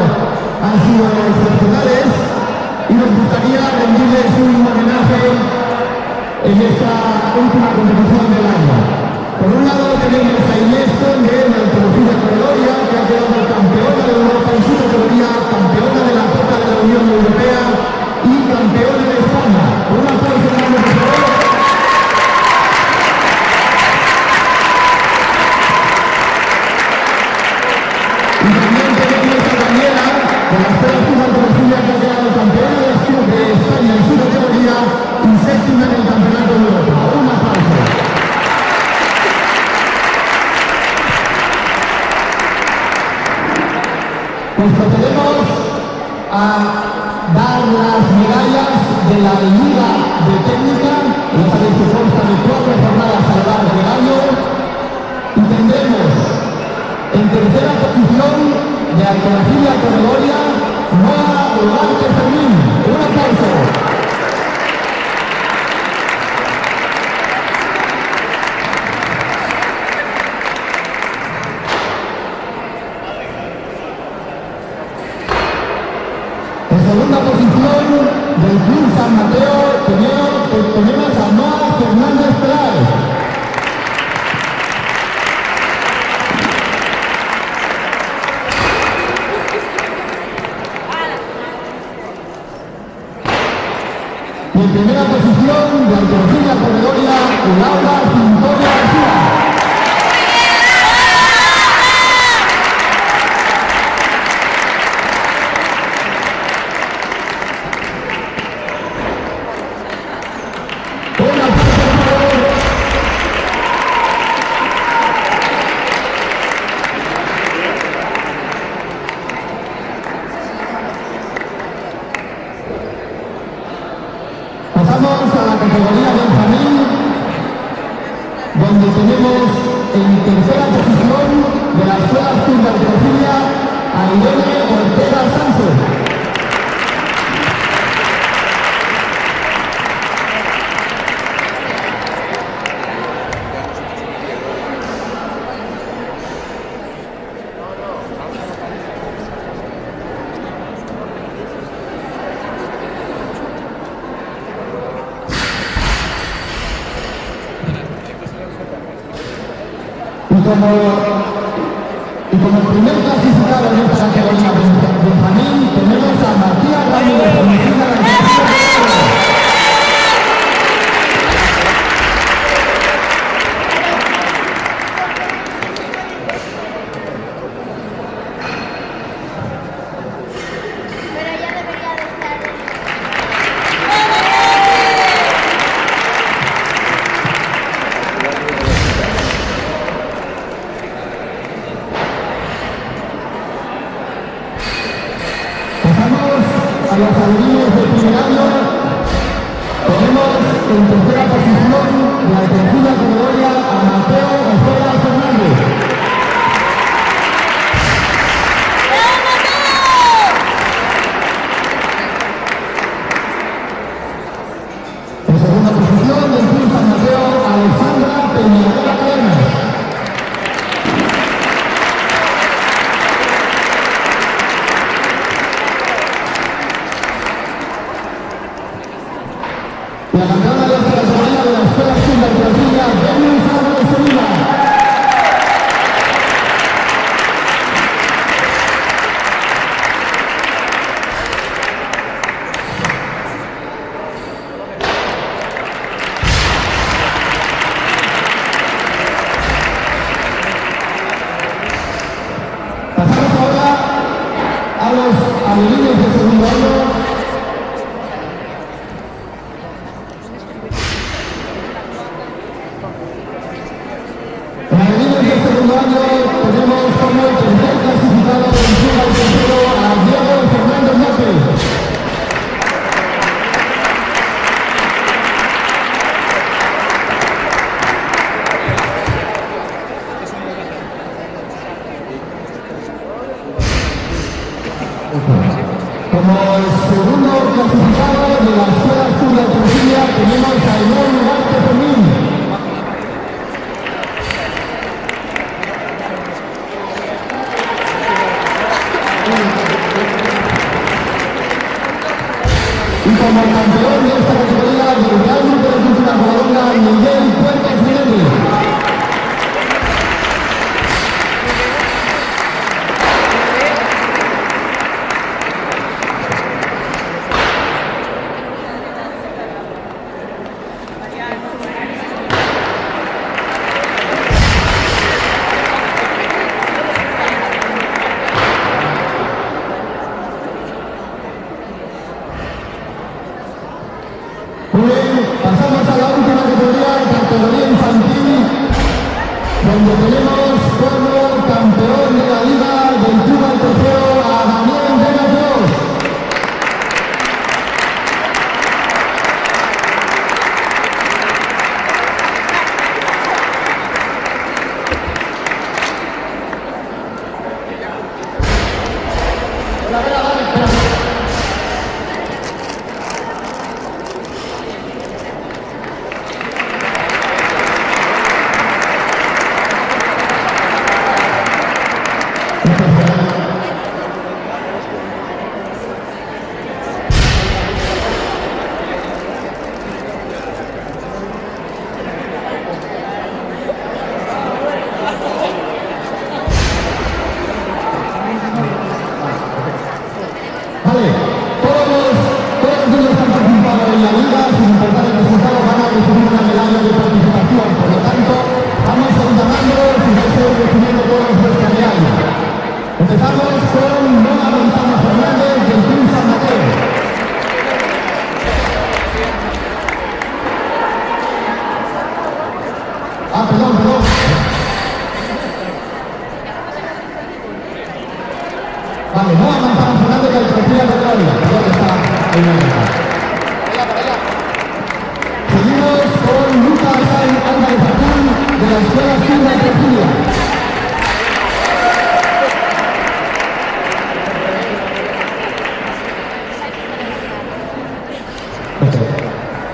han sido excepcionales y nos gustaría rendirles un homenaje en esta última competición del año. Por un lado tenemos a Inés Conde, la conocida corredoria, que ha quedado campeona de Europa en su categoría, campeona de la Copa de la Unión Europea y campeona de España. Un aplauso grande, por favor. Y también tenemos a Daniela, de la Escuela Fútbol Brasilia, que ha quedado campeona de España en su categoría y séptima en el Campeonato de Europa. Un aplauso. Pues procedemos a dar las medallas de la Liga de Técnica, ya sabéis que consta de 4 jornadas a lo largo del año, y tendremos en tercera posición de Alternativa Corredoria, Noa Ugarte Fermín. Un aplauso. En segunda posición del Club San Mateo tenemos a Noa Fernández Peláez. Y en primera posición de Alternativa Corredoria, Laura Cintoria García. Pasamos a la categoría Benjamín, donde tenemos en tercera posición de la Escuela Azul de Alternativa a Irene Ortega Sánchez. Y como primer clasificado en esta categoría Benjamín, tenemos a Matías Ramírez, homicida de la a los alumnos de primer año, tenemos en tercera posición la Alternativa Corredoria a Mateo Ojeda Fernández. En segunda posición del Club San Mateo, Alexandra Peñarela Cadena. La campeona de esta categoría de la Escuela Azul de Alternativa, Denis Álvarez Sevilla. Pasamos ahora a los alumnos de segundo año. En el nivel de segundo año Como el segundo clasificado de la Escuela Estudia de Trujillo tenemos a Iván Ugarte Fermín. Y como campeón de esta categoría del Real Grupo de Cultura Covadonga, Miguel Puertas Minelli. Muy bien, pasamos a la última categoría infantil, donde tenemos como campeón de la Liga del Club al Tercero a Daniel Entregas Dios. Vale, todos los niños que han participado en la liga, sin importar el resultado, van a recibir una medalla de participación. Por lo tanto, vamos a ir llamándolos y vais a ir recibiendo todos los materiales. Empezamos con Nona González Fernández del Club San Mateo. Perdón. Vale, Nona González Fernández del Trofeo de Gloria. ¿Dónde está el nombre? Seguimos con Lucas Sainz Álvarez Azul de la Escuela Estudia de Trujillo.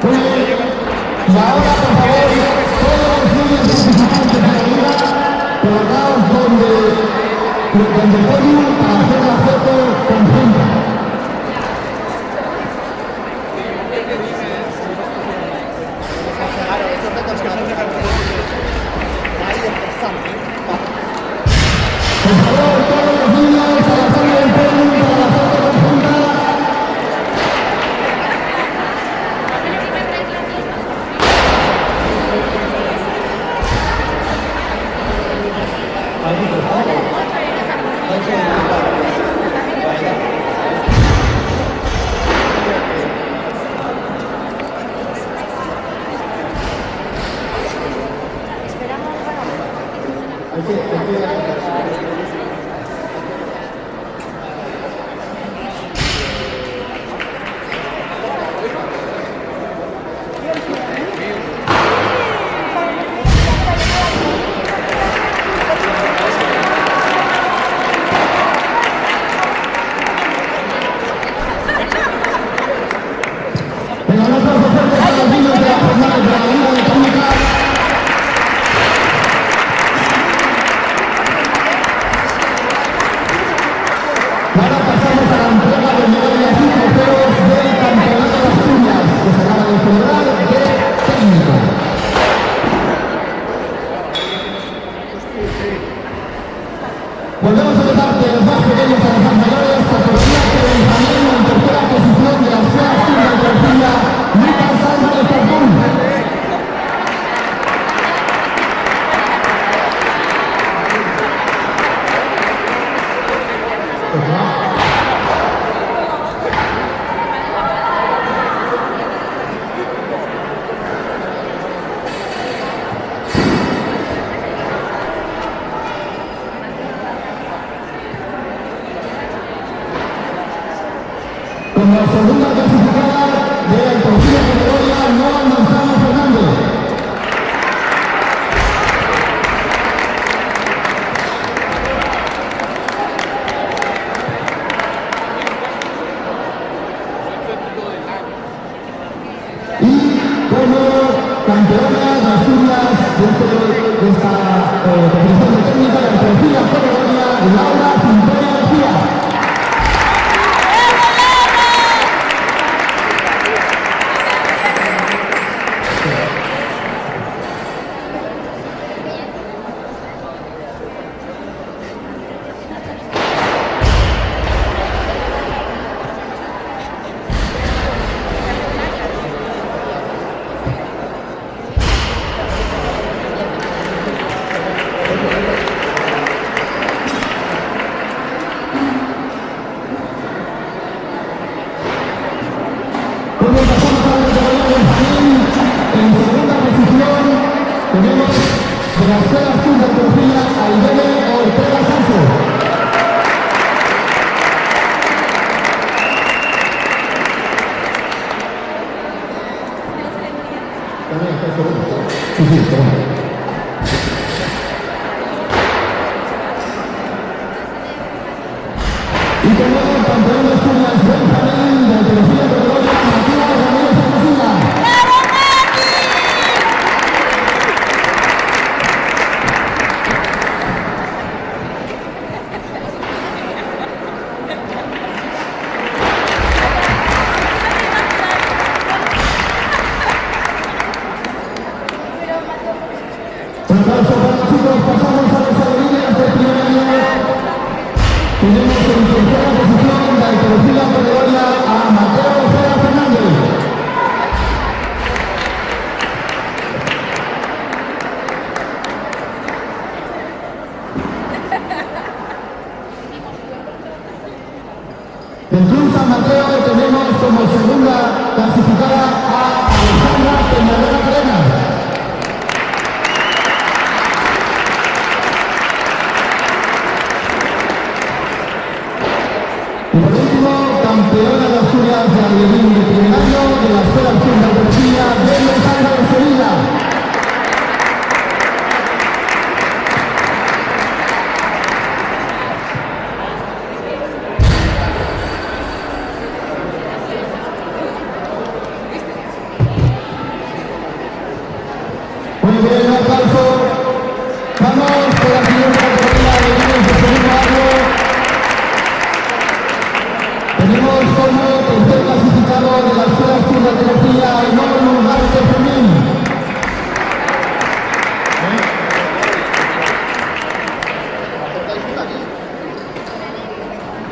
Muy bien. Y ahora, por favor, todos los niños participantes de la liga, colocaos donde el podio para hacer la foto conjunta. Por favor, todos los niños a la zona del podio para la foto conjunta. Venga, un aplauso fuerte para los niños de la jornada de la Liga de Cómica. Ahora pasamos a la entrega de medallas y trofeos del Campeonato de Asturias, que se acaba de celebrar de técnico. Volvemos a empezar de los más pequeños a los más mayores, categoría que Benjamín en tercera posición de la Escuela Estudia de Trujillo, Lucas Álvarez Azul. Como segunda clasificada de la tercera categoría, Nona González Fernández. Laura Cintoya García. De la Escuela Azul de Andalucía, Aidene Ortega Sánchez. Sí, sí, perdón. Y tenemos campeón de Asturias, Benjamín, de Andalucía, Categoría, Matías Ramírez Arcosilla. Un aplauso para los chicos, pasamos a las alegrías del primer año. Tenemos en tercera posición de Andalucía Categoría a Mateo Ojeda Fernández. En Club San Mateo tenemos como segunda clasificada a Alejandra Peñalera Cadenas. Y por último, campeona de Asturias de Alderín de primer año de la Escuela Azul de Andalucía, Belén Sandra de Sevilla. Muy bien, un aplauso. Vamos por la siguiente categoría de niños de segundo año. Tenemos como tercer clasificado de la Escuela Azul de Andalucía, Enorme Ugarte Fermín.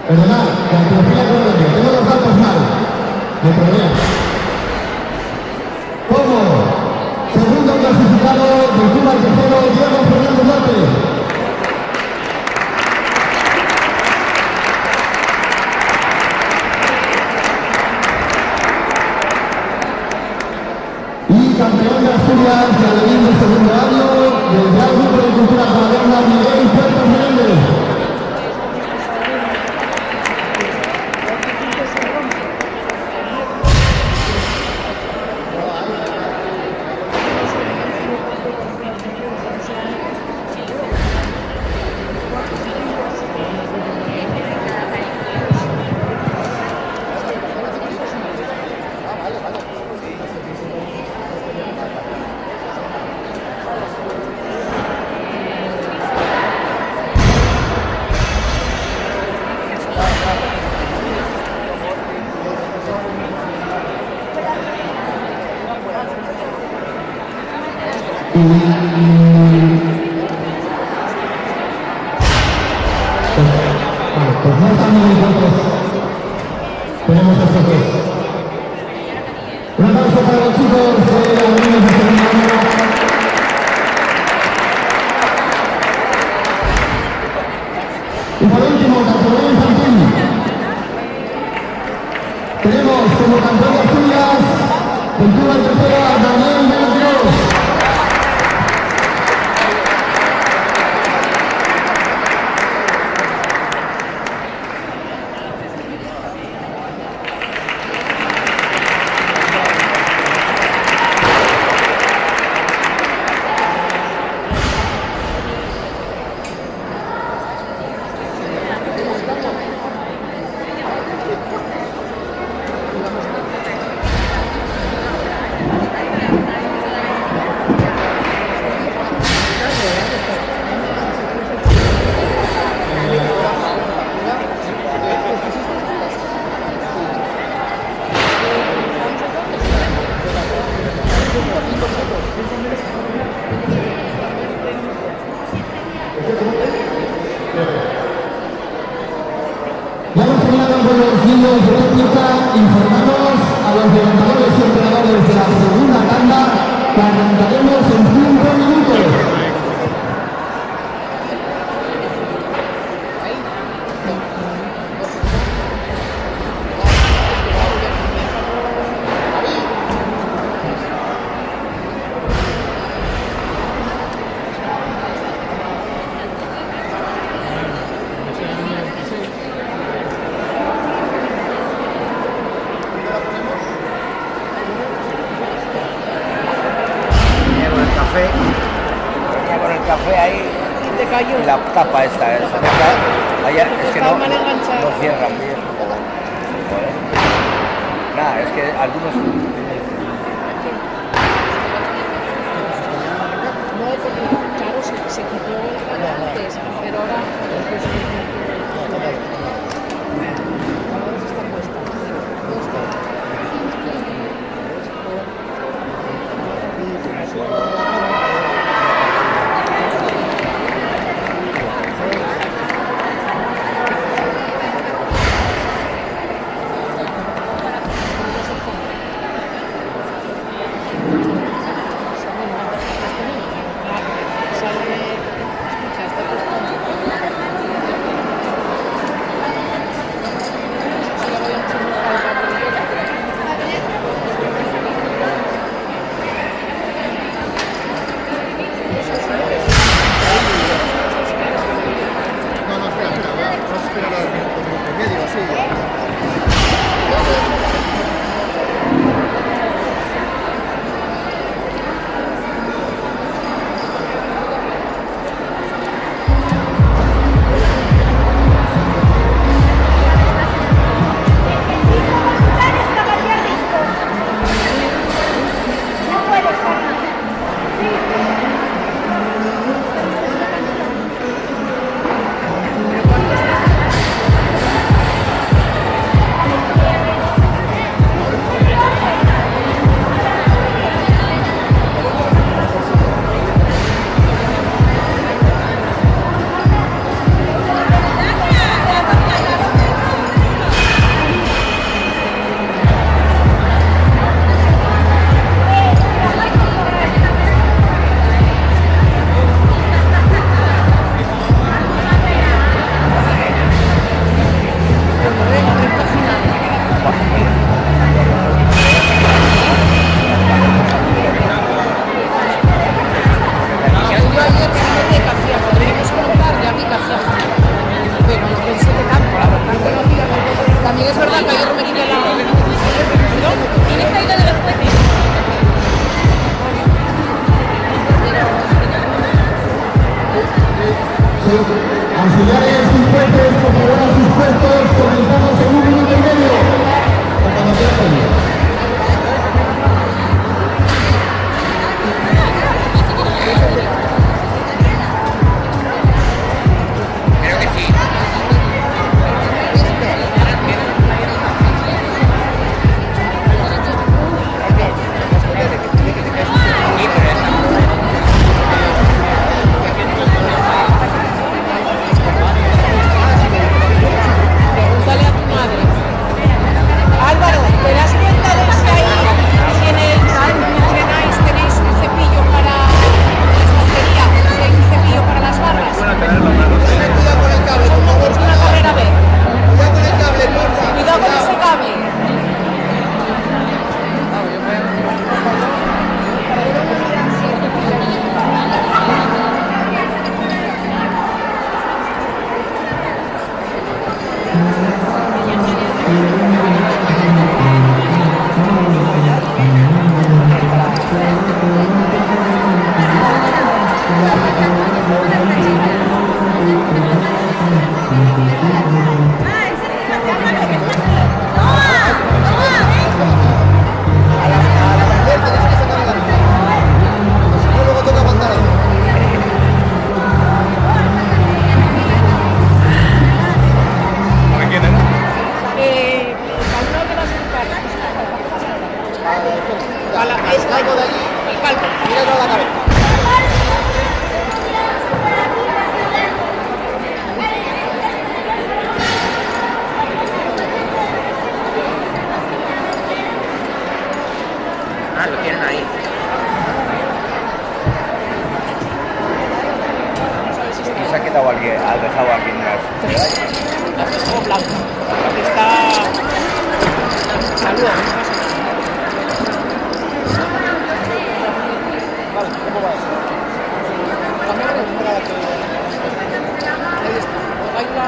Perdonad, la Andalucía Colombia, tengo los datos mal. Me problema. Como segundo clasificado del Club Artesero, Diego Fernández López. Y campeón de Asturias de Alderín de segundo año del Real Grupo de Cultura Moderna, Miguel Puerto Menéndez. Pues no están muy contentos. Tenemos estos dos. Un aplauso para los chicos de la Avenida de Sevilla. Y por último, categoría infantil. Tenemos como campeón de Asturias el Club Artesero a Daniel Melandros. guiños de réplica, informamos a los levantadores y entrenadores de la segunda tanda que arrancaremos en 5 minutos. Con el café ahí Y te cayó. y la tapa esta, es que Estaba mal enganchado. no cierran bien. Joder. Nada, es que algunos No, porque claro, se quitó la cara antes, pero ahora está puesta. Auxiliares y jueces, por favor, a sus puestos, comenzamos en 1 minuto y medio. O cuando quieran. Pregúntale a tu madre. Álvaro, verás que que has dejado aquí unas medallas. Las dejo blancas. Porque está... Saludos, no pasa nada. Vale, ¿cómo va eso? Ahí está.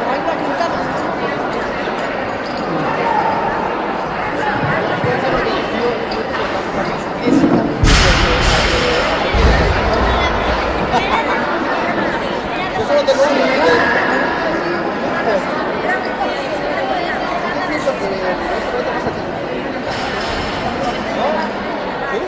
Gaila Quintana. Eso también. Yo solo tengo un límite. ¿Qué pienso que eso no te pasa a ti? ¿No? ¿Sí?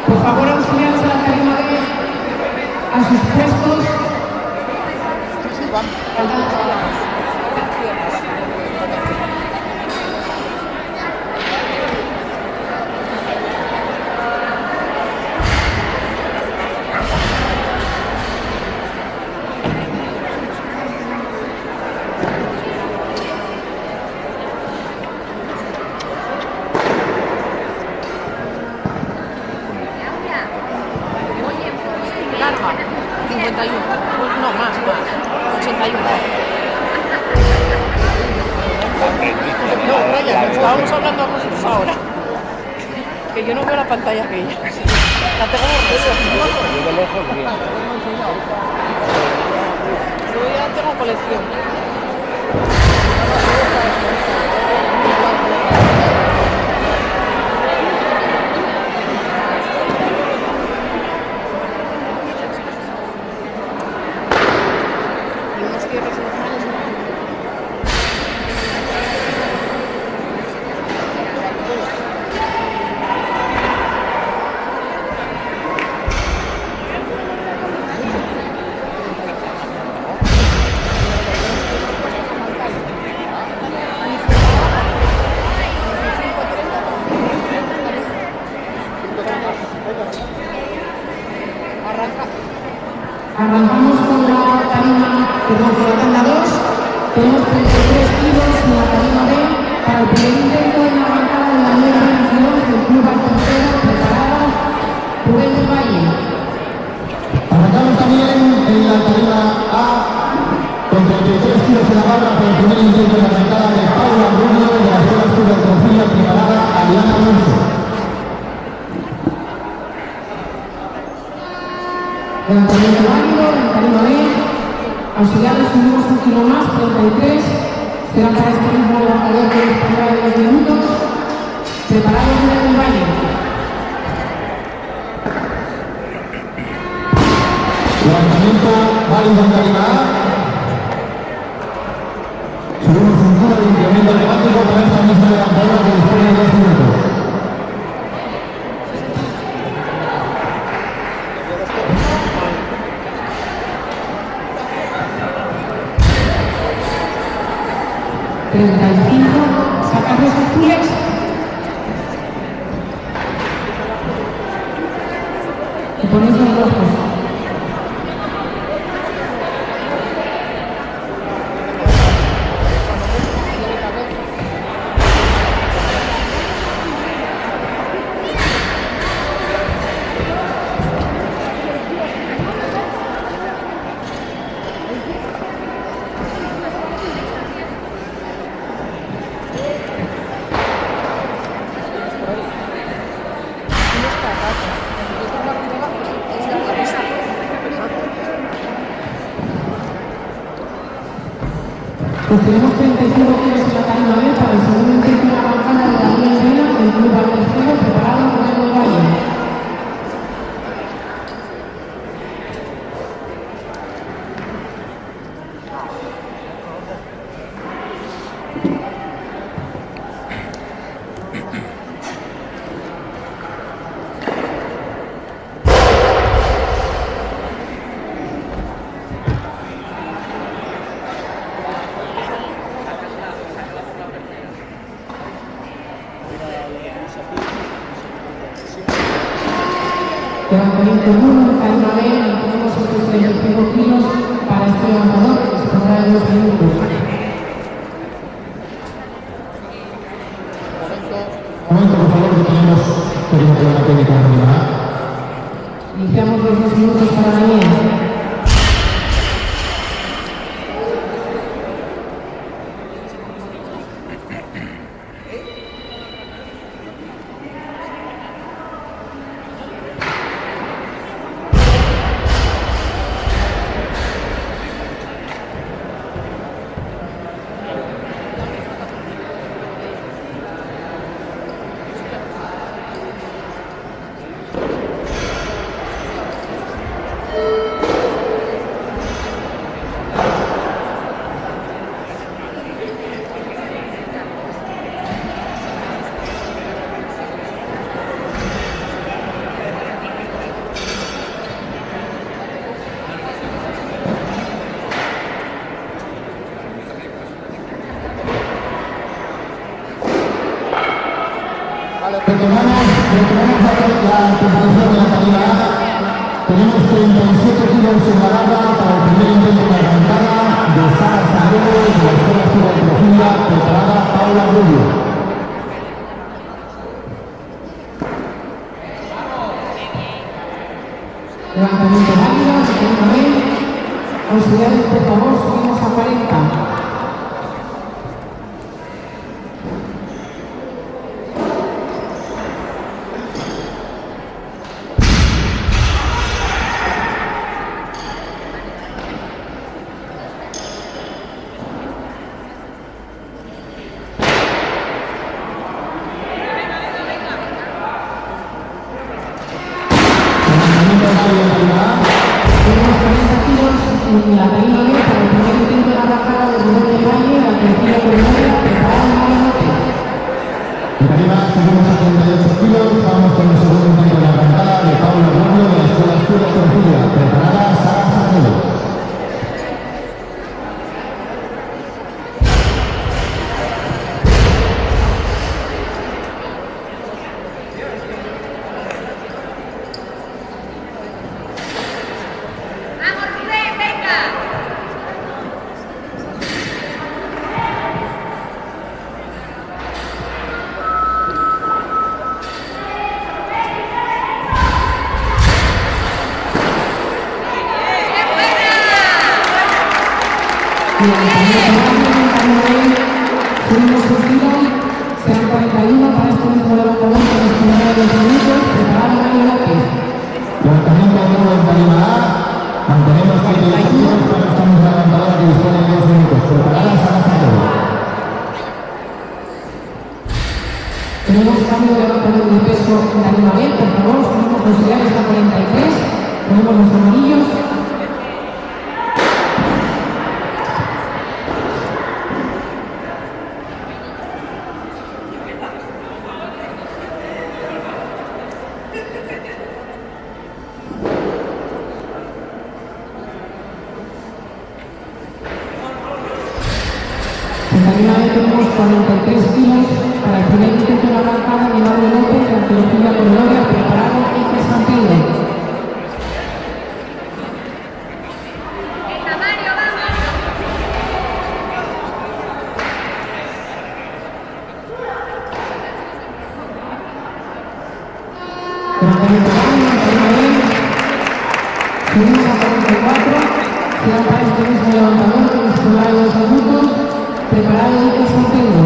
Por favor, auxiliares de la tarima B a sus puestos. Larga, 51. No, más. 81. No, Ryan, estábamos hablando nosotros ahora. Que yo no veo la pantalla aquella. La tengo Yo de lejos bien. Yo ya tengo colección. Y unos cierres normales. Arrancamos con la tarima, perdón, con la tanda 2. Tenemos 33 kilos en la tarima B para el primer intento en la arrancada de la nueva 22 del Club Alconcero, preparado Rubén del Valle. Arrancamos también en la tarima A con 33 kilos en la barra por el primer intento de la arrancada de Pablo Antonio de la Escuela Sur de Concilio preparada Ariana Alonso. Levantamiento válido, en tarima B, auxiliares subimos un kilo más, 33, será para este mismo levantador que dispondrá de 2 minutos, preparado Rubén del Valle. Levantamiento válido en tarima A. Subimos un kilo de incremento neumático para esta misma levantadora que dispone de 2 minutos. Sacar los azules. Y ponéis los rojos. Pues tenemos 35 kilos en la tarima B para el segundo intento de la arrancada de la Liga Andina del Club Alconcero, preparado Rubén del Valle. Levantamiento 1, cadena B, mantenemos estos 35 kilos para este levantador que se pondrá en 2 minutos. Momento, por favor, que tenemos la técnica arriba. Iniciamos los 2 minutos para Daniel. Retomamos la competición de la calidad A. Tenemos 37 kilos en la barra para el primer intento de arrancada de Sara Sangrero de la Escuela Escuela de Profunda, preparada Paula Rubio. Levantamiento rápido, segunda vez. Auxiliares, por favor, subimos a 40. En la tarima B para el primer intento de la bajada de Rubén del Valle, la tercera colonia, preparada en Mario López. En tarima subimos a 38 kilos, vamos con el segundo intento de la arrancada de Paula Rubio de la Escuela Escuela de Profunda, preparada Sara Sangrero. Subimos un kilo, serán 41 para este mismo levantamiento de los primeros 2 minutos, preparado Mario López. Levantamiento de nuevo en tarima A, mantenemos 38 kilos para esta misma levantadora que dispone de 2 minutos, preparada Sara Sangrero. Tenemos cambio de levantamiento de peso en tarima B, por favor, subimos los auxiliares a 43, ponemos los amarillos. En tarima B tenemos 43 kilos para el primer intento de la arrancada de Mario López de Arqueología con Gloria, preparado Iker Santiago. Levantamiento rápido, en tarima B, subimos a 44, será para este mismo levantador que dispondrá de 2 minutos, preparado Iker Santiago.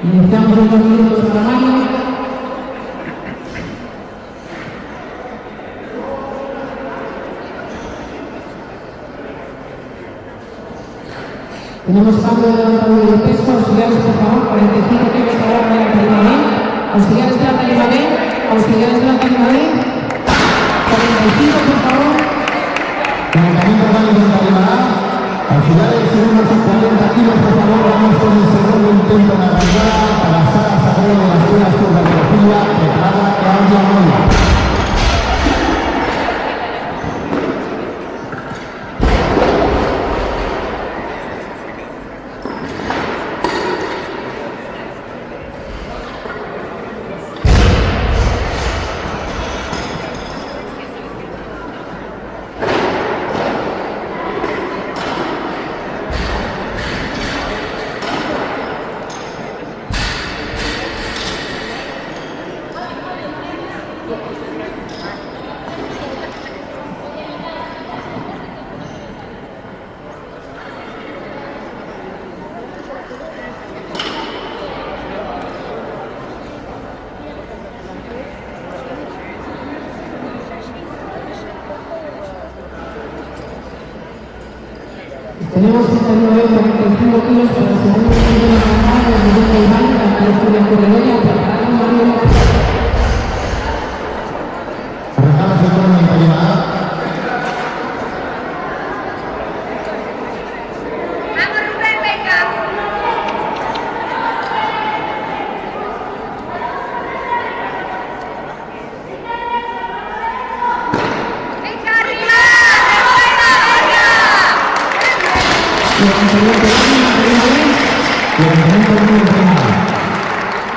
Iniciamos los 2 minutos para Mario. Tenemos cambio de levantamiento de peso, auxiliares por favor, 45 kilos para la tarima B, auxiliares de la tarima B, auxiliares de la tarima B, 45 por favor. Levantamiento válido en tarima A, auxiliares subimos a 40 kilos, por favor, vamos con el segundo intento de arrancada para Sara Sangrero de la Escuela Escuela de Profunda, preparada Claudia Moya. Tenemos 39,45 kilos para el segundo intento de arrancada del Miguel del Valle, la Colegio Corredoria, preparado Mario López. Arrancamos el turno en Tarima A. ¡Vamos, Rubén, venga! ¡Venga, arriba! ¡Recuerda, venga!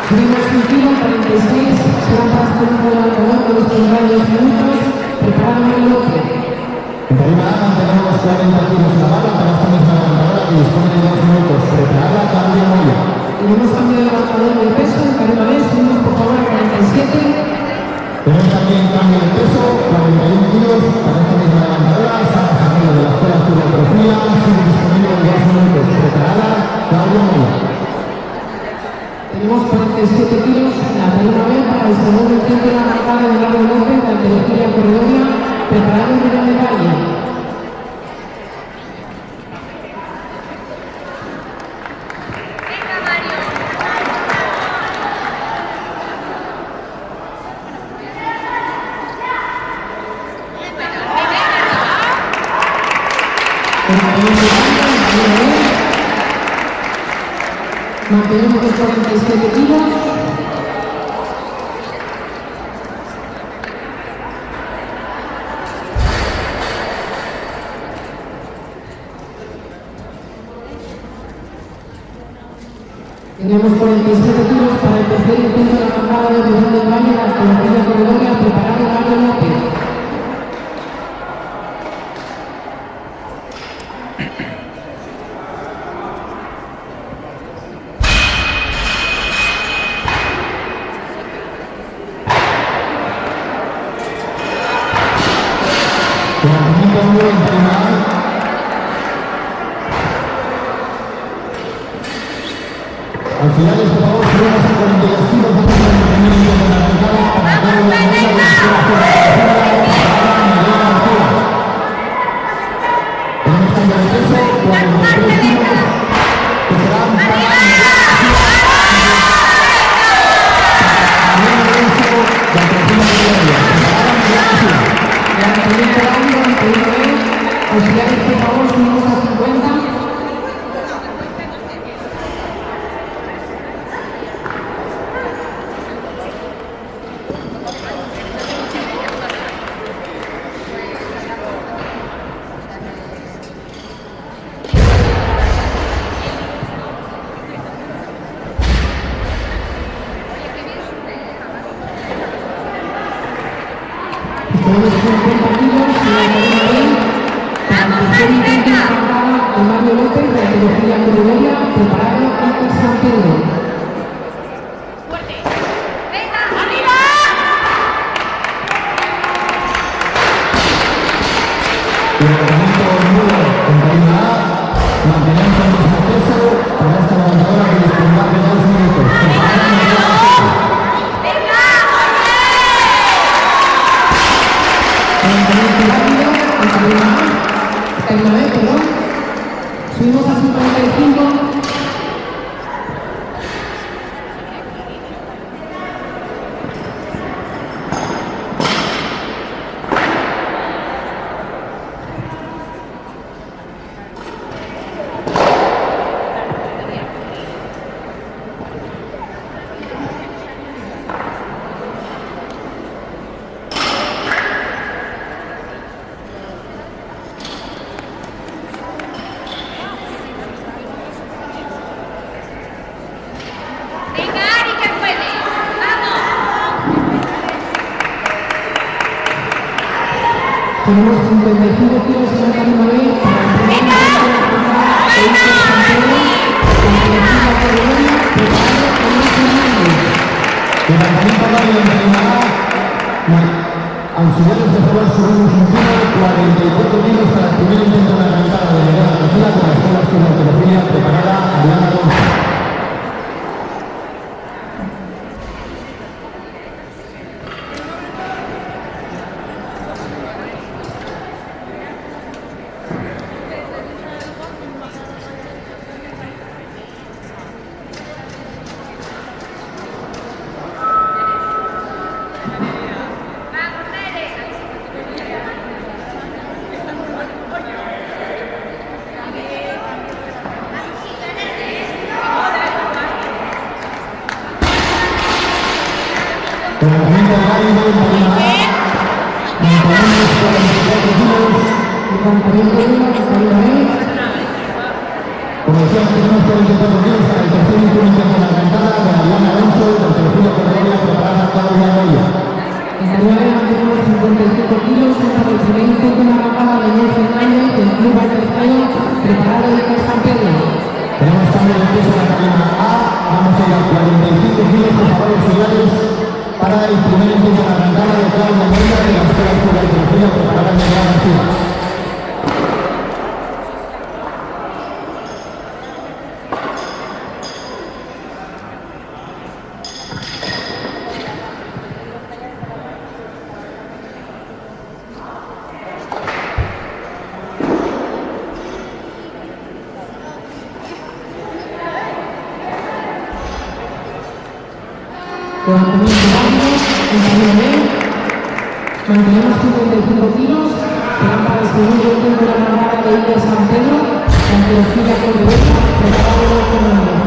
Subimos un kilo, 46, serán para este grupo de levantador con los primeros 2 minutos, preparado Mario López. En Tarima A mantenemos 40 kilos en la barra para esta misma levantadora que dispone de 2 minutos. Preparada Claudia Moya. Tenemos cambio de levantador de peso, en Tarima B, subimos por favor a 47. Tenemos también cambio de peso, 41 kilos para esta misma levantadora. Sara Jamilo de la Escuela de Hipertrofia, sigue disponible en 2 minutos. Preparada Claudia Moya. Tenemos 47 kilos en la Tarima B para el segundo intento de arrancada de Mario López, de la Colegio Corredoria, preparado Miguel del Valle. ¡Venga, Mario! Mantenemos los 47 kilos. Tenemos 47 kilos para el tercer intento de la arrancada de Miguel del Valle, la Colegio Corredoria, preparado Mario López. Levantamiento nuevo en Tarima A. Auxiliares, por favor, subimos a 42 kilos antes del primer intento de arrancada para Carlos Moya de la Escuela Hipertrofia, Miguel García. Tenemos cambio de peso, 43 kilos, que serán para Miguel García. También Lorenzo, de la Colegio Corredoria. Preparada Miguel García. Levantamiento largo, en Tarima B. Auxiliares, por favor, subimos a 50. Tenemos 50 kilos en la Tarima B para el tercer intento de arrancada de Mario López, de la Colegio Corredoria, preparado Iker San Pedro. ¡Fuerte! ¡Venga, arriba! Levantamiento nuevo en Tarima A. Mantenemos el mismo peso para esta levantadora que dispondrá de 2 minutos. Preparada Miguel García. ¡Venga, Levantamiento rápido, en Tarima A. Tarima B, perdón. Subimos a 55. ¡Venga, Ari, que puede! ¡Vamos! Tenemos 55 kilos en la Tarima B para el primer intento de arrancada de Iker San Pedro, de la Colegio Corredoria, preparado Tomás Hernández. Levantamiento rápido en Tarima A. Auxiliares, por favor, subimos un kilo, 44 kilos para el primer intento de arrancada de Miguel García con la Escuela de Hipertrofia, preparada Ariana González. Levantamiento válido en tarima A. Mantenemos 44 kilos. Levantamiento 1, tarima B. Como decía, tenemos 44 kilos para el tercer intento de la arrancada de Adriana Alonso del tercero categoría preparada Claudia Moya. En tarima B mantenemos 55 kilos para el primer intento de la arrancada de Daniel Fernández del Club Altercado preparado de San Pedro. Tenemos cambio de peso en la tarima A. Vamos a ir a 45 kilos, por favor, auxiliares, para el primer intento de la arrancada de Claudia Moya de la Escuela de Altercado preparada de Adriana García. Levantamiento válido en tarima B. Mantenemos 55 kilos. Serán para el segundo intento de la arrancada de Illes San Pedro. Anteofila Cordobesa preparado de Fernández.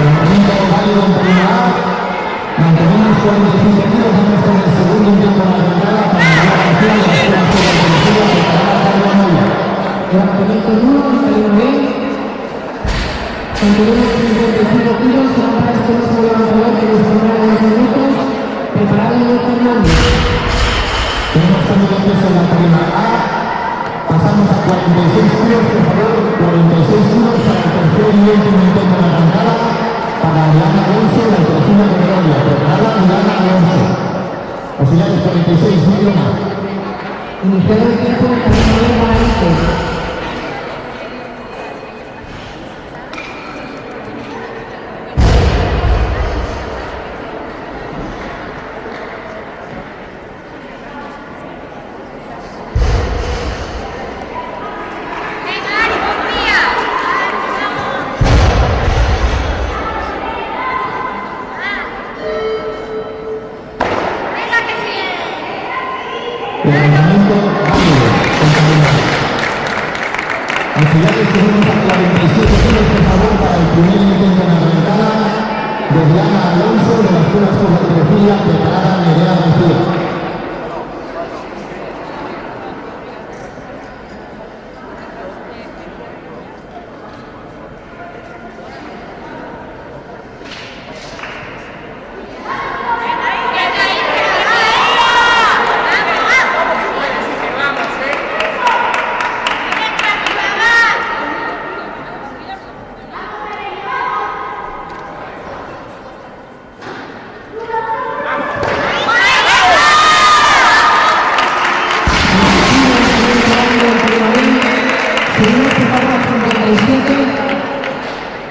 Levantamiento válido en tarima A. Mantenemos 45 kilos, vamos con el segundo intento de la arrancada para Adriana García de la Escuela de Altercado preparada Claudia Moya. Levantamiento 1 en tarima B. Mantenemos 55 kilos. Serán para este mismo levantador que dispondrá de 2 minutos. Preparado de Fernández. Tenemos cambio de peso en la tarima A. Pasamos a 46 kilos, por favor, 46 kilos para el tercer y último intento de la arrancada para Adriana Alonso de la tercera categoría, preparada Adriana Alonso. Auxiliares 46, medio más. Iniciado el tiempo en tarima B para Illes. Levantamiento válido en tarima A. Auxiliares tenemos a 47 kilos, por favor, para el primer intento de la arrancada de Adriana Alonso de la Escuela de Altercado preparada Nerea García.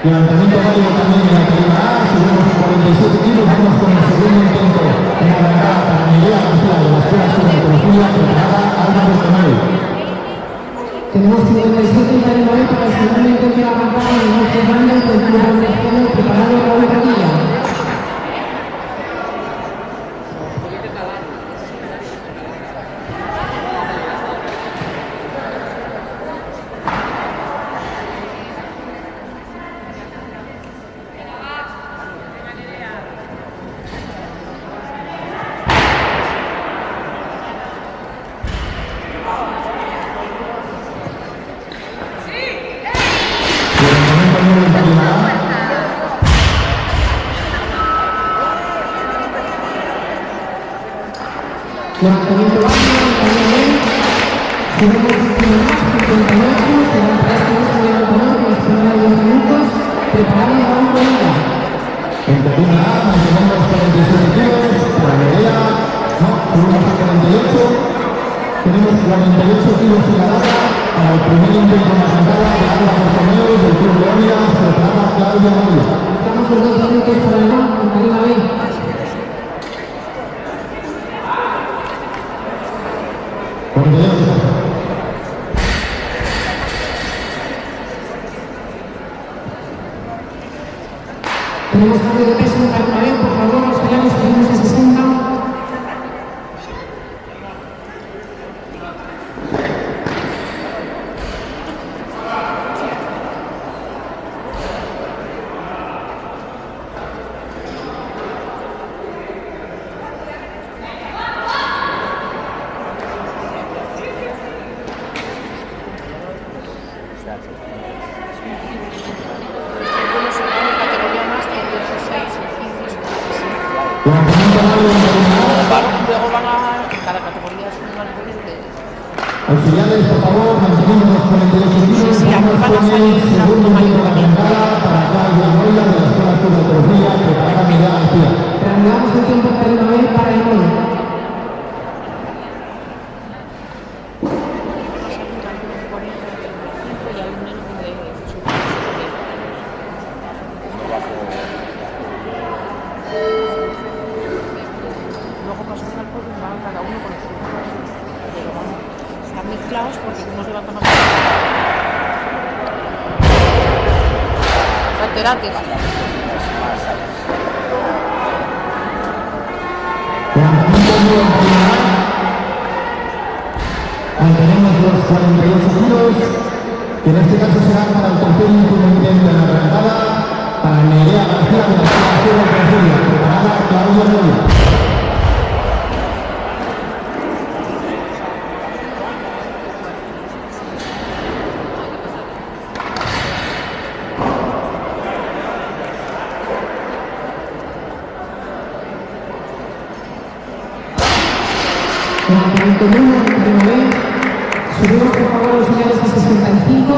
Levantamiento válido también en la tarima A, subimos a 47 kilos, vamos con el segundo intento en la arrancada para Nerea García de la Escuela de Altercado preparada Álvaro Canal. Tenemos 57 en tarima B para el segundo intento de la arrancada de Daniel Fernández del Club Altercado preparado Raúl Padilla. Levantamiento nuevo en tarima A. Levantamiento válido en tarima B. Subimos un kilo más, 58. Serán para este mismo levantador que dispondrá de 2 minutos. Preparado Raúl Padilla. En tarima A mantenemos 47 kilos para Nerea, no, subimos a 48. Tenemos 48 kilos en la barra para el primer intento de la arrancada de Álvaro Romeo del Club Leónida preparada Claudia Moya. Estamos los 2 minutos para el banco en tarima B. Tenemos cambio de peso en Carnaval, por favor, auxiliares, subimos a 60. Algunos se van en categoría más que 16 o 15 o 17. Luego van a. Cada categoría es un alcohol de. Auxiliares, por favor, mantenemos los 42 segundos. Sí, aquí van a salir un segundo mayor de la también. arrancada para Claudia Moya de la Escuela de Autonomía, preparada Miguel García. Reanudamos el tiempo Carnaval para el hoy. Van a salir algunos de 40 de 35 y algunos de 18. Luego pasan al podio y van cada uno con su. Pero vamos, están mezclados porque unos levantan más. Alterates. Mantenemos los 48 kilos, que en este caso serán para el tercer y último intento de la arrancada, para Nerea García de la Escuela de Autonomía, preparada Claudia Moya. Levantamiento 1, Carnaval. Subimos, por favor, auxiliares a 65.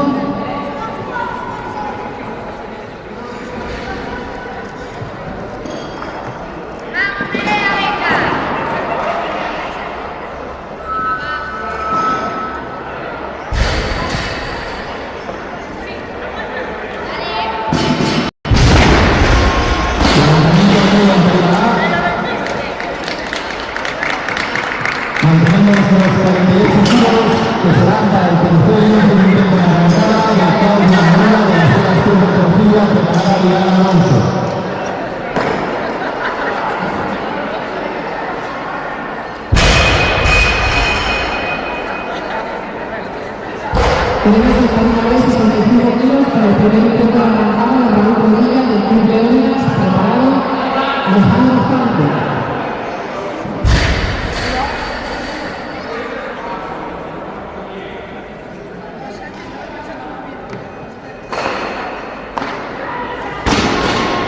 Mantenemos los 48 kilos, que serán para el tercer y último intento de la arrancada, de Claudia Moya de la Escuela de Autonomía, preparada Diana Alonso. Tenemos el Carnaval 65 kilos para el primer intento de la arrancada de Raúl Rodilla del Club Leónidas, preparado Alejandro Franco.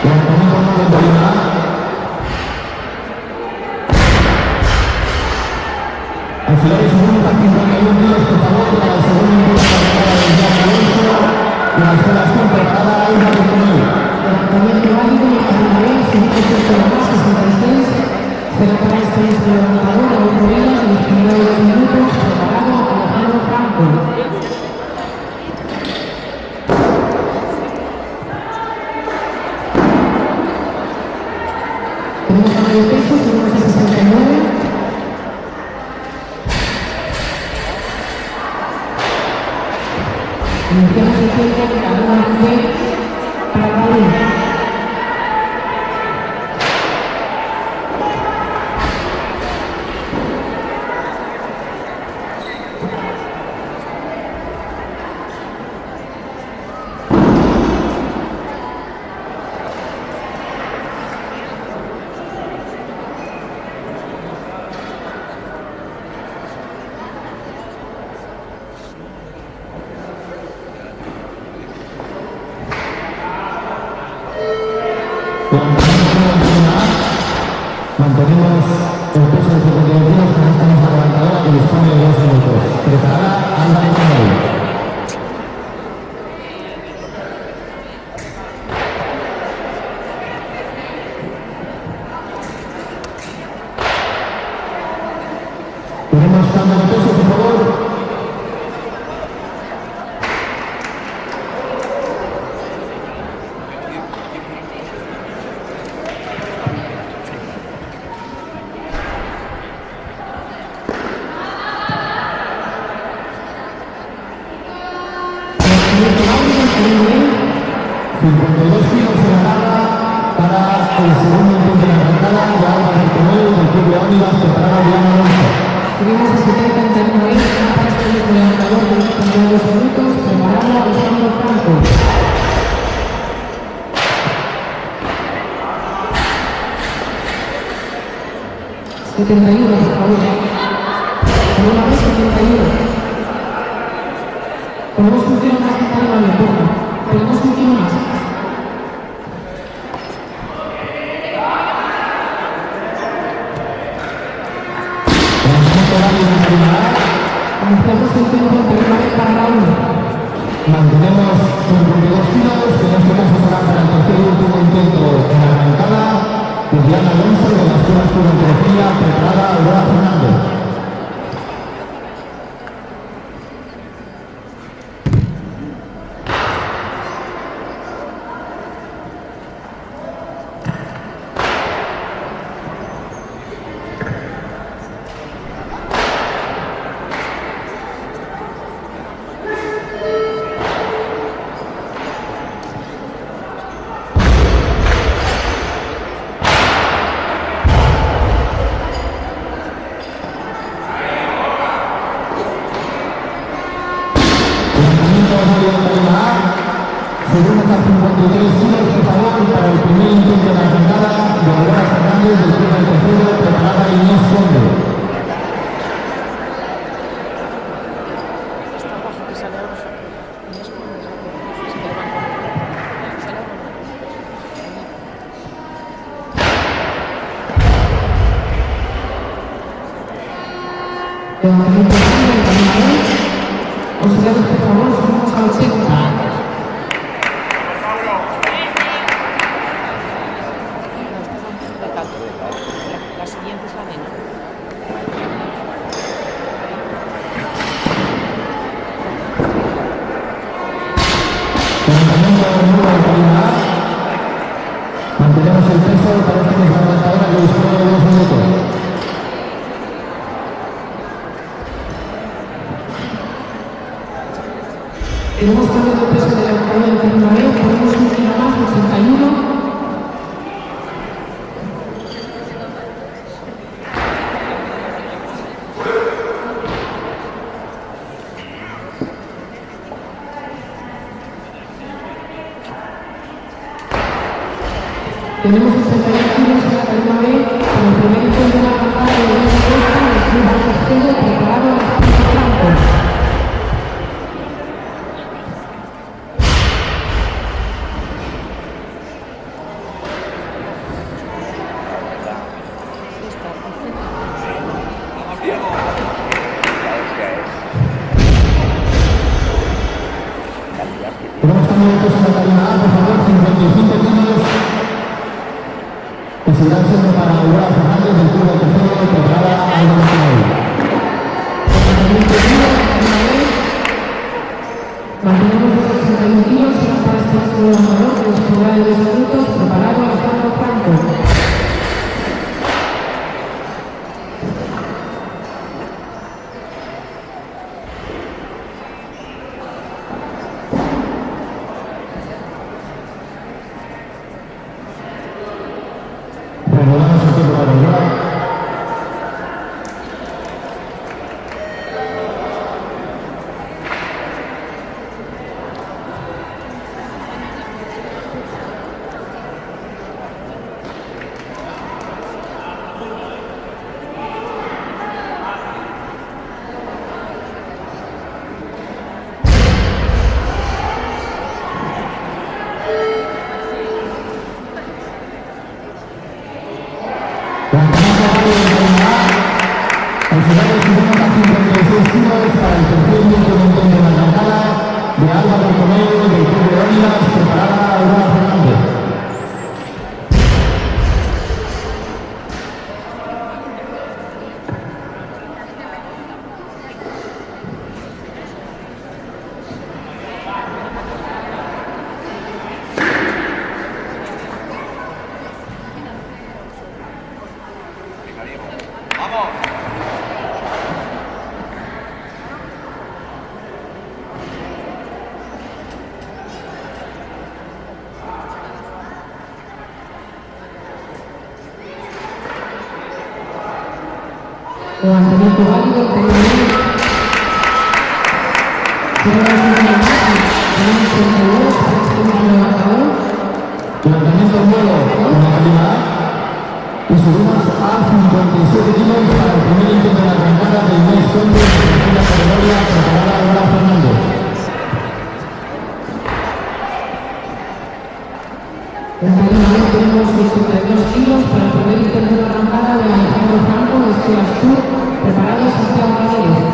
Levantamiento 9 de Lima. Auxiliares subimos a 51 kilos, por favor, para el segundo intento de la arrancada de Diana Alonso de la Escuela de preparada Alba de Coronel. Levantamiento válido y Carnaval, subimos el tiempo más 66. Será para este levantador Raúl Rodilla de los primeros 2 minutos, preparado Alejandro Franco. Tenemos cambio de peso, subimos a 69. Iniciamos el tiempo de Carnaval para Raúl. Mantenemos el peso de 52 kilos con esta misma levantadora que dispone de 2 minutos. Preparada Alba de Coronel. Tenemos cambio de peso, por favor. Levantamiento válido, Carnaval. 52 kilos en la barra para el segundo intento de arrancada de Álvaro Martínez del Club Leónidas, preparado Diana Alonso. Tuvimos a 70 en terreno de para este mismo levantador de 52 minutos, preparado Alejandro Franco. 71, por favor. Por una vez 71. Ponemos un tiro más que para la ventaja. Ponemos un tiro más. Iniciamos el tiempo de primera vez para la 1. Mantenemos 52 tiros, que en este caso será para el tercer y último intento en la arrancada de Diana Alonso de la Escuela de Antropología, preparada Aurora Fernández. Segundo a 53 tiros, por favor, para el primer intento de la arrancada de Aurora Fernández del Club del Tercero, preparada Inés Conde. Está bajo que sale algo. Y es como es que le van a sale algo. Levantamiento de tiro en terreno de. Auxiliares, por favor, subimos a 80. La siguiente es la dentro. Levantamiento nuevo de calidad. Mantenemos el peso, parece que es la levantadora que dispone de 2 minutos. Tenemos cambio de peso de levantador en terreno de. Ponemos un tiro más, 81. Tenemos 62 tiros en la cadena B con el primer intento de la arrancada de Diana Costa del Club del Tercero, preparado Alejandro Franco. Tenemos cambio de peso en la cadena A, por favor, 55 tiros. Que seguirán siendo para Aurora Fernández del Club del Tercero, preparada Álvaro Martínez. Mantenemos los 61 tiros, serán para este mismo levantador que dispondrá de 2 minutos, preparado Alejandro Franco. Reanudamos el tiempo para Aurora. Levantamiento válido, tenemos Levantamiento en vuelo en la calima A y subimos a 57 kilos para el primer intento de la arrancada de Inés Conde en la segunda categoría preparada Laura Fernández. En la calima B tenemos 62 kilos para el primer intento de la arrancada de Alejandro Franco de Escuelas Tour, preparado Santiago Rodríguez.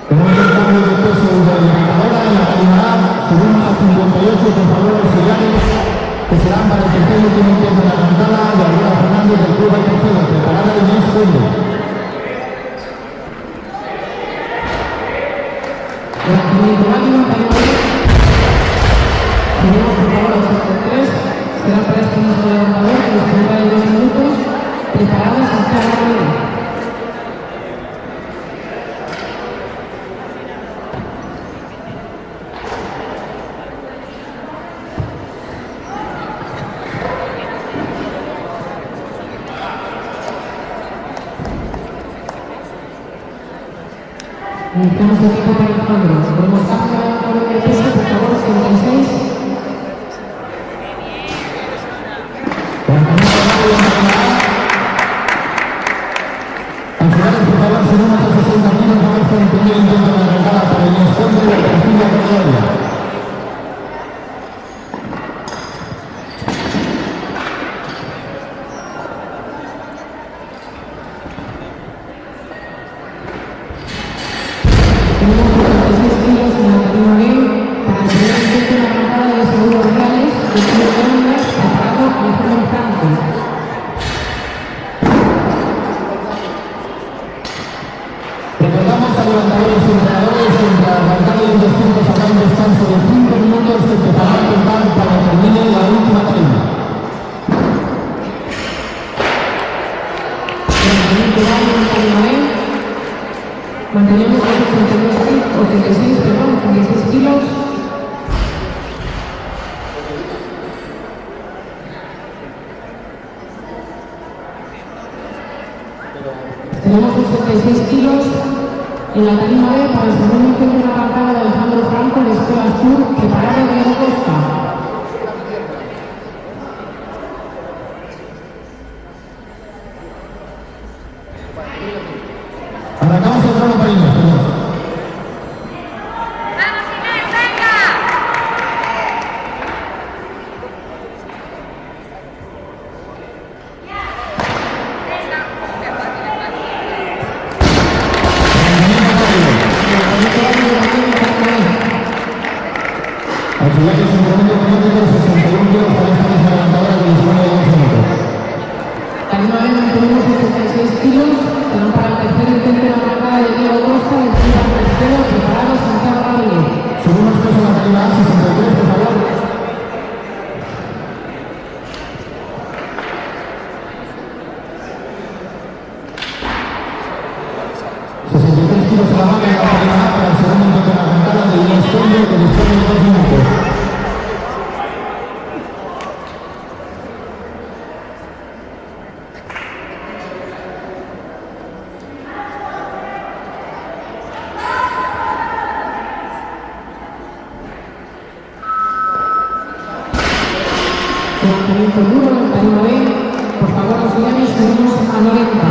Tenemos el cambio de peso de la marcadora en la calima A, subimos a 58 por favor auxiliares que serán para el tercer y último intento de la arrancada de Laura Fernández del Club Tercero, preparada Inés Conde. Levantamiento válido, calima B. Subimos por favor a 83, será para este mismo levantador que nos tendrá en 2 minutos, preparado Santiago Rodríguez. Iniciamos el tiempo para Alejandro. Tenemos cambio de levantador de peso, por favor, 76. Levantamiento válido en la calima A. Auxiliares, por favor, subimos a 60 kilos para el primer intento de la arrancada para Inés Conde de la tercera categoría. Tenemos 66 kilos en la calima B para el primer intento de la arrancada de Seguros Reales del Club de Ondas, preparado Alejandro Franco. Recordamos a levantadores y entrenadores que entre la arrancada y los tiempos habrá un descanso de 5 minutos que empezará a contar para que termine la última calima. Levantamiento válido en calima B. Mantenemos los 86 kilos. Tenemos 86 kilos en la calima B para el segundo intento de la arrancada de Alejandro Franco de Escuelas Tour, preparado Diego Costa. Arrancamos el trono para Inés, señor. Auxiliares en momento económico, 61 kilos para esta misma levantadora que dispone de 2 minutos. Calima B mantenemos 86 kilos, serán para el tercer intento de la arrancada de Diego Costa del Club Tercero, preparado Santiago Rodríguez. Subimos peso en la calima A, 63, por favor. Kilos a la manga en la calima A para el segundo intento de la arrancada de Inés Conde que dispone de 2 minutos. Levantamiento duro en calima B, por favor auxiliares, subimos a 90.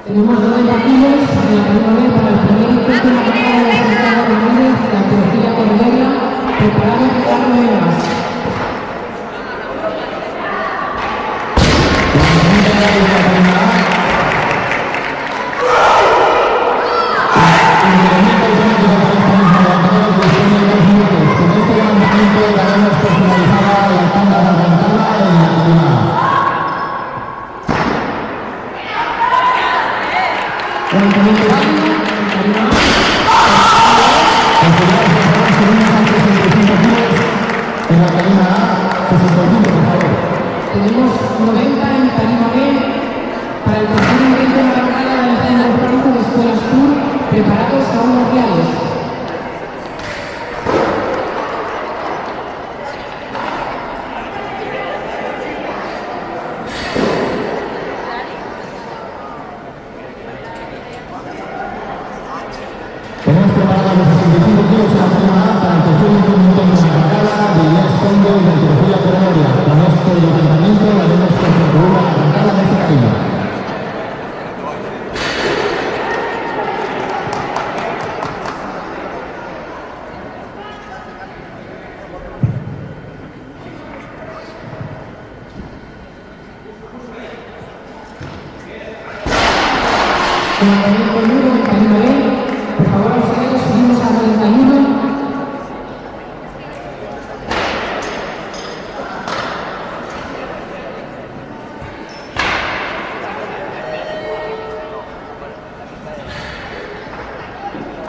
Tenemos 90 kilos en la calima B para el primer intento de la arrancada de Santiago Rodríguez de la Teofila Cordelia, preparado Ricardo Vegas. Con este levantamiento ganamos personalizada la tanda de arrancada en Levantamiento válido, en tarima A. En la tarima A, 65, por favor. Tenemos 90 en tarima B para el tercer intento de la arrancada de la Centro Franco de Escuelas Sur, preparados a unos reales. Tenemos preparados los 65 kilos en la tarima A para el tercer intento de la arrancada de Inés Conde de Antología Coronaria. Con este levantamiento haremos que se concluya la arrancada de esta tarima. Levantamiento duro en tarima B. Por favor, auxiliares, subimos a 91.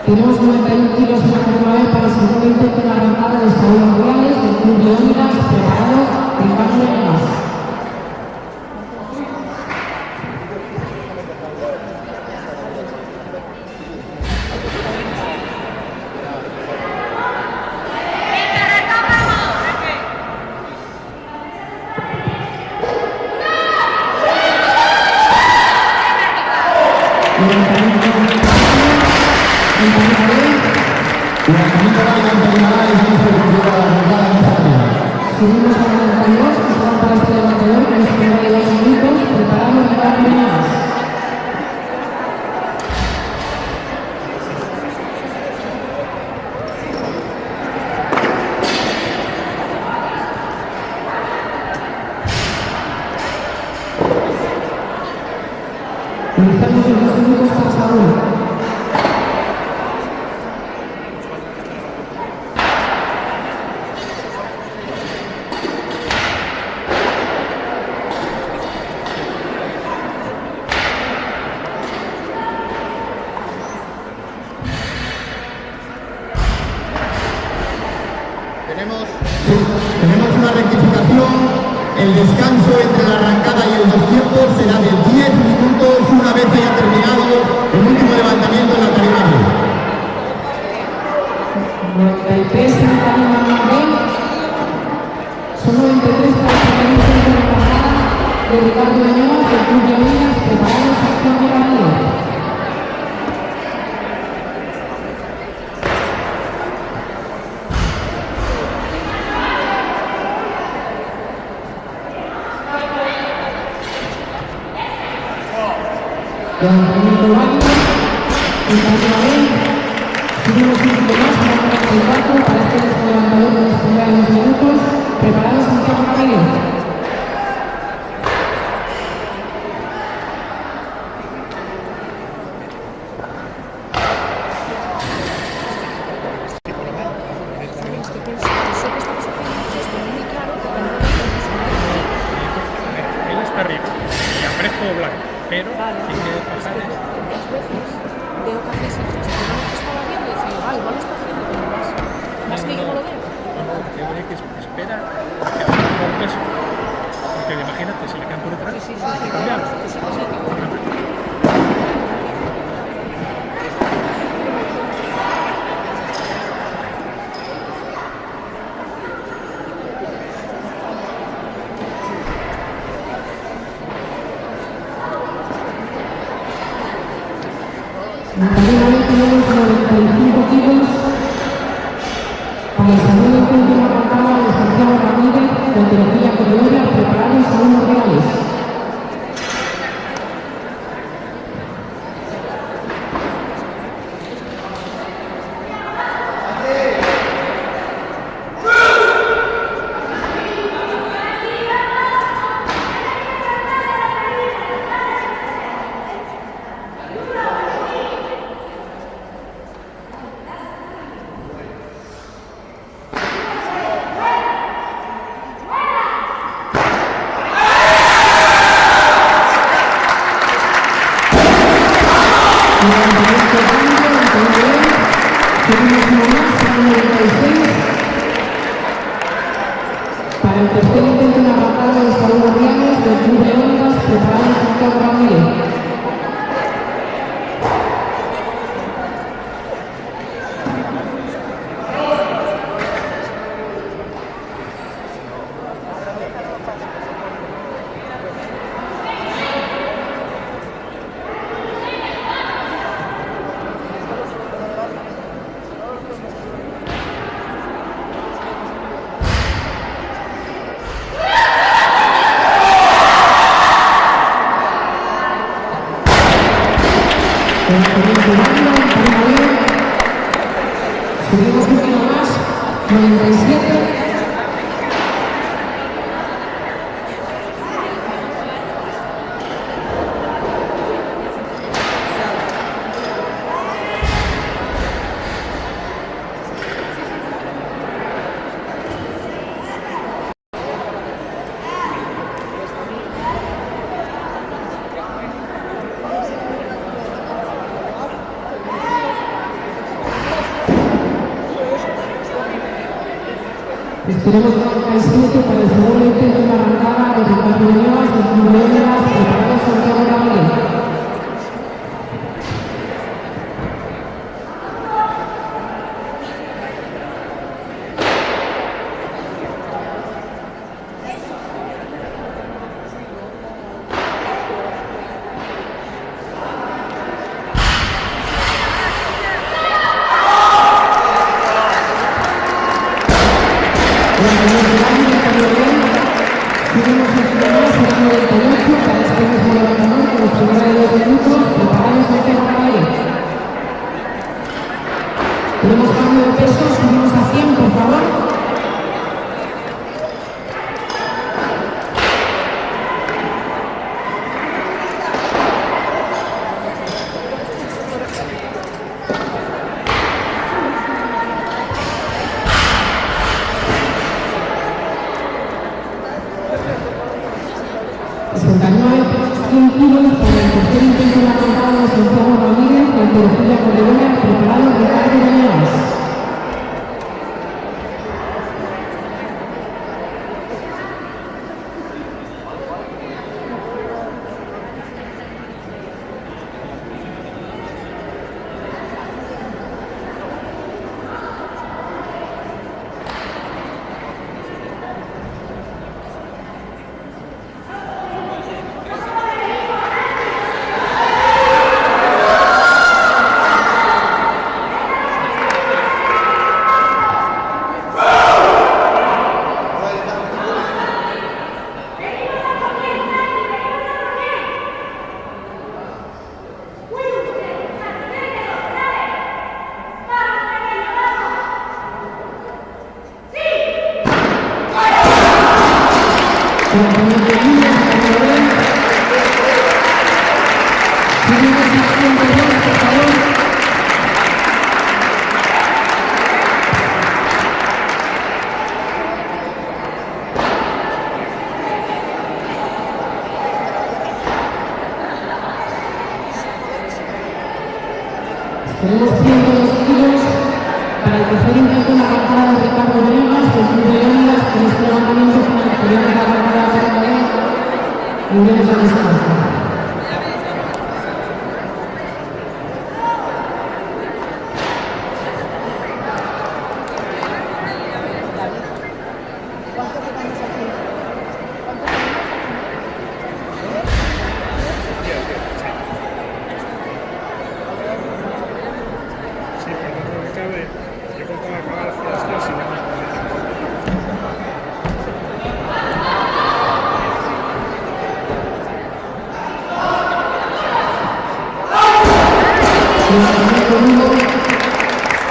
Tenemos 91 kilos en la tarima B para el segundo intento de la arrancada de Saúl Reales del Club Leónidas, preparado Ricardo Venegas. Subimos a 92, que serán para este levantador con los 32 minutos, preparando el lugar Venegas. Iniciamos los 2 minutos para Saúl. Tenemos una rectificación. El descanso entre la arrancada y el 200 será de 10 minutos una vez haya terminado el último levantamiento en la tarima B. 93 en la tarima B. Son 93 para el primer intento de arrancada de Ricardo Venegas del Club Leónidas, preparados a acción de Garrido. Levantamiento válido, en tarima B, subimos un poco más, para el 94, para este levantador de los primeros minutos, preparados Santiago Cabello. Él está arriba y aparezco blanco, pero tiene que pasar Muchas veces veo que hace sitios que no me estaba viendo y digo, igual lo está haciendo como más. Más que yo no lo veo. Yo creo que espera a que haga mejor peso. Porque imagínate, si le caen por detrás, Sí, cambiar. En tarima B tenemos 95 kilos para el segundo intento de arrancada de Santiago Ramírez de Antología Coronaria, preparados a unos reales. Para el tercer intento en arrancada de Saúl Arrianos del Club de Ondas, preparado Santiago Ramírez. Subimos un kilo más, 97. Esperemos que el sitio para el segundo intento de la arrancada de Ricardo Muñoz, del Club de Ondas, preparado Santiago Ramírez. Seguimos el final, será 98 para este mismo levantamiento con los primeros 2 minutos, preparamos Santiago Ramírez. Tenemos cambio de peso, subimos a 100, por favor. Kilos para el tercer intento de la arrancada de Santiago Ramírez, con Torrecilla Corredora, preparado Ricardo Muñoz. Tenemos 102 kilos para el tercer intento en la arrancada de Ricardo Muñoz, del Club de Ondas, con este levantamiento final que viene la arrancada de Ricardo y viene la respuesta.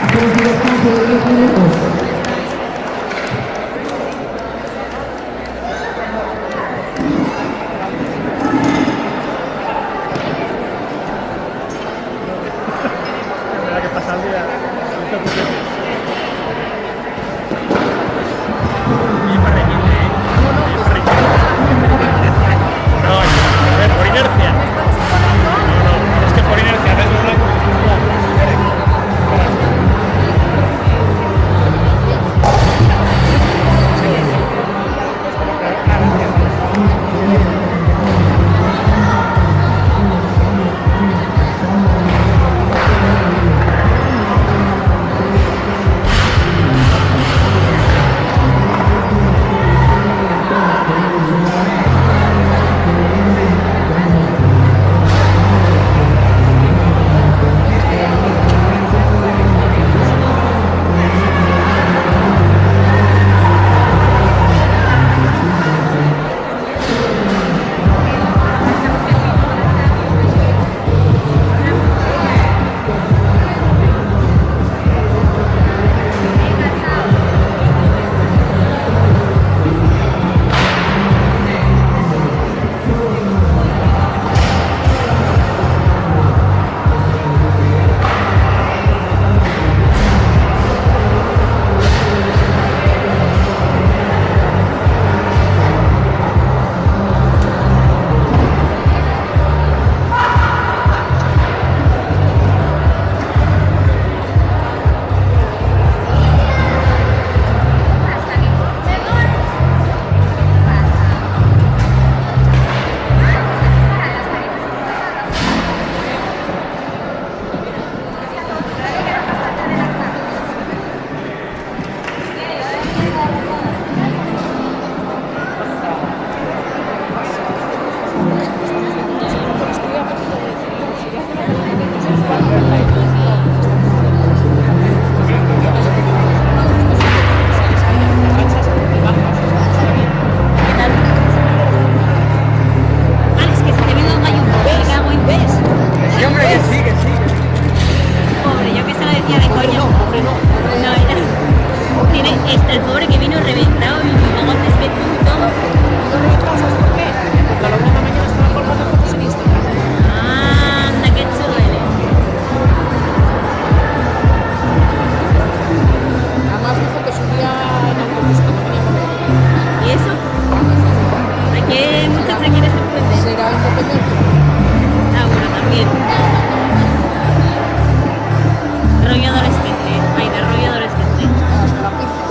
Hacemos un descanso de 10 minutos. Que pasa el día. No, a ver, por inercia. No, es que por inercia, no es Está el pobre que vino reventado y luego antes que tú y todo. ¿No me pasas por qué? Porque a la 1 de la mañana estaba colgando fotos en Instagram. Anda, qué chulo eres. Además dijo que subía en autobús, que no venía con él. ¿Y eso? ¿A qué muchacha quieres sorprender? Será independencia. Ah, bueno, también. Rollo adolescente. Ay, de rollo adolescente. Hasta la pinza.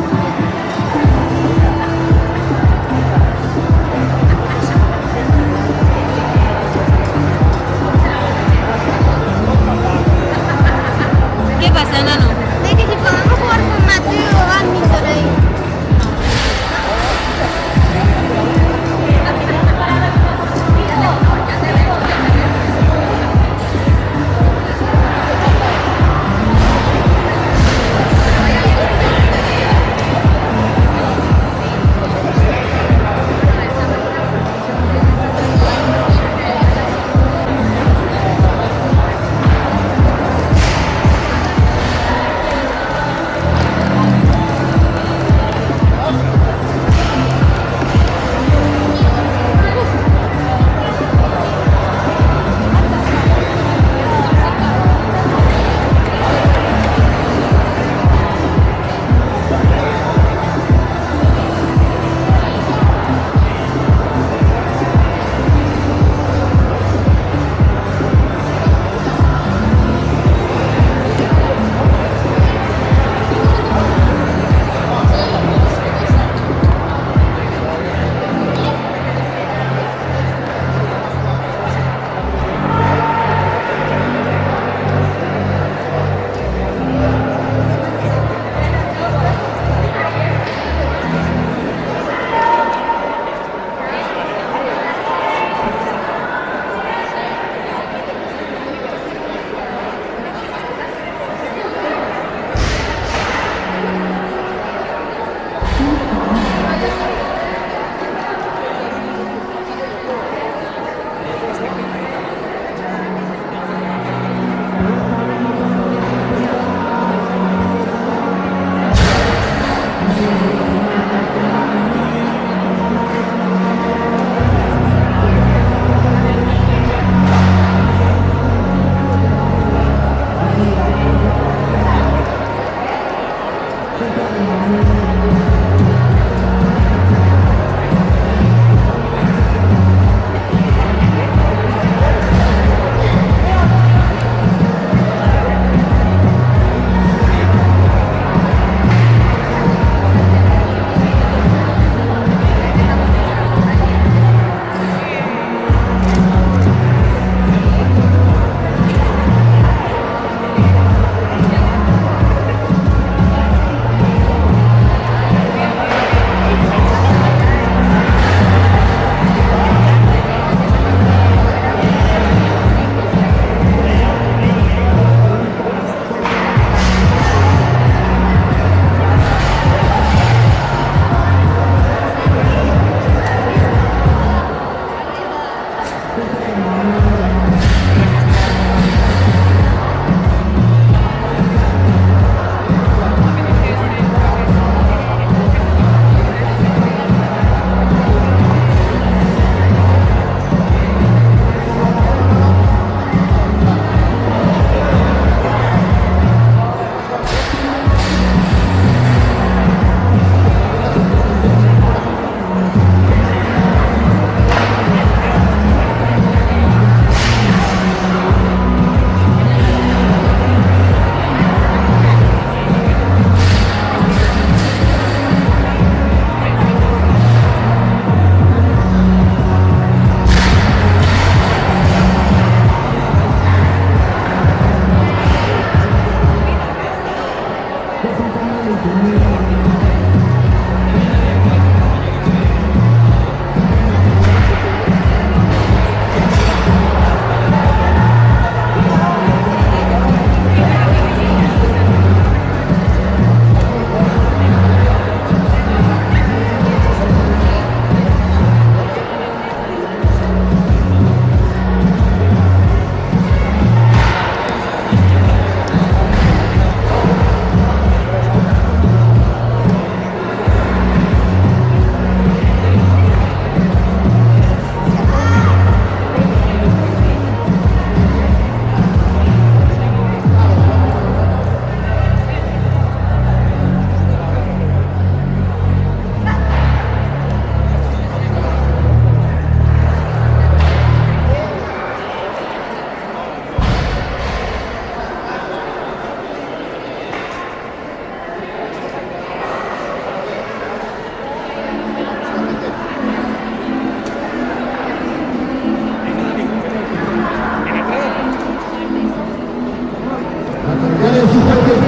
Tienen sus fuerzas,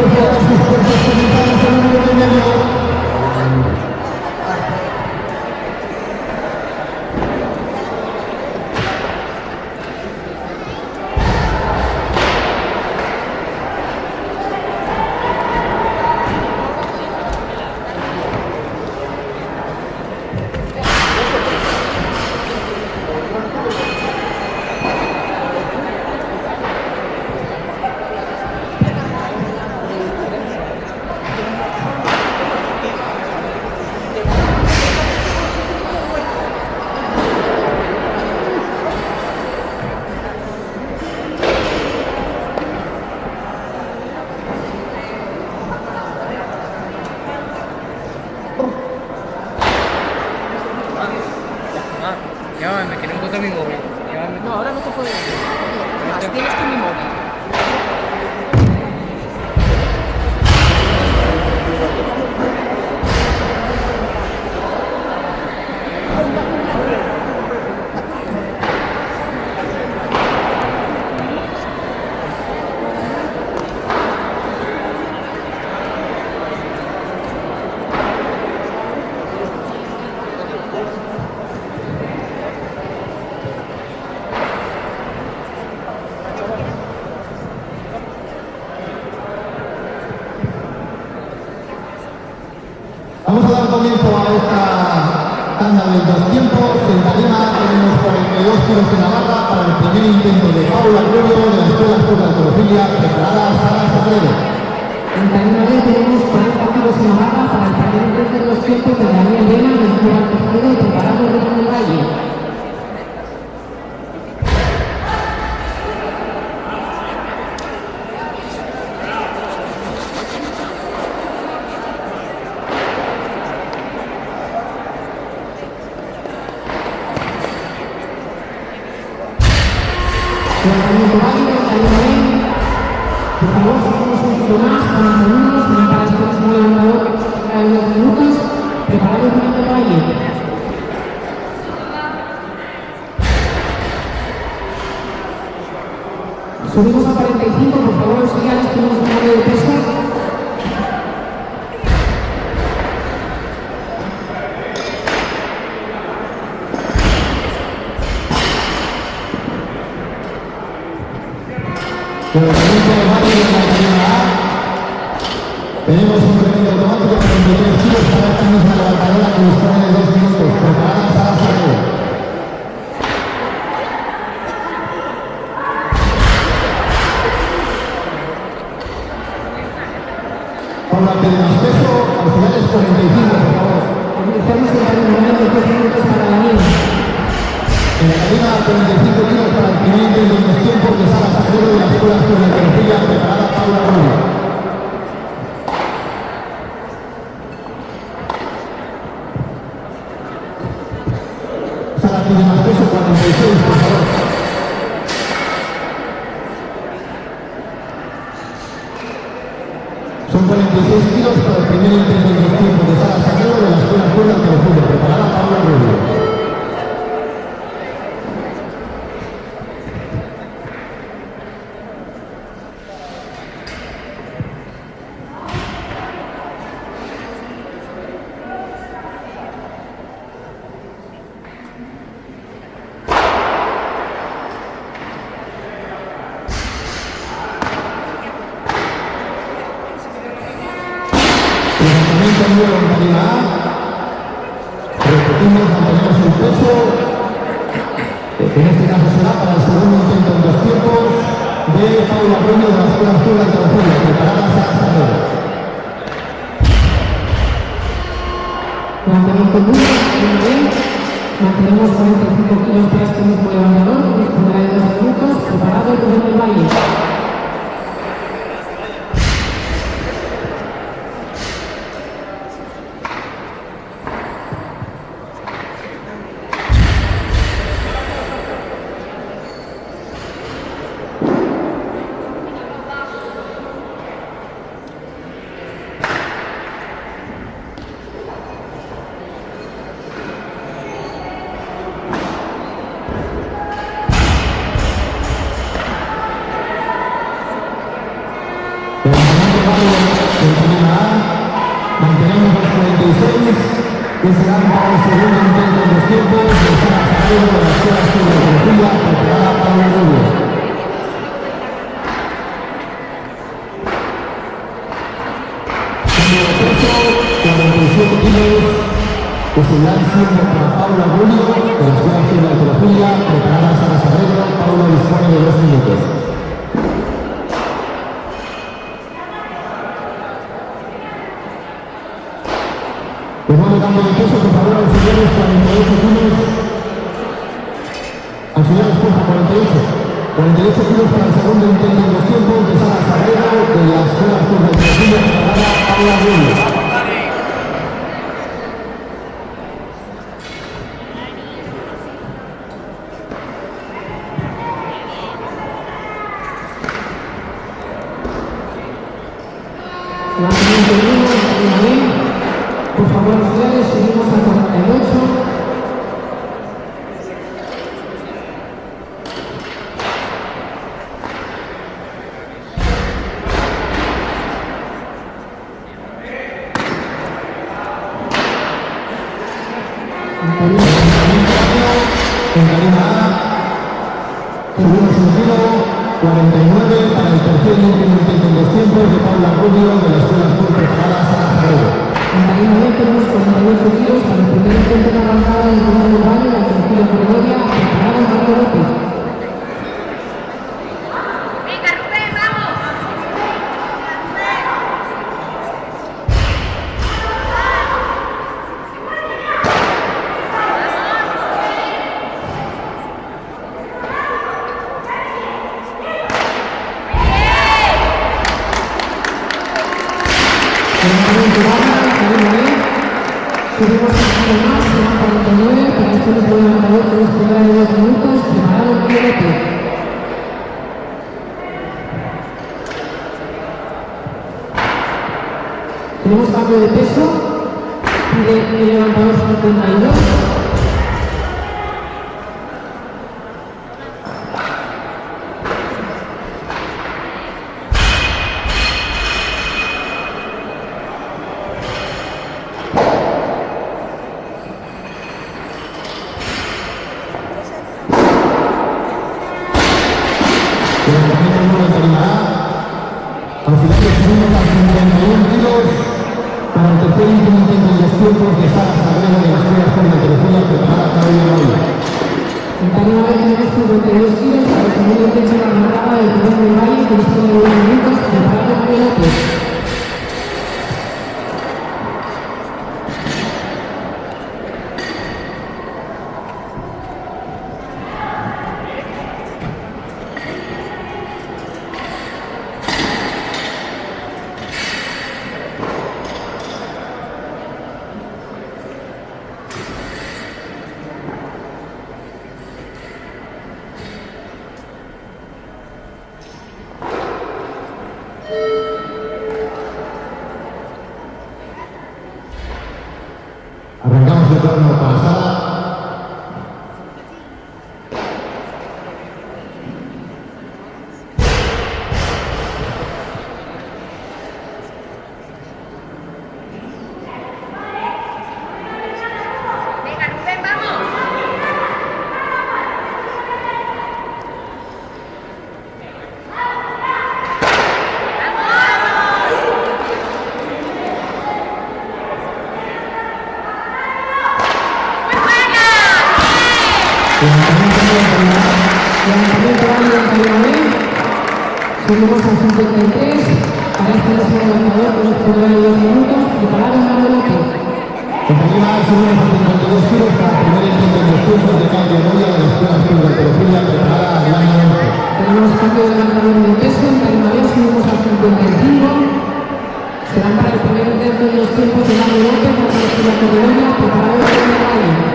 sus fuerzas, comenzamos el número de medio. Llámame, que no encuentro mi móvil. Llámame. No, ahora no te puedo decir. Más, tienes que mi móvil. Vamos a dar comienzo a esta tanda de dos tiempos. En tarima tenemos 42 kilos en la barra para el primer intento de Paula Arroyo de la Escuela de Halterofilia, preparada Sara Sagredo. En tarima B tenemos 40 kilos en la barra para el primer intento de los tiempos de Daniel Lema de la Escuela de Halterofilia y preparado Rubén del Valle. Lanzamiento válido, tarima B. Por favor, seguimos un poquito más, con los segundos, para este próximo levantador que se trae en 2 minutos. Preparado Rubén del Valle. Subimos a 45, por favor, auxiliares, tenemos un cambio de peso. Lanzamiento válido en la tarima A. Tenemos un premio automático de 33 kilos para esta misma levantadora que dispone de 2 minutos. Preparada Sara Sagredo. Paula pide más peso, auxiliares 45, por favor. Iniciamos el tarima de 2 minutos para Daniel. En la tarima 45 kilos para el primer intento de los tiempos de Sara Sagredo de la Escuela de Halterofilia, preparada Paula Arroyo. Sara pide más peso, 46, por favor. Son 46 kilos para el primer intento de los tiempos de Sara Sagredo de la Escuela de Halterofilia, preparada Paula Arroyo. Levantamiento nuevo en tarima A. Repetimos, mantenemos el peso. En este caso será para el segundo intento en 2 tiempos de Paula Arroyo de la Escuela de Halterofilia, preparada Sara Sagredo. Lanzamiento duro, tarima B. Mantenemos 45 kilos para este mismo levantador, dispondrá de 2 minutos. Preparado Rubén del Valle. 36, que serán para el segundo intento en los tiempos de Sara Sagrero de la Escuela de Filosofía, preparada Paula Rubio. Cambio de peso, 47 kilos, que seguirán siendo para Paula Rubio de la Escuela de Filosofía, preparada Sara Sagrero. Paula dispone de 2 minutos. De nuevo cambio de peso, por favor, auxiliares 48 kilos. Auxiliares fuerza 48 kilos para el segundo intento en los tiempos de Sara Sagrero de la Escuela de Filosofía, preparada Paula Rubio. Lanzamiento de uno, por favor, auxiliares, seguimos a 48. En Karima A, subimos un kilo, 49 para el tercer y último intento en los tiempos de Paula Rubio de la Escuela Azul preparada Sara Sagrero. En Karima B tenemos 48 kilos para el primer intento de arrancada del primer lugar en la tercera categoría, preparado Mario López. Venga, Rubén, vamos. Subimos un kilo más, serán 49, para esto les voy a dar favor que nos pondrá de 2 minutos, preparado Mario López. Tenemos cambio de peso, pide el levantador 52. Auxiliares subimos a 51 kilos para el tercer y último intento en los tiempos de Sara Sagrero de la Escuela Azul de Telefónica preparada Paula Rubio. En Karima B tenemos 52 kilos para el segundo intento de arrancada del primer lugar que dispone de 2 minutos, preparado Mario López. Arrancamos el turno para Sara. Venga, Rubén, vamos. Levantamiento válido en Karima B. Subimos a 53. Para este mismo levantador que nos pondrá de 2 minutos, preparado Mario López. En Karima A subimos a 52 kilos para el primer intento en los tiempos de cambio Moya de la Escuela Azul de Telefónica preparada Alana Norte. Tenemos cambio de levantador de peso. En Karima B subimos a 55. Serán para el primer intento de los tiempos de Mario López para la tercera categoría, preparado Mario López.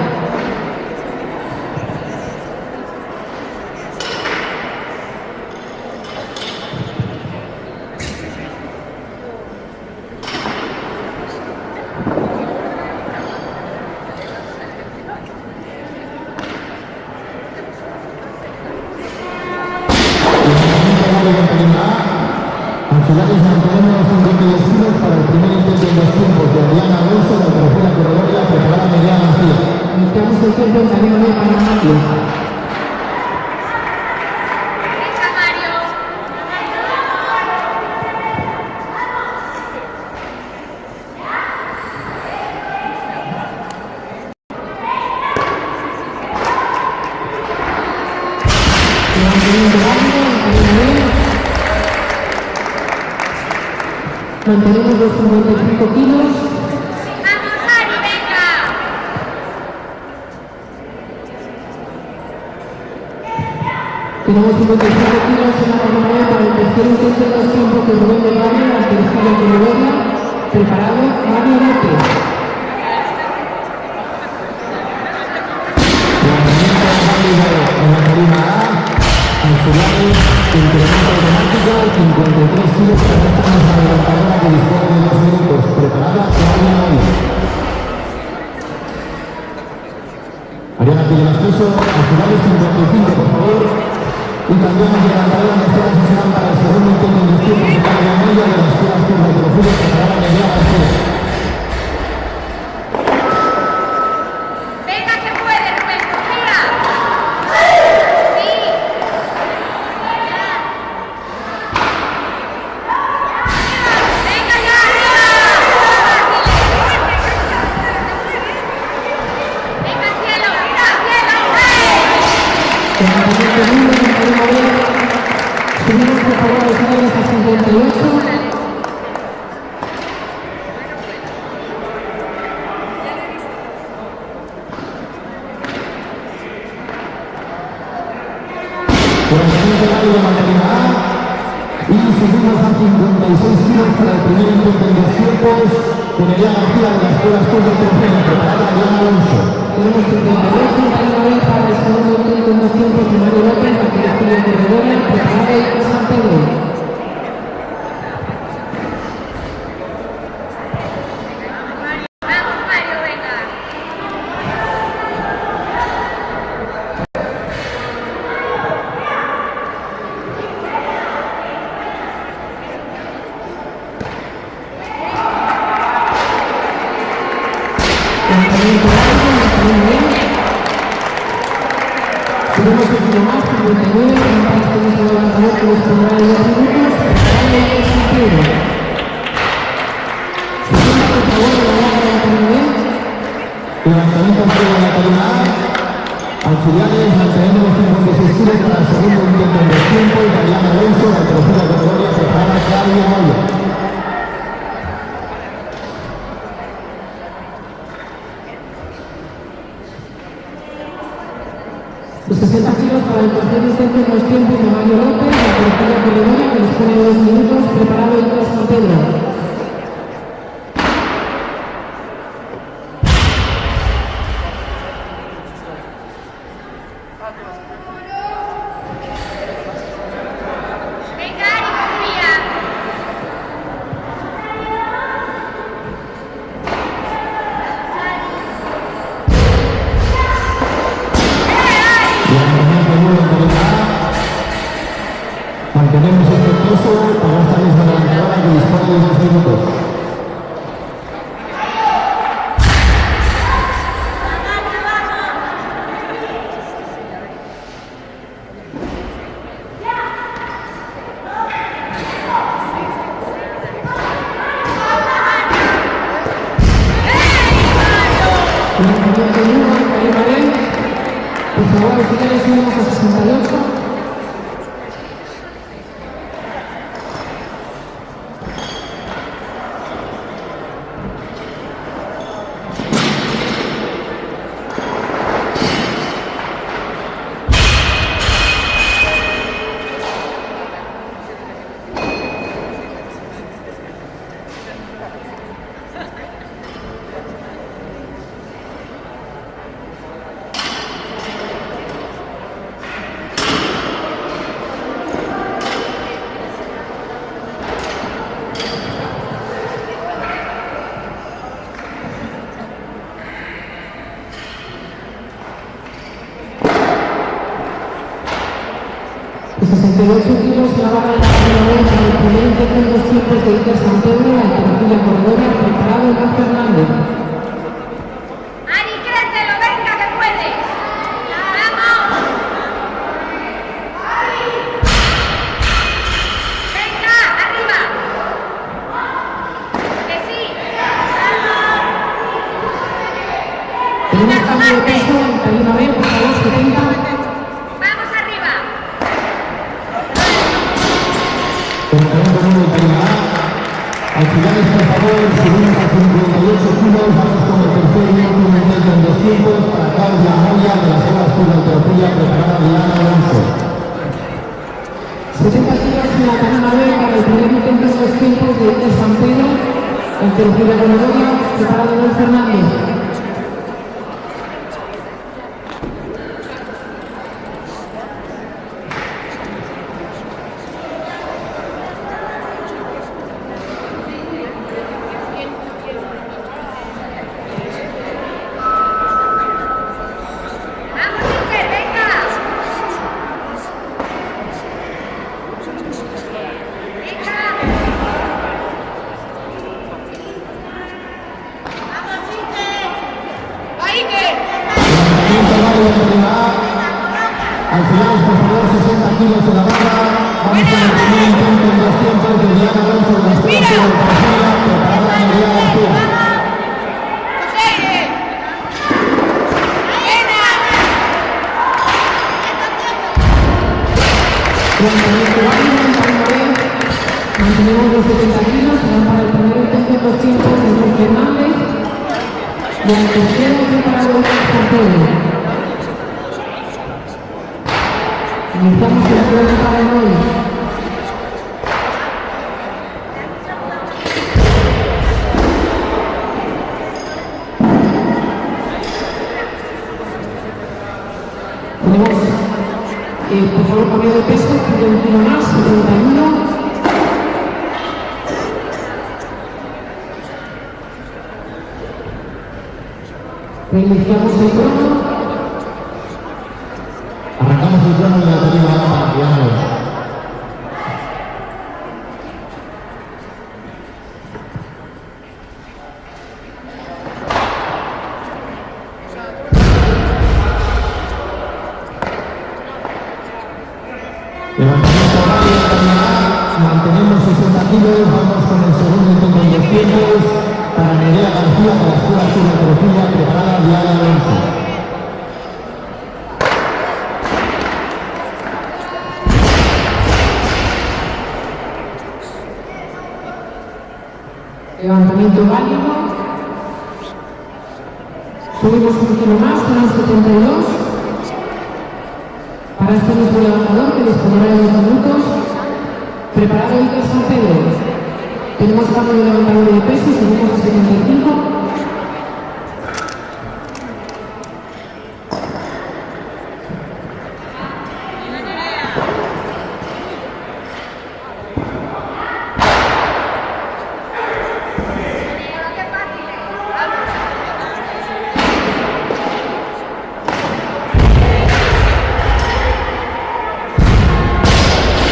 Auxiliares mantenemos 52 kilos para el primer intento en 2 tiempos de Adriana Alonso, la tercera corredora preparada Mediana García. Iniciamos el tiempo en camino de Panamá. Mantenemos los 55 kilos. ¡Vamos, Mari, venga! Tenemos 55 kilos en la jornada para el tercer intento de 2 tiempos de Rubén del Barrio, la tercera corredora. Preparado, Mario López. En la tarima A, auxiliares, incremento automático, 53 kilos para esta mesa adelantadora que dispone de 2 minutos. Preparada, Ariana Alonso. Ariana pide el acceso, auxiliares 55, por favor. Y cambiamos de adelantadora, las escuelas se serán para el segundo intento en 2 tiempos de carga media de las escuelas de halterofilia preparada Mediana García. ¡Venga, que puede, Rubén! ¡Mira! ¡Sí! ¡Venga ya, arriba! ¡Venga, cielo! ¡Mira, cielo! Subimos por favor los niveles a 58. Lanzamiento largo de Magdalena A. Y subimos a 56 kilos para el primer intento en 2 tiempos con Eliana García de las escuelas Cruz del Tercero, preparada Ariana Alonso. Tenemos 52 en Panamá para el segundo intento en 2 tiempos de Mario López, la tercera corredora. Preparado en San Pedro. ¡Vamos, Mario, venga! Lanzamiento largo, mantenemos bien. Subimos un kilo más, 59, con para este mismo adelantador que dispondrá de 2 minutos. Preparado en San Pedro. Subimos por favor de la barra de mantenemos bien. Lanzamiento largo de la tarima A. Auxiliares, mantenemos los 56 kilos para el segundo intento en 2 tiempos de Ariana Alonso, la tercera categoría, preparada Claudia Moya. Los 60 kilos para el tercer intento en 2 tiempos de Mario López, la tercera corredora que dispone de 2 minutos. Preparado en San Pedro. ¡Venga, Ari, confía! Lanzamiento nuevo en tarima A. Mantenemos este peso para esta misma adelantadora que dispone de 2 minutos. Lanzamiento nuevo en Tarima B. Por favor, auxiliares, subimos a 68. primer intento en 2 tiempos de Iker San Pedro, alternativa corredora, preparado Iván Fernández. Ari, créetelo, venga que puedes. ¡Vamos! ¡Venga, arriba! ¡Que sí! Tenemos cambio de peso en Karima B, por favor, 70. ¡Vamos arriba! Al final, por favor, subimos a 58 kilos, vamos con el tercer y último intento en 200 para Claudia Moya de las Olas Club de Alterofila, preparada Diana Alonso. 70 kilos en la Karima B para el primer intento en 2 tiempos de Iker San Pedro, alternativa corredora, preparado Iván Fernández. ¡Vamos, Iker, venga! ¡Venga! ¡Vamos, Iker! ¡Va, Iker! Al final, por favor, 60 kilos en la barra. Vamos con el primer intento en 2 tiempos de Diana Alonso de las Olas Club de Alterofila, preparada María García. Mantenemos los 70 kilos, serán para el primer intento en 2 tiempos de Iván Fernández y el tercero preparado Iker San Pedro. Iniciamos el prueba para el hoy. Tenemos, por favor, cambio de peso, un kilo más, 71. Reiniciamos el crono. Arrancamos el crono de la Karima A para Diana Alonso. Levantamiento rápido de Karima A, mantenemos 60 kilos, vamos con el segundo intento en 2 tiempos para Nerea García de las Olas Club de Alterofila, preparada Diana Alonso. Levantamiento válido. Subimos un kilo más, son 72. Para este mismo levantador que dispondrá de 2 minutos. Preparado Iker San Pedro. Tenemos cambio de levantador de peso, subimos a 75.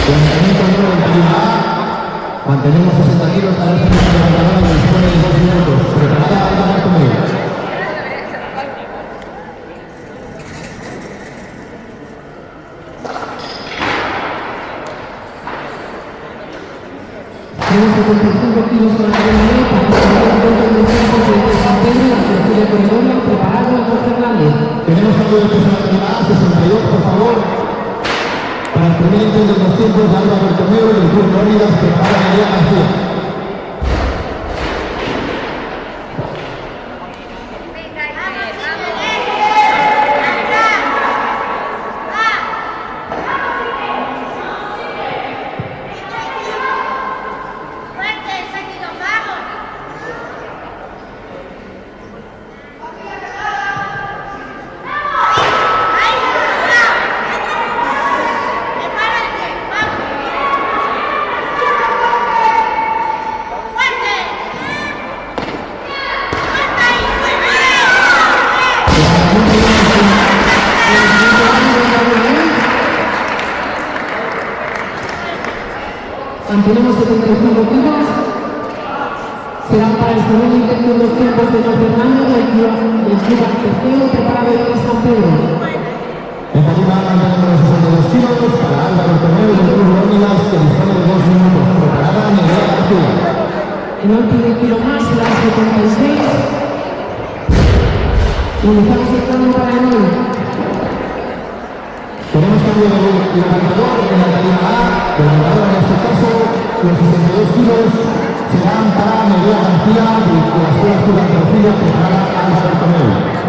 Levantamiento nuevo en Karima A, mantenemos 60 kilos para este mismo levantador que dispone de 2 minutos. Preparada para ganar conmigo. Tenemos 75 kilos en la Karima B para el primer intento en 2 tiempos de Iker San Pedro, alternativa corredora, preparado Iván Fernández. Tenemos cambio de peso en la Karima A, 62, por favor. Para el primer intento en 2 tiempos de Álvaro Bertomeu del Club Floridas, preparada María García. Venga, Iker, vamos. ¡Fuerte, seguido, vamos! ¡Prepárate! ¡Vamos! Mantenemos 75 kilos. Serán para el segundo intento de los tiempos de Don Fernando del Club Tercero, preparado el San Pedro. En tarima mantenemos los 62 kilos para Álvaro Torneo del Club Leónidas, que dispone de 2 minutos. Preparada Nerea García. El último kilo más, las 76. Iniciamos el plano para el 9. Tenemos cambio de levantador en la tarima A. Levantador en este caso, los 62 kilos serán para Nerea García de la Escuela Club Antrofila, preparada Álvaro Torneo.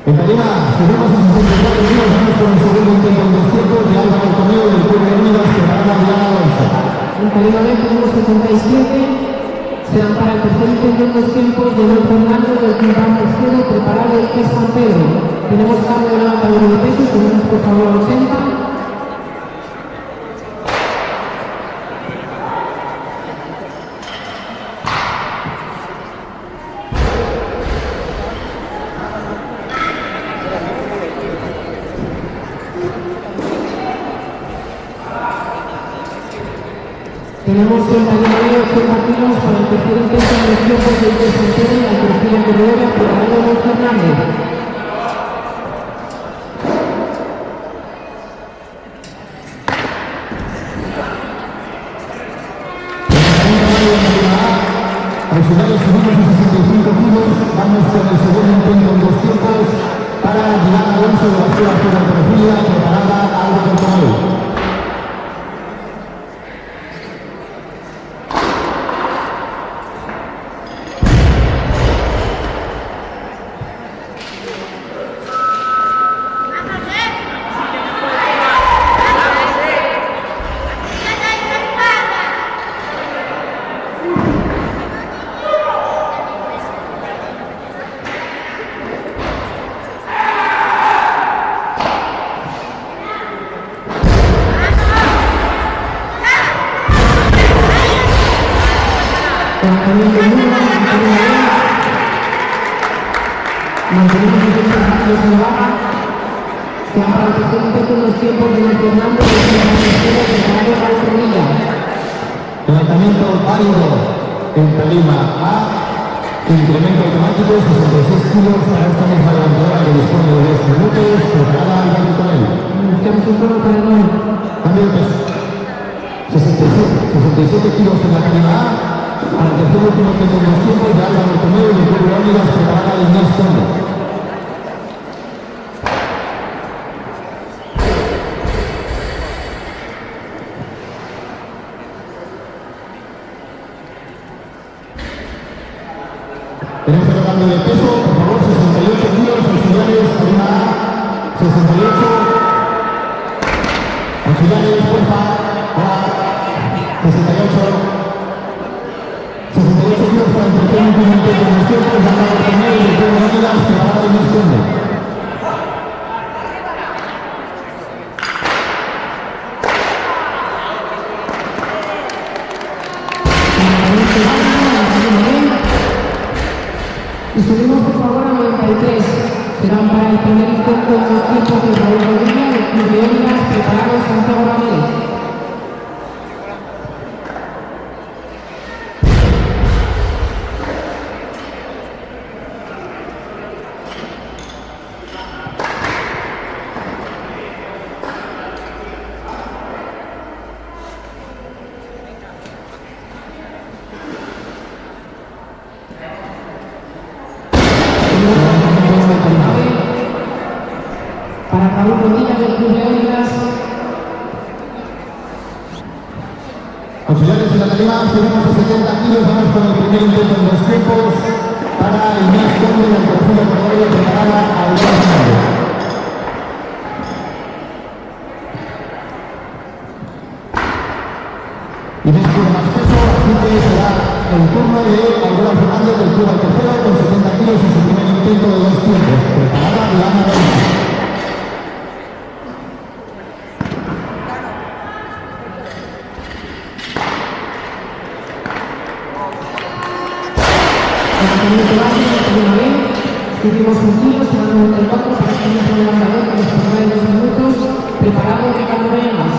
En tarima, subimos a 64 kilos, vamos con el segundo intento en 200 de Álvaro Torneo del Club Leónidas, preparada Diana Alonso. En tarima B tenemos 77. Serán para el tercer intento en 2 tiempos de Don Fernando del Club Tercero, preparado el que San Pedro. Tenemos cambio de levantador de peso, tenemos por favor 80. Tenemos 80 kilos para el tercer intento en los tiempos del San y la tercera corredora preparado Don Fernández. Auxiliares subimos a 65 kilos, vamos con el segundo intento en 2 tiempos para Diana Alonso de la Escuela Club Antrofila, preparada Álvaro Torneo. Mantenemos 60 kilos en la barra. Serán para el tercer intento en los tiempos de Don Fernando del Club Tercero, preparado para el Tornilla. Levantamiento válido en tarima A. Incremento automático 66 kilos para esta misma levantadora que dispone de 2 minutos, preparada Álvaro Torneo. Iniciamos un turno para el 9. Cambio de peso. 67 kilos en la tarima A. Para el tercer último intento en los tiempos de Álvaro Torneo y el Club Leónidas, preparada Inés Conde. Tenemos otro cambio de peso, por favor, 68 kilos, auxiliares, tarima A, 68. Auxiliares, porfa, ahora, 68. 68 kilos para el tercer último intento en los tiempos de Álvaro Torneo y el Club Leónidas, preparada Inés Conde. Y subimos por favor a 93. Serán para el primer intento en los tiempos de Raúl Rodríguez del Club Leónidas, preparado Santiago Ramírez. Para Raúl Rodríguez del Club Leónidas. Auxiliares en la tarima, subimos a 70 kilos, vamos con el primer intento en 2 tiempos para Inés Conde del Perfil Cordoba, preparada a Inés Conde. el turno de Aurora Fernández del Club al tercero con 70 kilos en su primer intento de 2 tiempos. Preparada Diana Reina. Subimos un kilo, se van 94 para este mismo levantador que nos pondrá en 2 minutos. Preparado Ricardo Renas.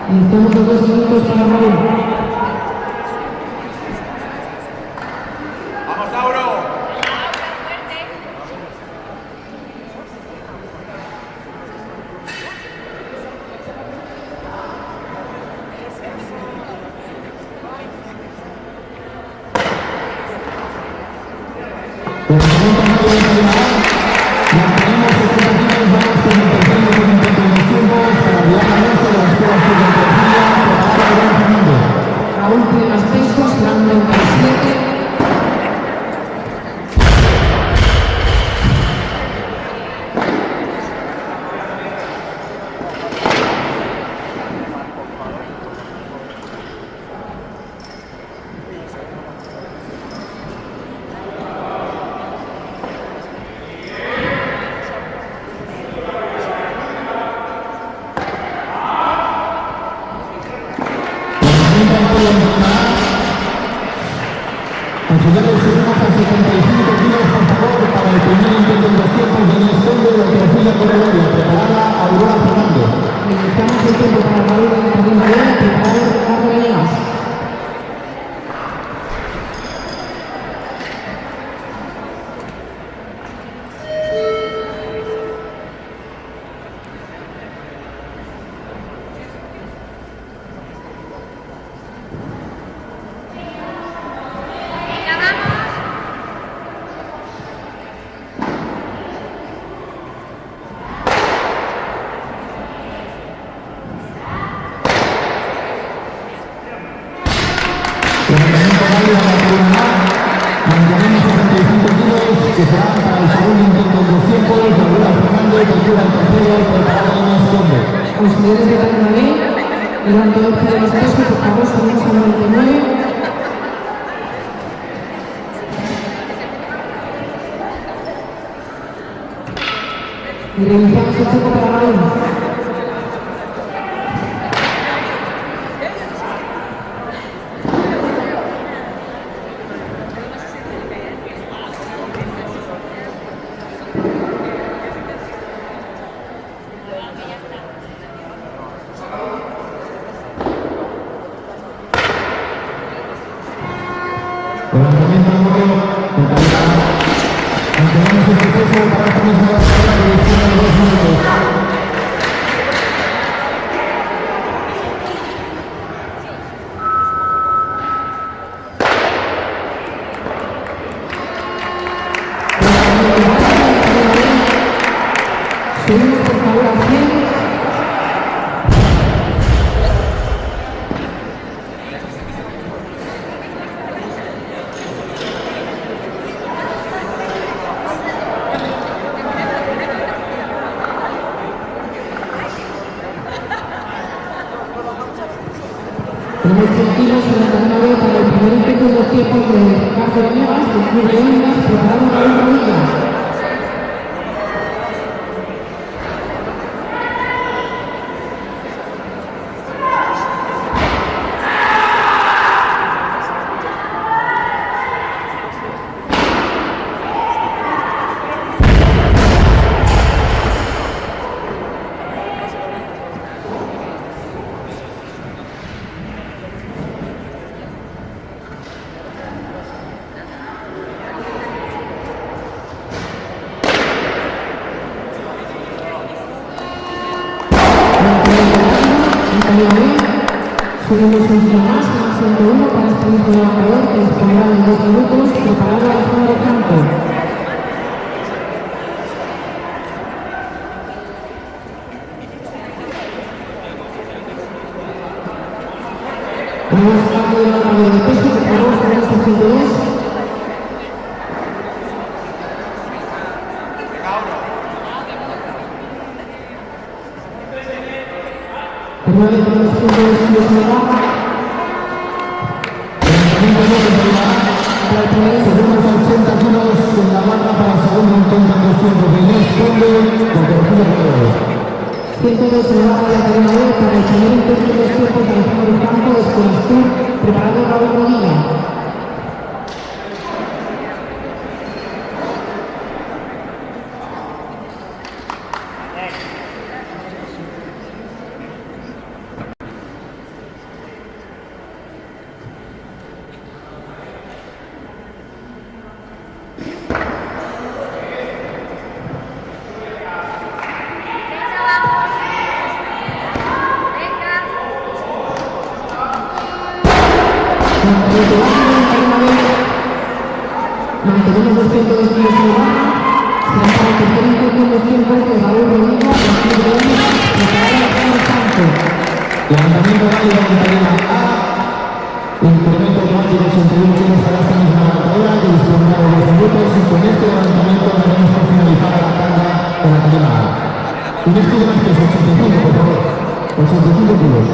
Iniciamos los 2 minutos para Raúl. ¡Vamos, Tauro! Raúl tiene más pesos, serán 97. Consideren subimos a 75 kilos, por favor, para el primer intento en 2 tiempos de Néstor de la tercera corredora. Preparada Aurora Fernández. Iniciamos el tiempo para Raúl en el terreno de hoy, preparado Ricardo Renas. Mantenemos 75 kilos que serán para el segundo intento en 2 tiempos de Aurora Fernández del Club al tercero preparada Néstor. Auxiliares de cadena B, levante 12 de los pesos, por favor, subimos a 99. Y reiniciamos el tiempo para Raúl. Levantamiento de número de calidad. Mantenemos este peso para esta misma carrera que dispone de 2 minutos. Subimos por favor a 100. Tenemos 100 kilos en la cadena B para el primer intento de 2 tiempos de Ricardo Renas, del Club de Ondas, preparado Raúl Rodilla. Subimos un kilo más, en 101 para este mismo levantador que dispondrá en 2 minutos, preparado Alejandro Franco. Tenemos cambio de levantador de peso, por favor, subimos a 102. Primera vez con los puntos de estudios en la barra. Para el primer segundo a 80 kilos en la barra para el segundo intento en 200 de Inés Conde con Tercero Rodríguez. 102 en la barra de la cadena B para el primer intento en 200 de Alejandro Franco de Escolastur, preparado Raúl Rodilla. Mantenemos los tiempos de estudios en la barra. Se lanza el tercer intento en 200 de Raúl Rodilla, preparado Alejandro Franco. Levantamiento válido en cadena A. Incremento cuántico 81 kilos para esta misma levantadora que dispondrá de 10 minutos y con este levantamiento daremos por finalizada la carga con la cadena A. Un estudio más peso, 85 por favor. 85 kilos.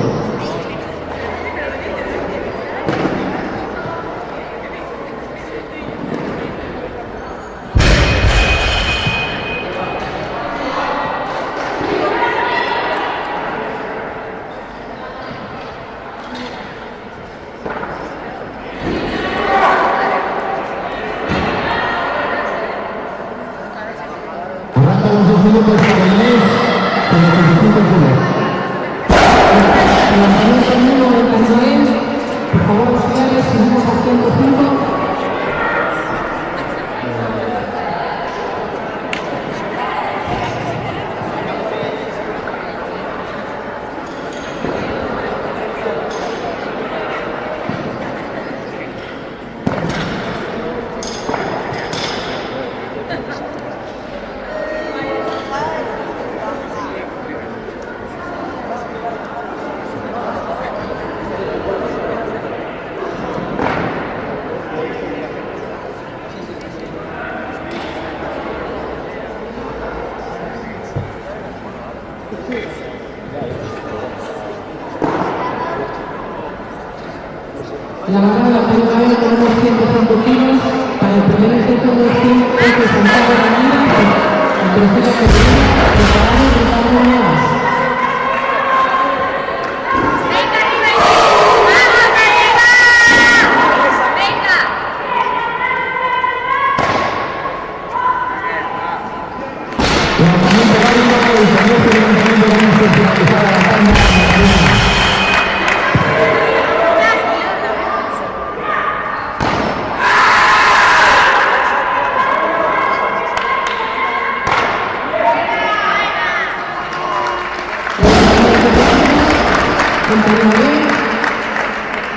Arranca los 2 minutos para Inés con 85 kilos. Levantamiento nulo en Canzoén. Por favor, auxiliares, subimos a 105. La barra de la cadena B tenemos 105 kilos para el primer intento de 100 de Santiago Ramírez, el tercero categoría, preparado Ricardo Nuevas. Levantamiento válido y con este levantamiento vamos a finalizar la carga con la cadena A.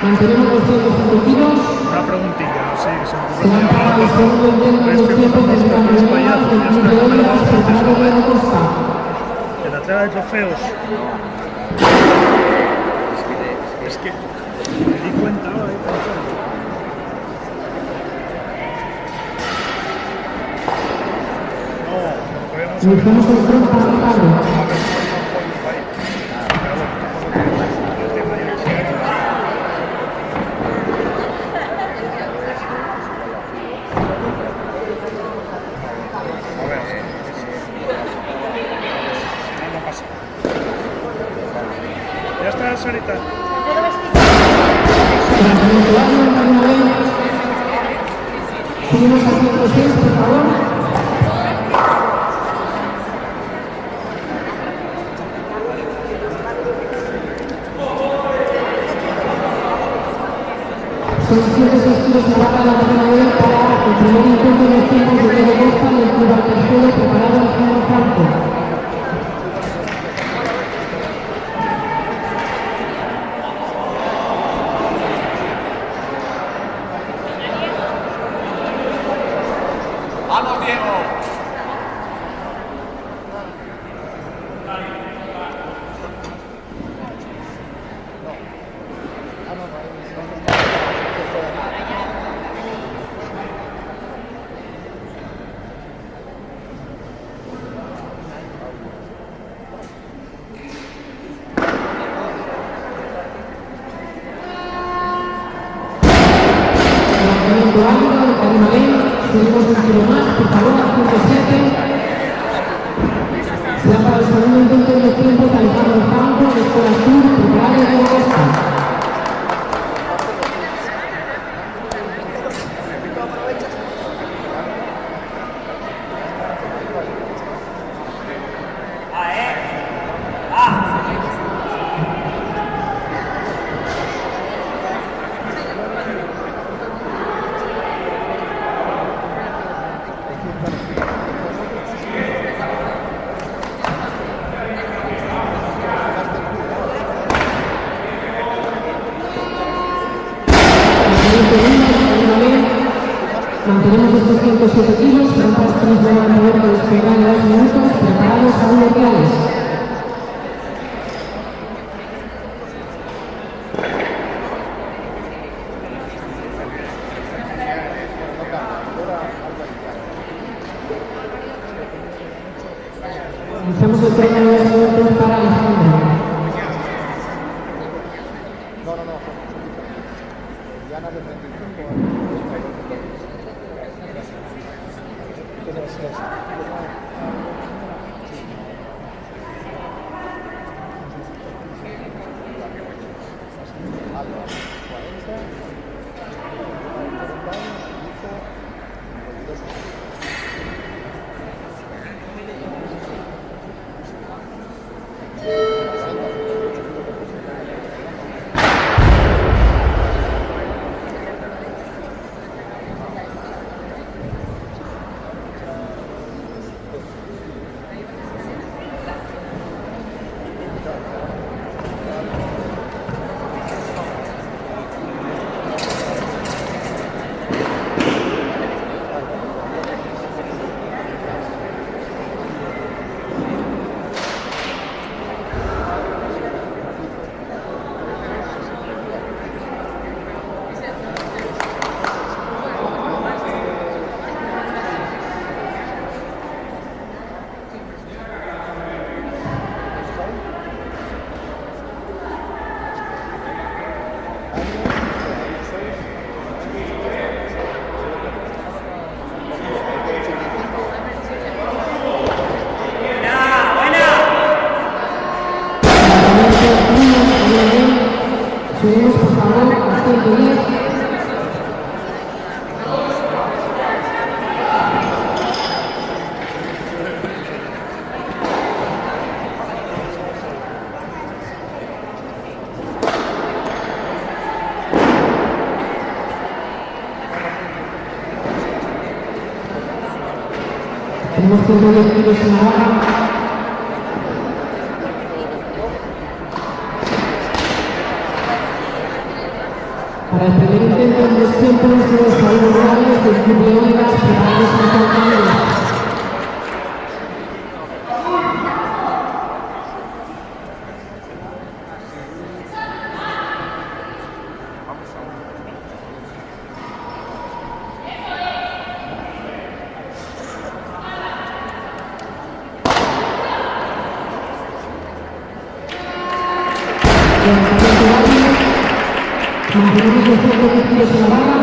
Mantenemos los 105 kilos. Una preguntilla, sí, que se me Se van para el segundo intento en 200 de Ricardo Nuevas, del club de Olivas, preparado Diego Costa. En la entrega de trofeos. Es que me di cuenta ahora. No, Iniciamos el front para Ricardo. Ya está, Sarita. Levantamiento válido en cadena B. Subimos a 106, por favor. Son 106 kilos en la barra de la cadena B para el primer intento en los tiempos de Diego Costa del club Artercero, preparado Alejandro Franco. ¡Vamos, Diego! válido de Carimalén, subimos un kilo más, por favor, a 107. Será para el segundo intento de los tiempos, Alejandro Franco, de Escuela Sur, preparado de Costa. Mantenemos estos 107 kilos, tantas que nos van a poder despegar en 2 minutos, preparados a 1 reales. Iniciamos el tren de 2 minutos para Alejandro. Diana de 35. Subimos, por favor, a 110. Tenemos 110 kilos en la barra. Para el primer intento en 2 tiempos de Saúl Morales del Club de Oigas, preparados para el cambio. Mantenemos los 110 kilos en la barra.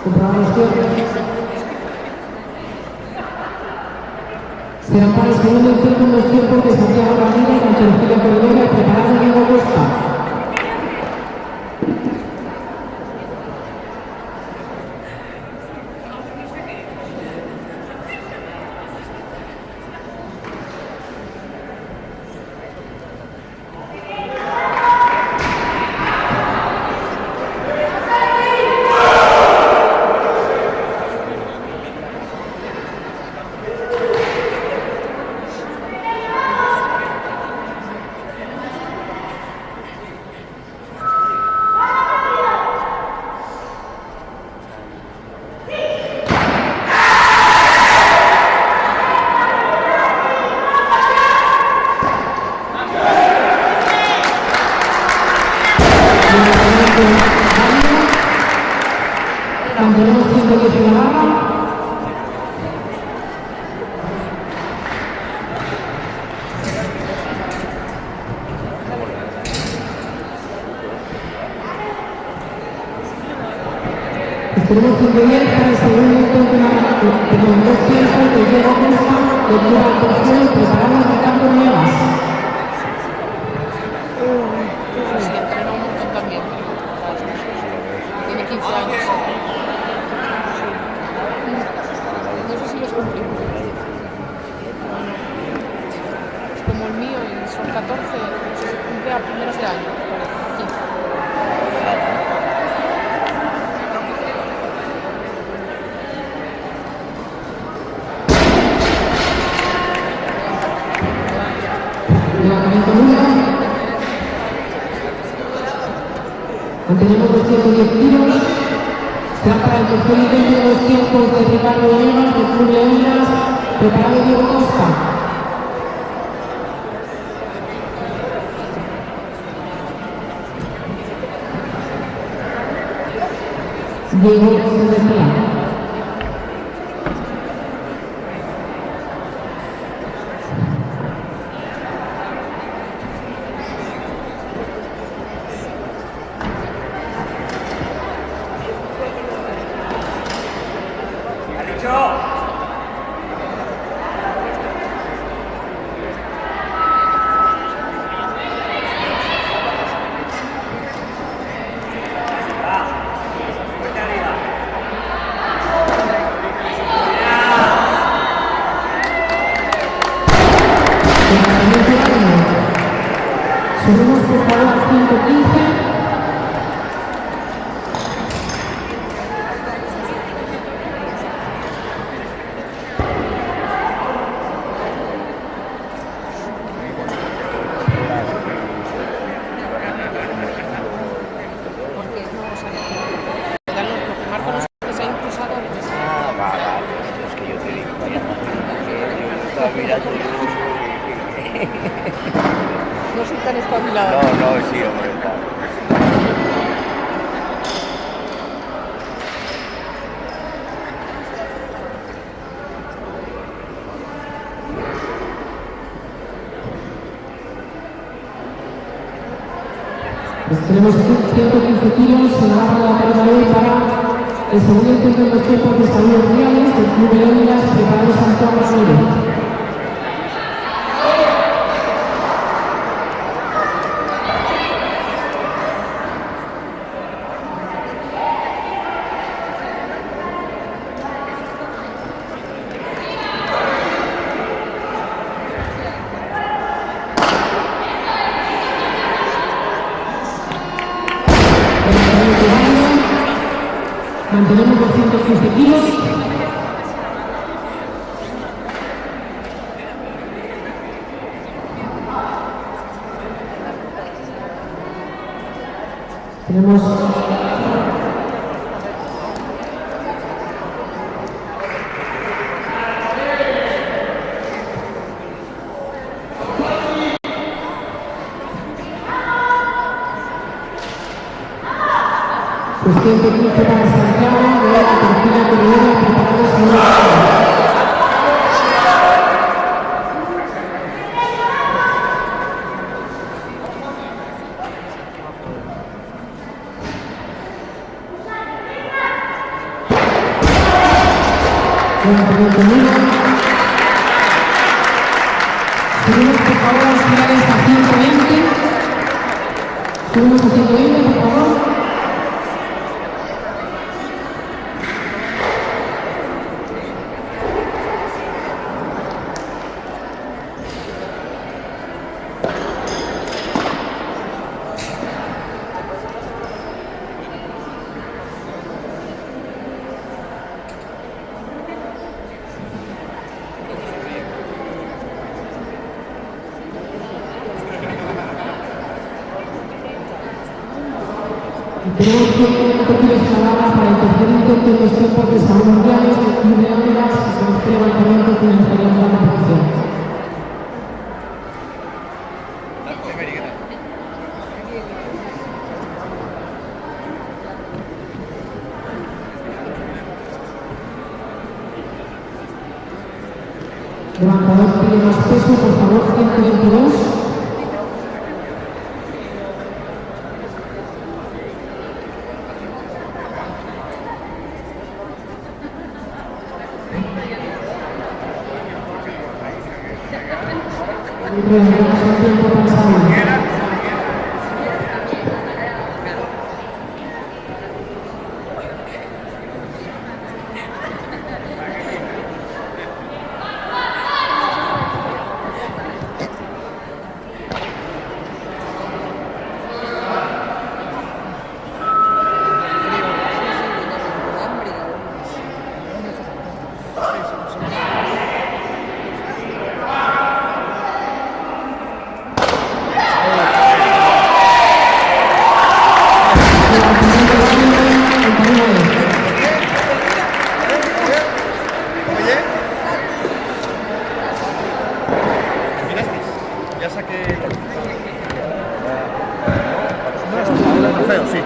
Comprobamos piernas. Serán para el segundo intento en 2 tiempos de Santiago Ramírez, ante Virginia Cordero, preparado Diego Costa. Mantenemos 110 en la barra. Tenemos 110 para el segundo encuentro de los 2 tiempos de Diego Costa, de Club Alcorcón, preparamos Ricardo Niegas. Sí, entrena un montón también. Tiene 15 años. No sé si los cumplimos. Es como el mío y son 14, no sé si cumple a primeros de año. 15. Mantenemos los 110 tiros. Será para el tercer intento de los tiempos de Ricardo Niegas, del Club Leonas, preparado Diego Costa. Diego se decía. Subimos por favor a 115. Porque no, o sea, lo que marca los que se ha impulsado antes. Vale, es que yo te digo, vaya, que yo estaba mirando No soy tan espabilado. No, sí, hombre, claro. Pues tenemos 115 tiros, se agarra la pelota hoy para el segundo intento de los tiempos de salud reales del Club Leónidas, preparados Antonio Ramírez. Mantenemos los 115 kilos. Tenemos pues 115 para Santiago, de la tercera corredora, preparados en una subimos por favor a los finales a 120. Subimos a 120, por favor. Tenemos 120 kilos saladas para el tercer intento de los tiempos de salud mundiales del Club Leónidas, que se nos prueba el talento financiero de la competición. Levantador pide más peso, por favor, 122. Tenemos un tiempo pensado. Ya saqué el trofeo, sí.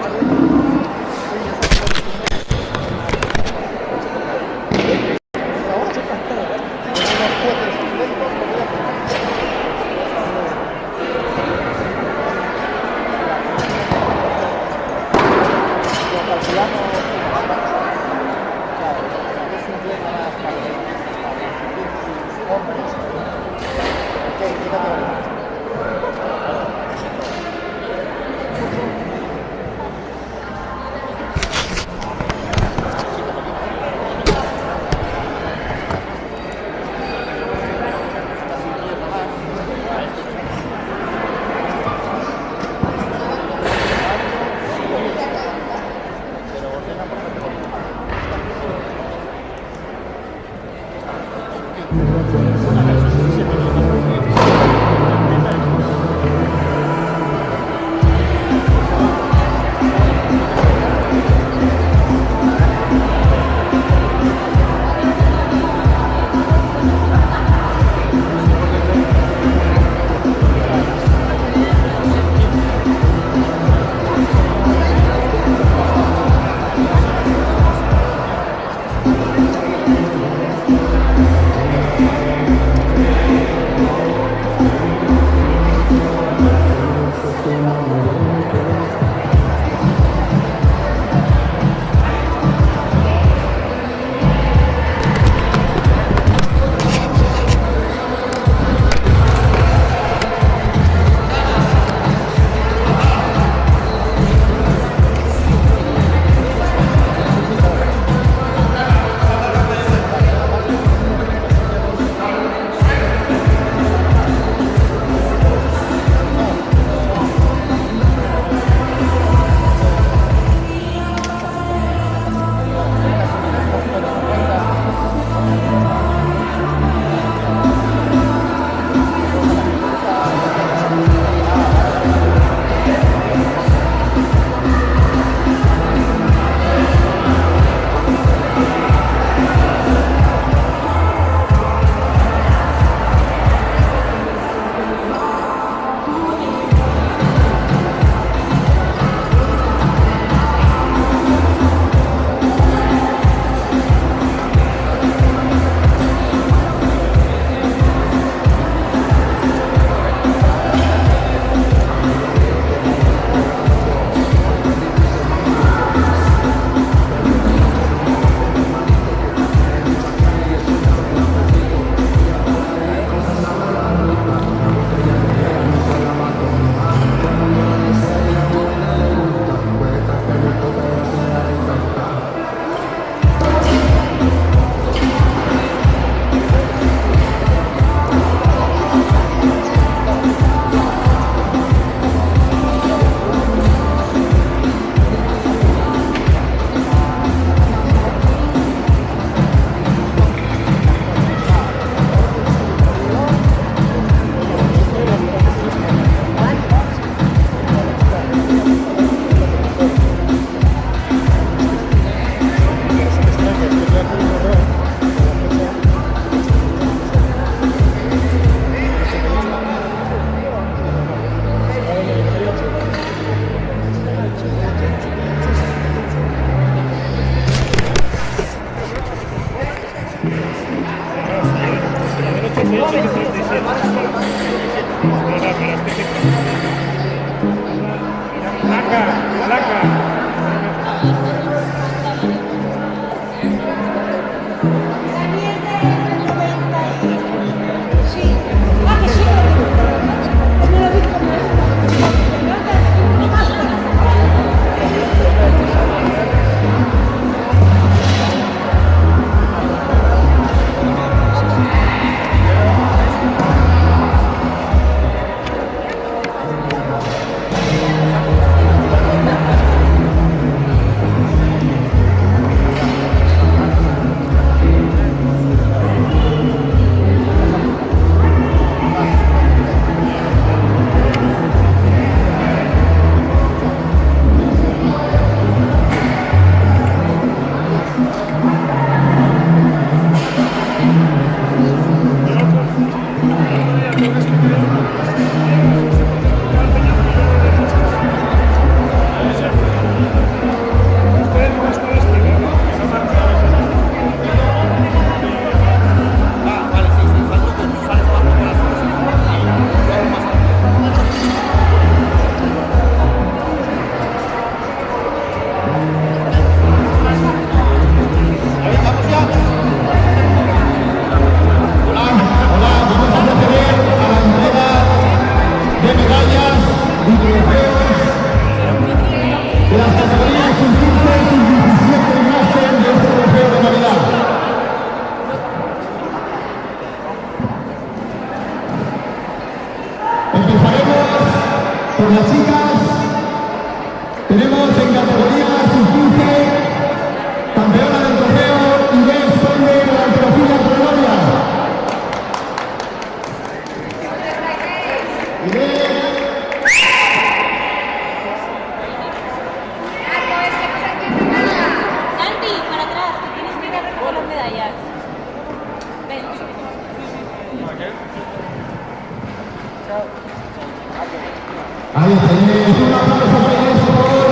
Ahí tenéis un aplauso para ellos, por favor.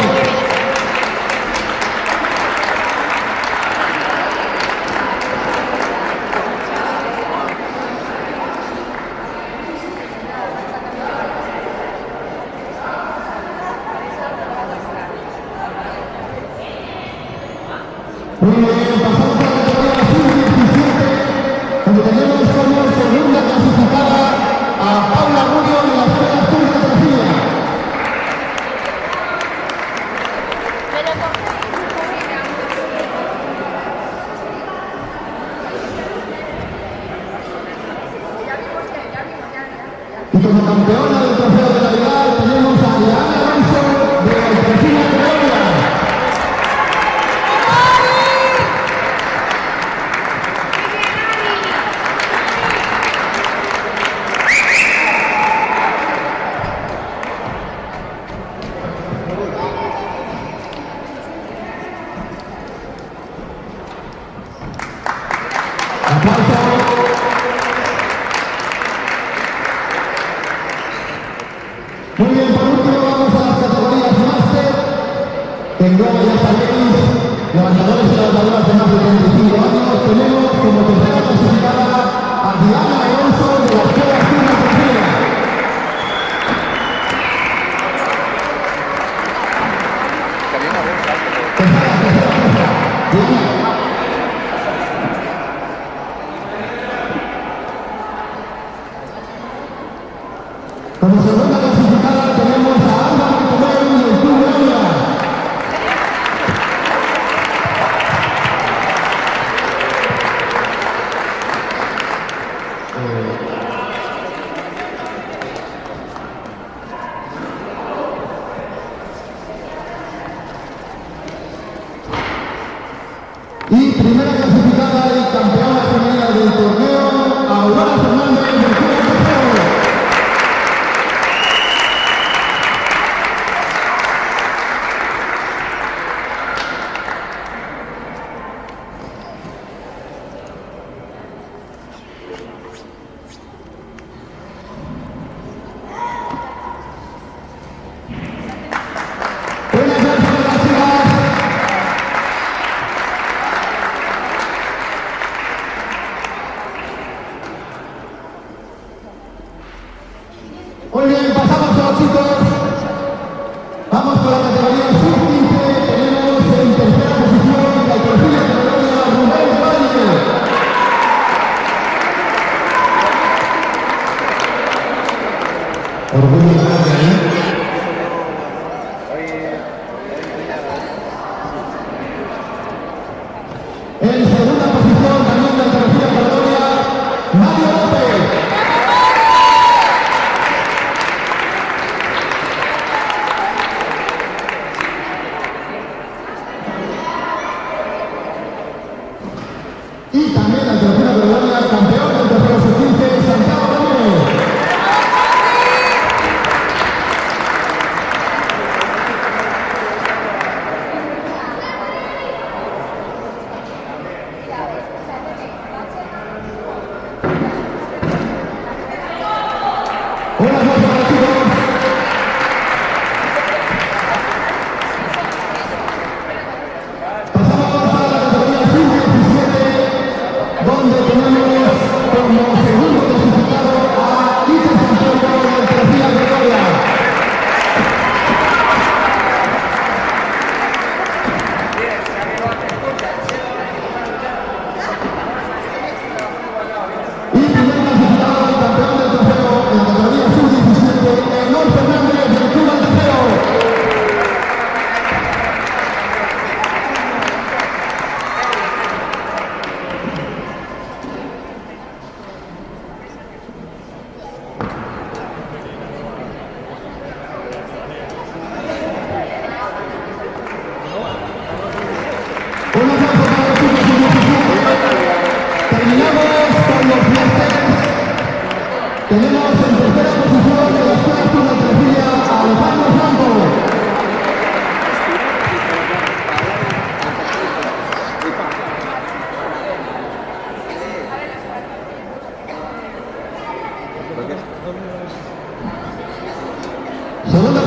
Muy bien, pasamos a la categoría sub-17, donde tenemos como segunda clasificada a Paula Rubio de la Escuela Azul de Trujillo. Y como campeona del trofeo de Navidad tenemos a Leana Alonso de la Alfonsina Colombia. Muy bien, por último vamos a las categorías máster, que engloba, ya sabéis, levantadores y levantadoras de más de 35 años. Tenemos como tercera clasificada a Diana Alonso de la Escuela Azul de Trujillo. Como segunda clasificada tenemos a Alba Montomeu del Club Gloria. Y primera clasificada y campeona femenina del torneo, Aurora Fernández del Club Trofeo. Buenas noches a las chicas. Muy bien, pasamos a los chicos. Vamos con la categoría sub-15. Tenemos en tercera posición la Alfonsina Colombia, Rubén Valle. Orgullo grande ahí. En segunda posición también la Alfonsina Colombia, Mario López. Y también la Alfonsina Colombia, campeón del trofeo sub-15, Santiago Ramírez. Segunda